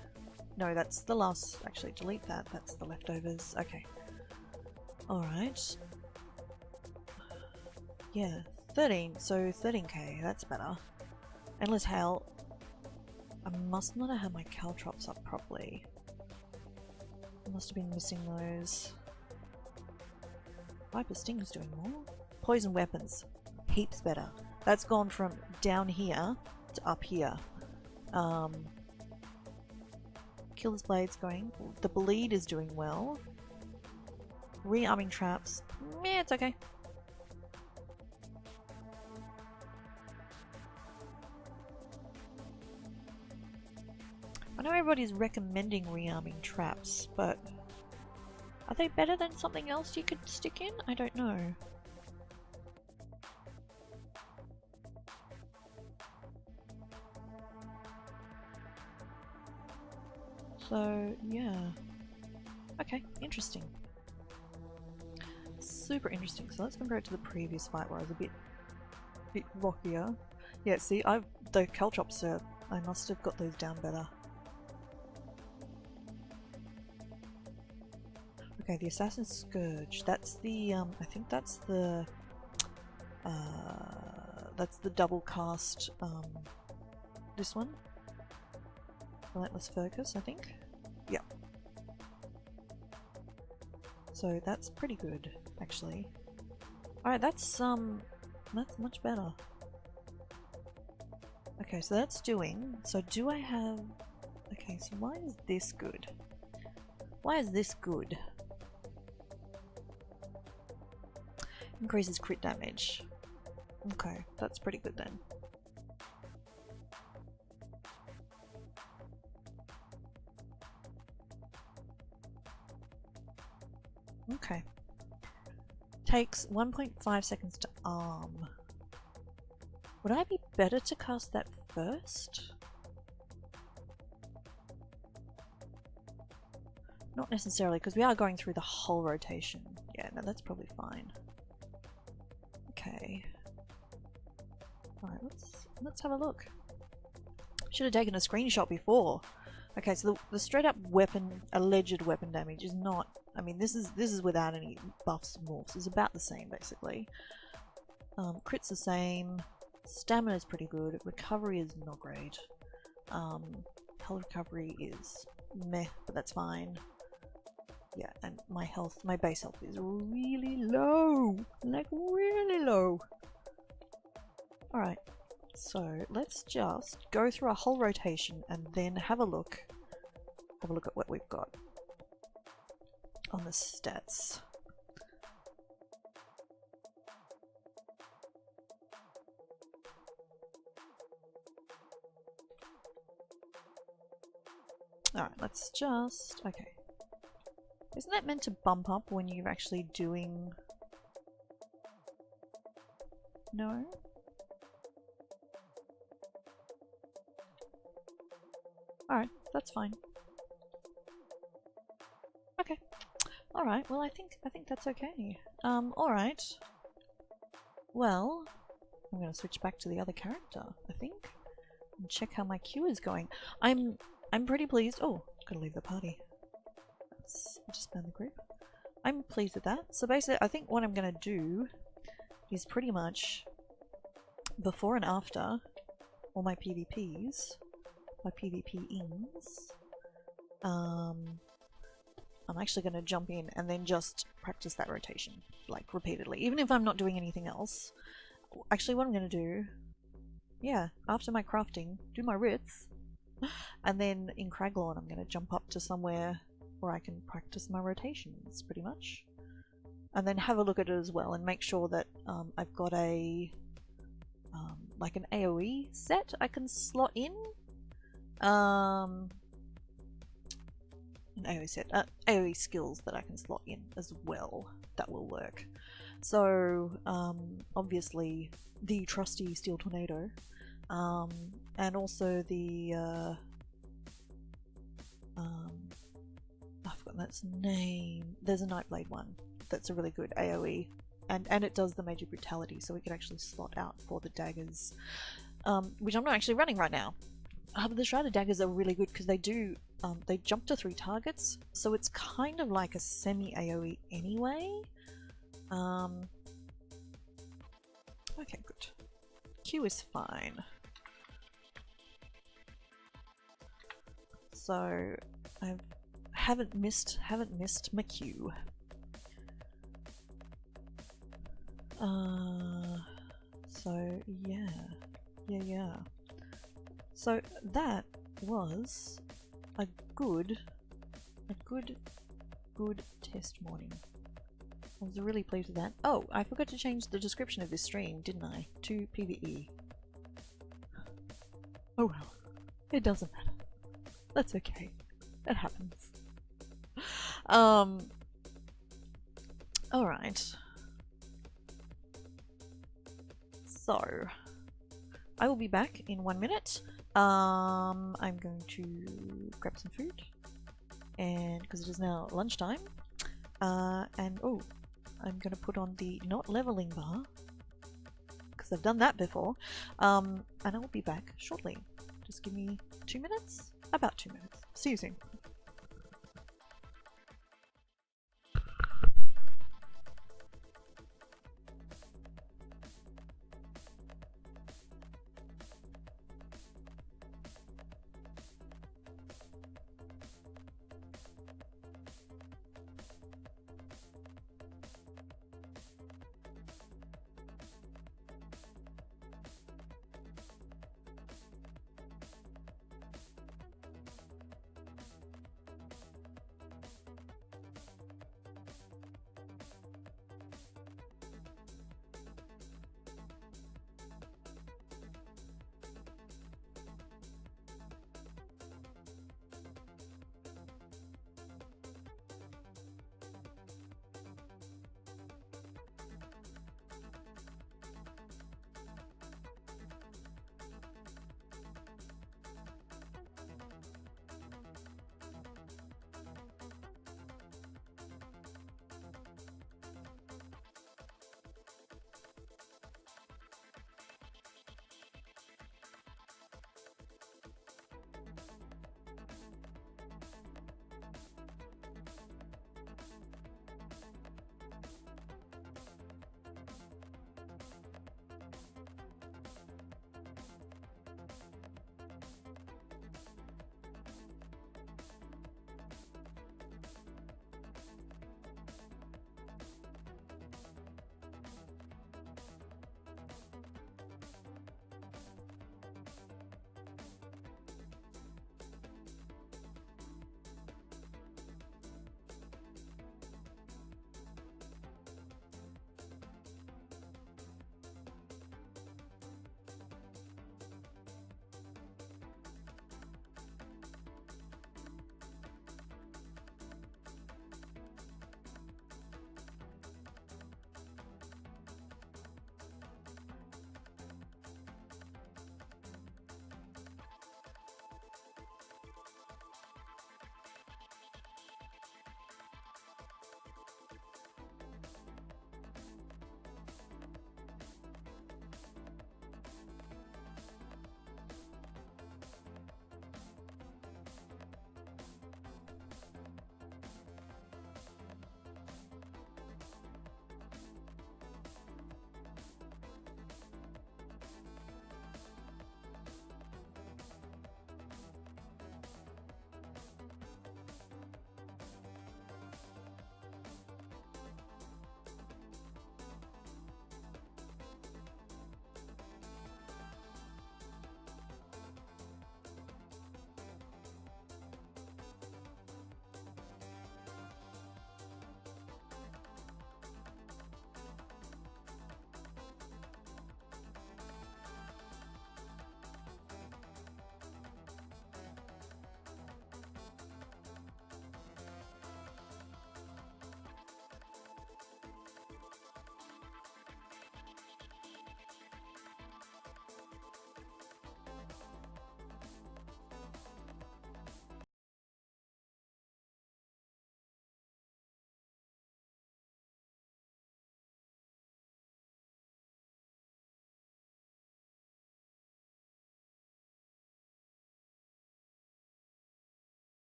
S1: No, that's the last... Actually, delete that. That's the leftovers. Okay. Alright. Yeah, 13. So 13k. That's better. Endless Hail. I must not have had my caltrops up properly. I must have been missing those. Viper Sting's doing more. Poison Weapons. Heaps better. That's gone from down here to up here. Killer's Blade's going. The Bleed is doing well. Rearming Traps. Meh, it's okay. I know everybody's recommending rearming traps, but are they better than something else you could stick in? I don't know. So, yeah. Okay, interesting. Super interesting. So let's compare it to the previous fight where I was a bit rockier. Yeah, see, the caltrops are... I must have got those down better. Okay, the Assassin's Scourge. That's the, I think that's the double cast, this one. Relentless Focus, I think. Yeah. So that's pretty good, actually. Alright, that's much better. Okay, so that's doing... So do I have... Okay, so why is this good? Why is this good? Increases crit damage. Okay, that's pretty good then. Okay. Takes 1.5 seconds to arm. Would I be better to cast that first? Not necessarily, because we are going through the whole rotation. Yeah, no, that's probably fine. Okay. Alright, let's have a look. Should have taken a screenshot before. Okay, so the straight up weapon, alleged weapon damage is not... I mean, this is without any buffs and morphs. It's about the same, basically. Crit's the same. Stamina's pretty good. Recovery is not great. Health recovery is meh, but that's fine. Yeah, and my health, my base health is really low. Like, really low. Alright, so let's just go through a whole rotation and then have a look at what we've got on the stats. Alright, let's just... Okay. Isn't that meant to bump up when you're actually doing... No? Alright, that's fine. Okay. Alright, well I think that's okay. Alright. Well, I'm gonna switch back to the other character, I think. And check how my queue is going. I'm pretty pleased. Oh, gotta leave the party. Let's disband the group. I'm pleased with that. So basically I think what I'm gonna do is pretty much before and after all my PvPs, my PvP-ings, I'm actually going to jump in and then just practice that rotation, like, repeatedly. Even if I'm not doing anything else. Actually, what I'm going to do, yeah, after my crafting, do my writs, and then in Craglorn I'm going to jump up to somewhere where I can practice my rotations, pretty much. And then have a look at it as well and make sure that I've got a, like an AoE set I can slot in. An AoE set, AoE skills that I can slot in as well. That will work. So, obviously, the trusty Steel Tornado, and also the, I've forgotten its name. There's a Nightblade one that's a really good AoE, and it does the Major Brutality, so we could actually slot out for the daggers, which I'm not actually running right now. But the Shrouded Daggers are really good because they do, they jump to 3 targets, so it's kind of like a semi-AoE anyway. Okay, good. Q is fine. So, I haven't missed my Q. So, yeah. So that was a good test morning. I was really pleased with that. Oh, I forgot to change the description of this stream, didn't I? To PvE. Oh well, it doesn't matter. That's okay. It happens. Alright. So, I will be back in 1 minute. I'm going to grab some food, and because it is now lunchtime, and oh, I'm going to put on the not leveling bar because I've done that before, and I will be back shortly. Just give me 2 minutes, about 2 minutes. See you soon.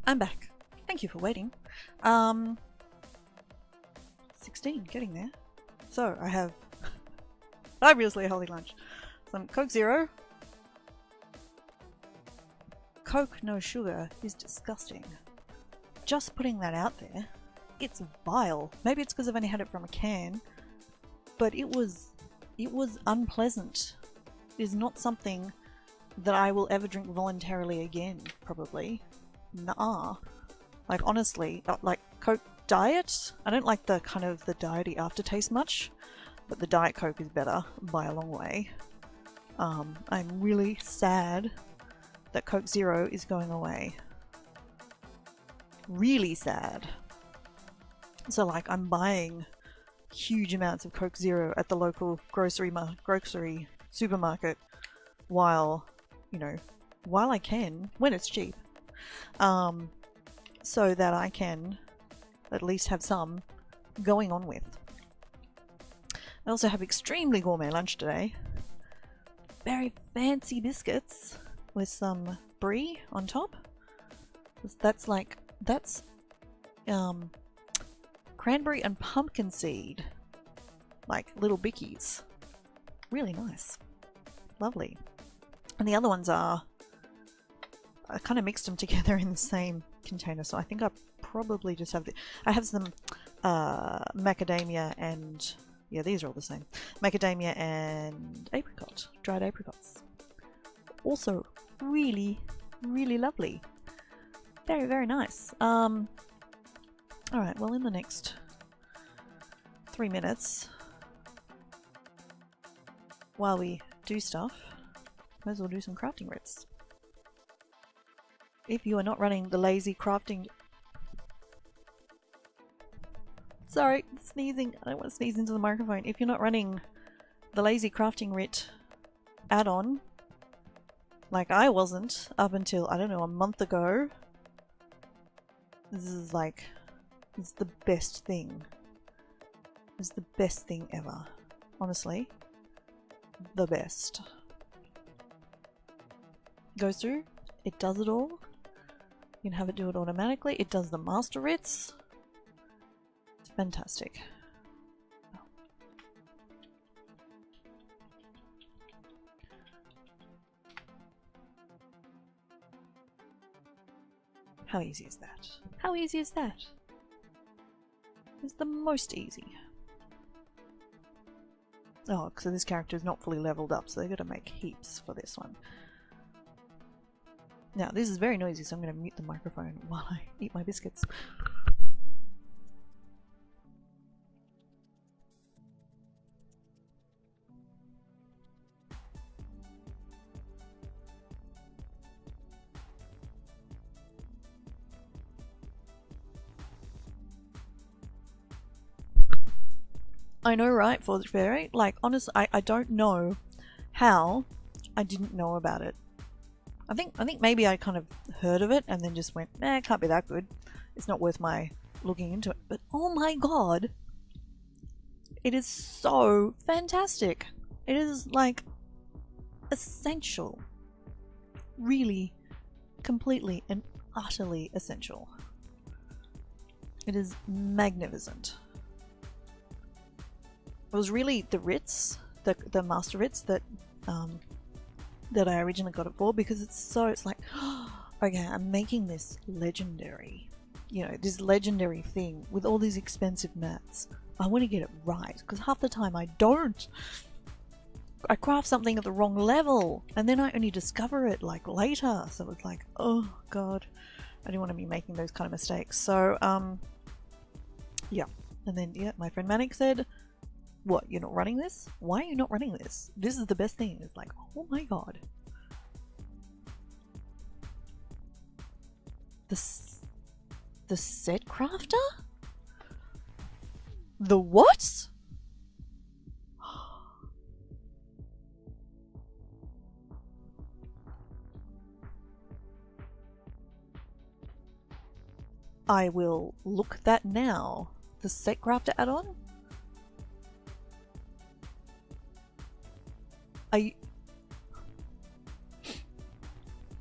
S1: I'm back. Thank you for waiting. 16, getting there. So I have obviously a healthy lunch. Some Coke Zero. Coke no sugar is disgusting. Just putting that out there. It's vile. Maybe it's because I've only had it from a can, but it was unpleasant. It is not something that I will ever drink voluntarily again, probably. Nah. Like, honestly, like Coke Diet, I don't like the kind of the diety aftertaste much, but the Diet Coke is better by a long way. I'm really sad that Coke Zero is going away. Really sad. So like, I'm buying huge amounts of Coke Zero at the local grocery supermarket while, you know, while I can, when it's cheap, so that I can at least have some going on with. I also have extremely gourmet lunch today. Very fancy biscuits with some brie on top. That's cranberry and pumpkin seed, like little bickies. Really nice. Lovely. And the other ones are, I kind of mixed them together in the same container, so I think I probably just have I have some macadamia and, yeah, these are all the same. Macadamia and apricot, dried apricots. Also really, really lovely. Very, very nice. Alright, well, in the next 3 minutes, while we do stuff, might as well do some crafting writs. If you are not running the lazy crafting... Sorry, sneezing. I don't want to sneeze into the microphone. If you're not running the lazy crafting writ add-on, like I wasn't up until, I don't know, a month ago, this is like... it's the best thing. It's the best thing ever. Honestly. The best. Goes through. It does it all. You can have it do it automatically. It does the master writs. It's fantastic. How easy is that? How easy is that? It's the most easy. Oh, so this character is not fully leveled up, so they've got to make heaps for this one. Now, this is very noisy, so I'm going to mute the microphone while I eat my biscuits. I know, right, for the fairy? Like, honestly, I don't know how I didn't know about it. I think maybe I kind of heard of it and then just went, eh, it can't be that good. It's not worth my looking into it. But oh my god, it is so fantastic. It is like essential. Really, completely and utterly essential. It is magnificent. It was really the writs, the master writs that I originally got it for, because it's like, okay, I'm making this legendary, you know, this legendary thing with all these expensive mats. I want to get it right, because half the time I don't. I craft something at the wrong level, and then I only discover it like later. So it's like, oh god, I didn't want to be making those kind of mistakes. So yeah, and then yeah, my friend Manic said, what, you're not running this? Why are you not running this? This is the best thing. It's like, oh my god. The set crafter? The what? I will look that now. The set crafter add-on?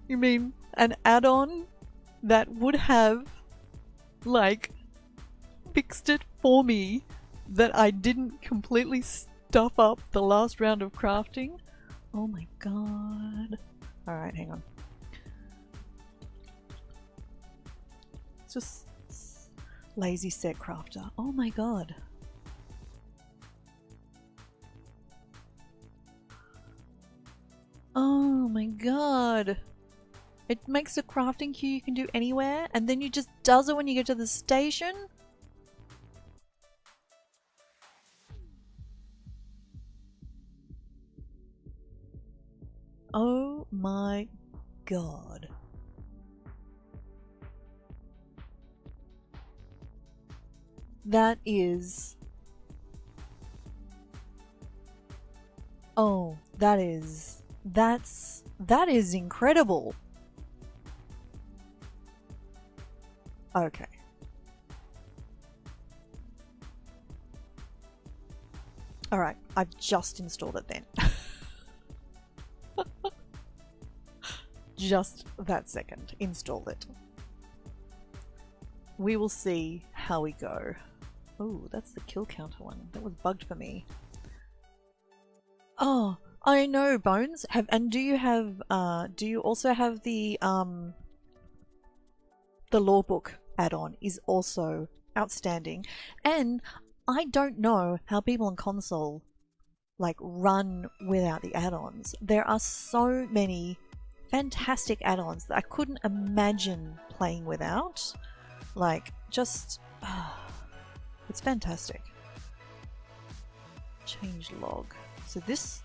S1: You mean an add-on that would have, like, fixed it for me, that I didn't completely stuff up the last round of crafting. Oh my god. Alright, hang on. It's just lazy set crafter. Oh my god. Oh my god. It makes a crafting queue you can do anywhere, and then you just does it when you get to the station? Oh my god. That is... Oh, that is... That is incredible. Okay. Alright, I've just installed it then. Just that second. Installed it. We will see how we go. Oh, that's the kill counter one. That was bugged for me. Oh, I know, Bones. Do you have do you also have the law book add-on is also outstanding, and I don't know how people on console like run without the add-ons. There are so many fantastic add-ons that I couldn't imagine playing without. Like, just it's fantastic. Change log. So this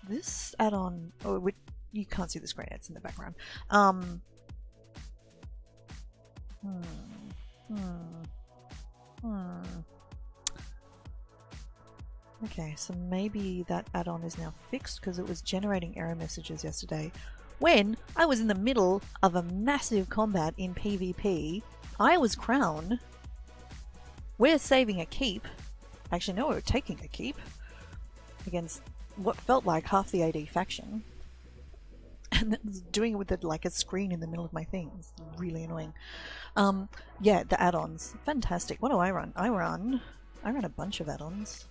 S1: add-on, oh, you can't see the screen, it's in the background. Okay, so maybe that add-on is now fixed because it was generating error messages yesterday. When I was in the middle of a massive combat in PvP, I was crown. We're saving a keep. Actually, no, we're taking a keep against what felt like half the AD faction. And that was doing it with like a screen in the middle of my thing. It's really annoying. Yeah, the add-ons. Fantastic. What do I run? I run a bunch of add-ons.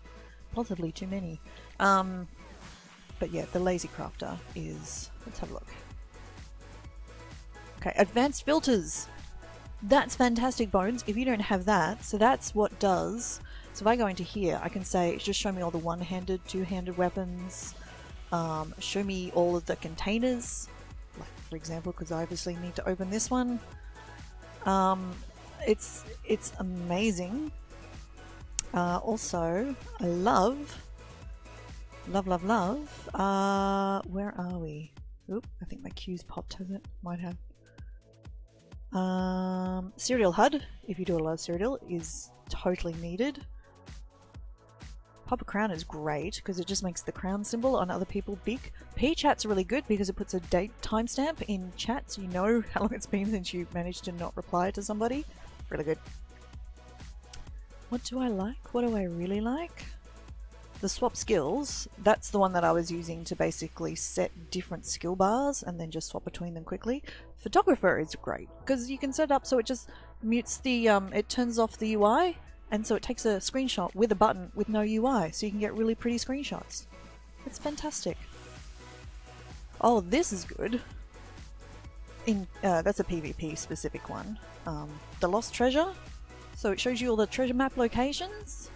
S1: Possibly too many. But yeah, the lazy crafter is... Let's have a look. Okay, advanced filters. That's fantastic, Bones. If you don't have that, so that's what does... So if I go into here, I can say, just show me all the one-handed, two-handed weapons. Show me all of the containers. Like, for example, because I obviously need to open this one. It's amazing. Also, I love, where are we? Oop, I think my queue's popped, has it? Might have. Serial HUD, if you do a lot of serial, is totally needed. Pop a crown is great because it just makes the crown symbol on other people big. P-chat's really good because it puts a date timestamp in chat so you know how long it's been since you managed to not reply to somebody. Really good. What do I like? What do I really like? The swap skills, that's the one that I was using to basically set different skill bars and then just swap between them quickly. Photographer is great because you can set it up so it just mutes the, it turns off the UI, and so it takes a screenshot with a button with no UI, so you can get really pretty screenshots. It's fantastic. Oh, this is good. That's a PvP specific one. The Lost Treasure. So it shows you all the treasure map locations.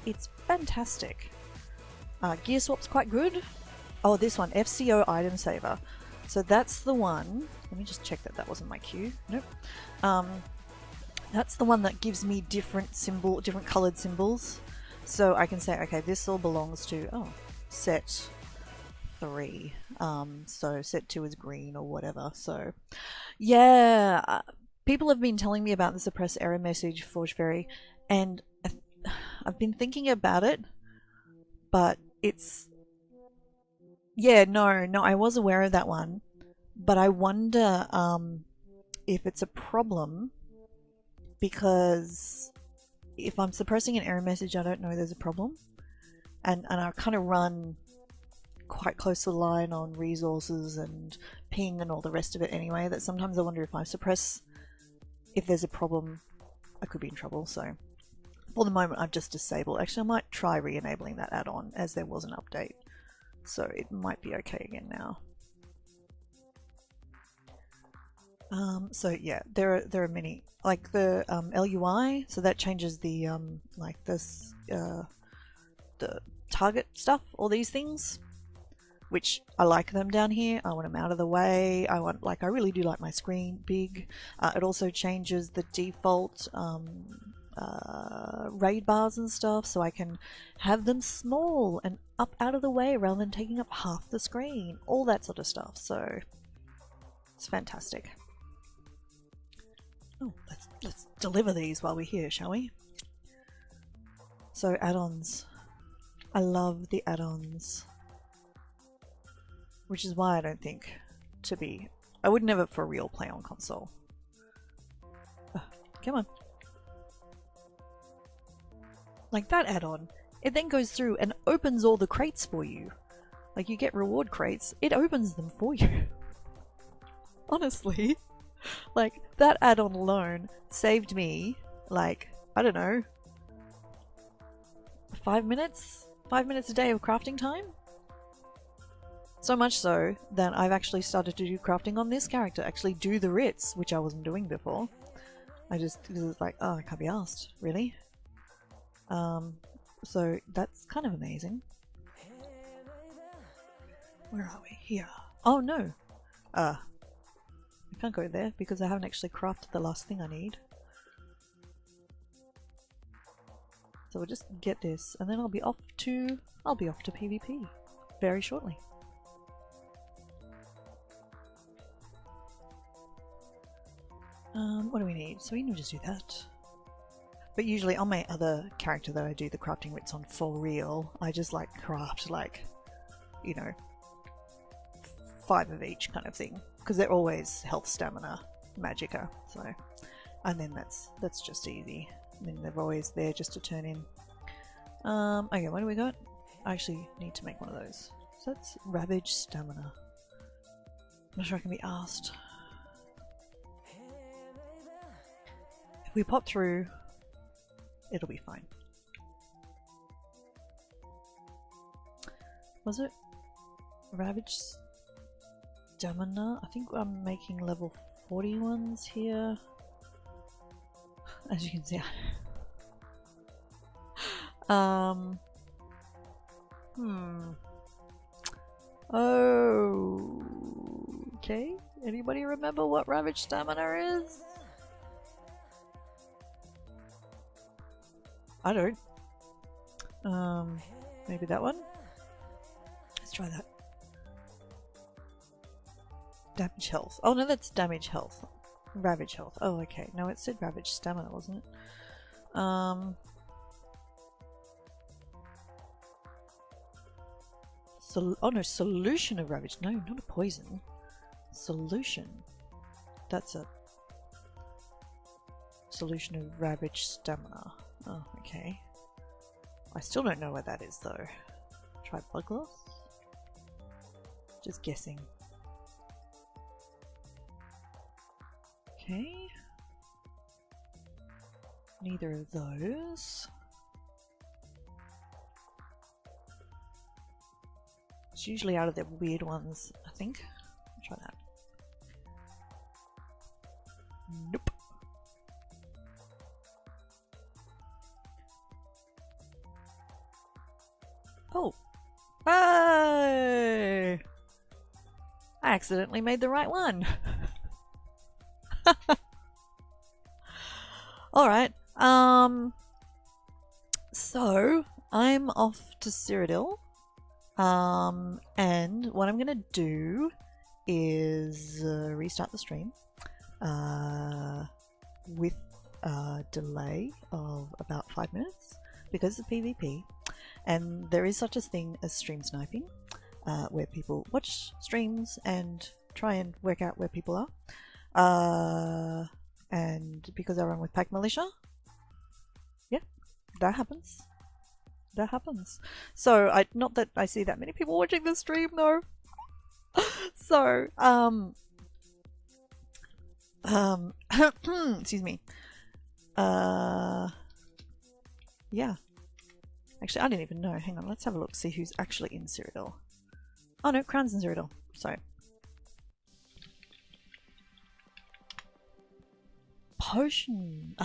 S1: It's fantastic. Gear swap's quite good. Oh, this one, FCO item saver. So that's the one. Let me just check that that wasn't my queue. Nope. That's the one that gives me different colored symbols. So I can say, okay, this all belongs to, set 3. So set 2 is green or whatever. So yeah, people have been telling me about the suppress error message, Forge Fairy, and I've been thinking about it, but it's, yeah, no, I was aware of that one, but I wonder if it's a problem, because if I'm suppressing an error message, I don't know there's a problem, and I kind of run quite close to the line on resources and ping and all the rest of it anyway, that sometimes I wonder if I suppress if there's a problem, I could be in trouble. So for the moment, I've just disabled. Actually, I might try re-enabling that add-on, as there was an update, so it might be okay again now. So yeah, there are many, like the LUI, so that changes the like this the target stuff, all these things, which I like them down here. I want them out of the way. I really do like my screen big. It also changes the default raid bars and stuff, so I can have them small and up out of the way rather than taking up half the screen, all that sort of stuff. So it's fantastic. Oh, let's deliver these while we're here, shall we? So add-ons. I love the add-ons, which is why I don't think I would never for real play on console. Come on. Like that add-on, it then goes through and opens all the crates for you. Like you get reward crates, it opens them for you. Honestly. Like, that add-on alone saved me, like, I don't know, 5 minutes? 5 minutes a day of crafting time? So much so that I've actually started to do crafting on this character, actually do the writs, which I wasn't doing before. Because it's like, oh, I can't be asked, really? So that's kind of amazing. Where are we? Here. Oh, no. I can't go there because I haven't actually crafted the last thing I need. So we'll just get this, and then I'll be off to PvP very shortly. What do we need? So we can just do that. But usually on my other character that I do the crafting writs on for real, I just like craft like, you know, 5 of each kind of thing. Because they're always health, stamina, magicka, so, and then that's just easy. And then they're always there just to turn in. Okay, what do we got? I actually need to make one of those. So that's Ravage Stamina. I'm not sure I can be asked. If we pop through, it'll be fine. Was it Ravage Stamina? I think I'm making level 40 ones here. As you can see. Okay. Anybody remember what Ravage Stamina is? I don't. Maybe that one? Let's try that. Damage health. Oh no, that's damage health. Ravage health. Oh, okay. No, it said Ravage Stamina, wasn't it? Oh no, solution of Ravage. No, not a poison. Solution. That's a solution of Ravage Stamina. Oh, okay. I still don't know what that is though. Try blood loss? Just guessing. Okay. Neither of those. It's usually out of the weird ones, I think. I'll try that. Nope. Oh. Hey! I accidentally made the right one. Alright, so I'm off to Cyrodiil, and what I'm gonna do is restart the stream with a delay of about 5 minutes because of PvP, and there is such a thing as stream sniping, where people watch streams and try and work out where people are. And because I run with Pack Militia, yeah, that happens. That happens. So not that I see that many people watching the stream though. So Excuse me. Yeah. Actually, I didn't even know. Hang on, let's have a look, see who's actually in Cyrodiil. Oh no, Crown's in Cyrodiil. Sorry. Potion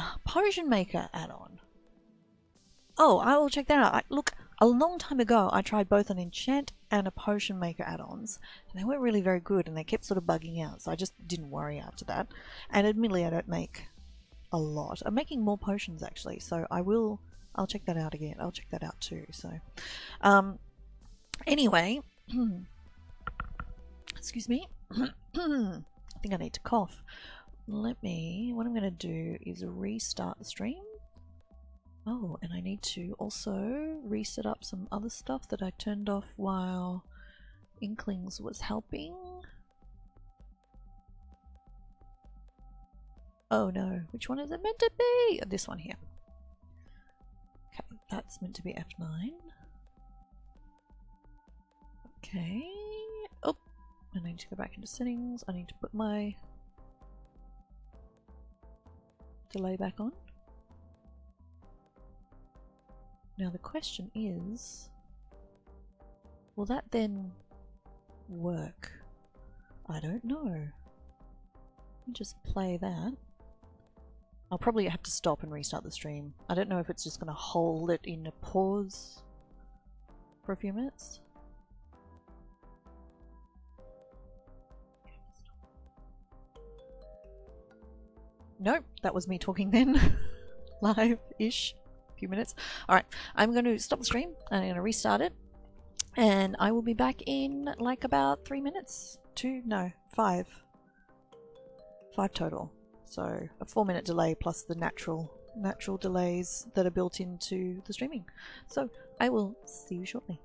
S1: maker add-on. Oh, I will check that out. Look, a long time ago I tried both an enchant and a potion maker add-ons, and they weren't really very good, and they kept sort of bugging out, so I just didn't worry after that. And admittedly, I don't make a lot. I'm making more potions actually, so I'll check that out again. I'll check that out too. So, anyway, excuse me. I think I need to cough. What I'm going to do is restart the stream. Oh, and I need to also reset up some other stuff that I turned off while Inklings was helping. Oh no, which one is it meant to be? This one here. Okay, that's meant to be F9. Okay. Oh, I need to go back into settings. I need to put my delay back on. Now the question is, will that then work? I don't know. Let me just play that. I'll probably have to stop and restart the stream. I don't know if it's just going to hold it in a pause for a few minutes. Nope, that was me talking then. Live-ish. Few minutes. Alright, I'm going to stop the stream. I'm going to restart it. And I will be back in like about 3 minutes. 5. 5 total. So a 4-minute delay plus the natural delays that are built into the streaming. So I will see you shortly.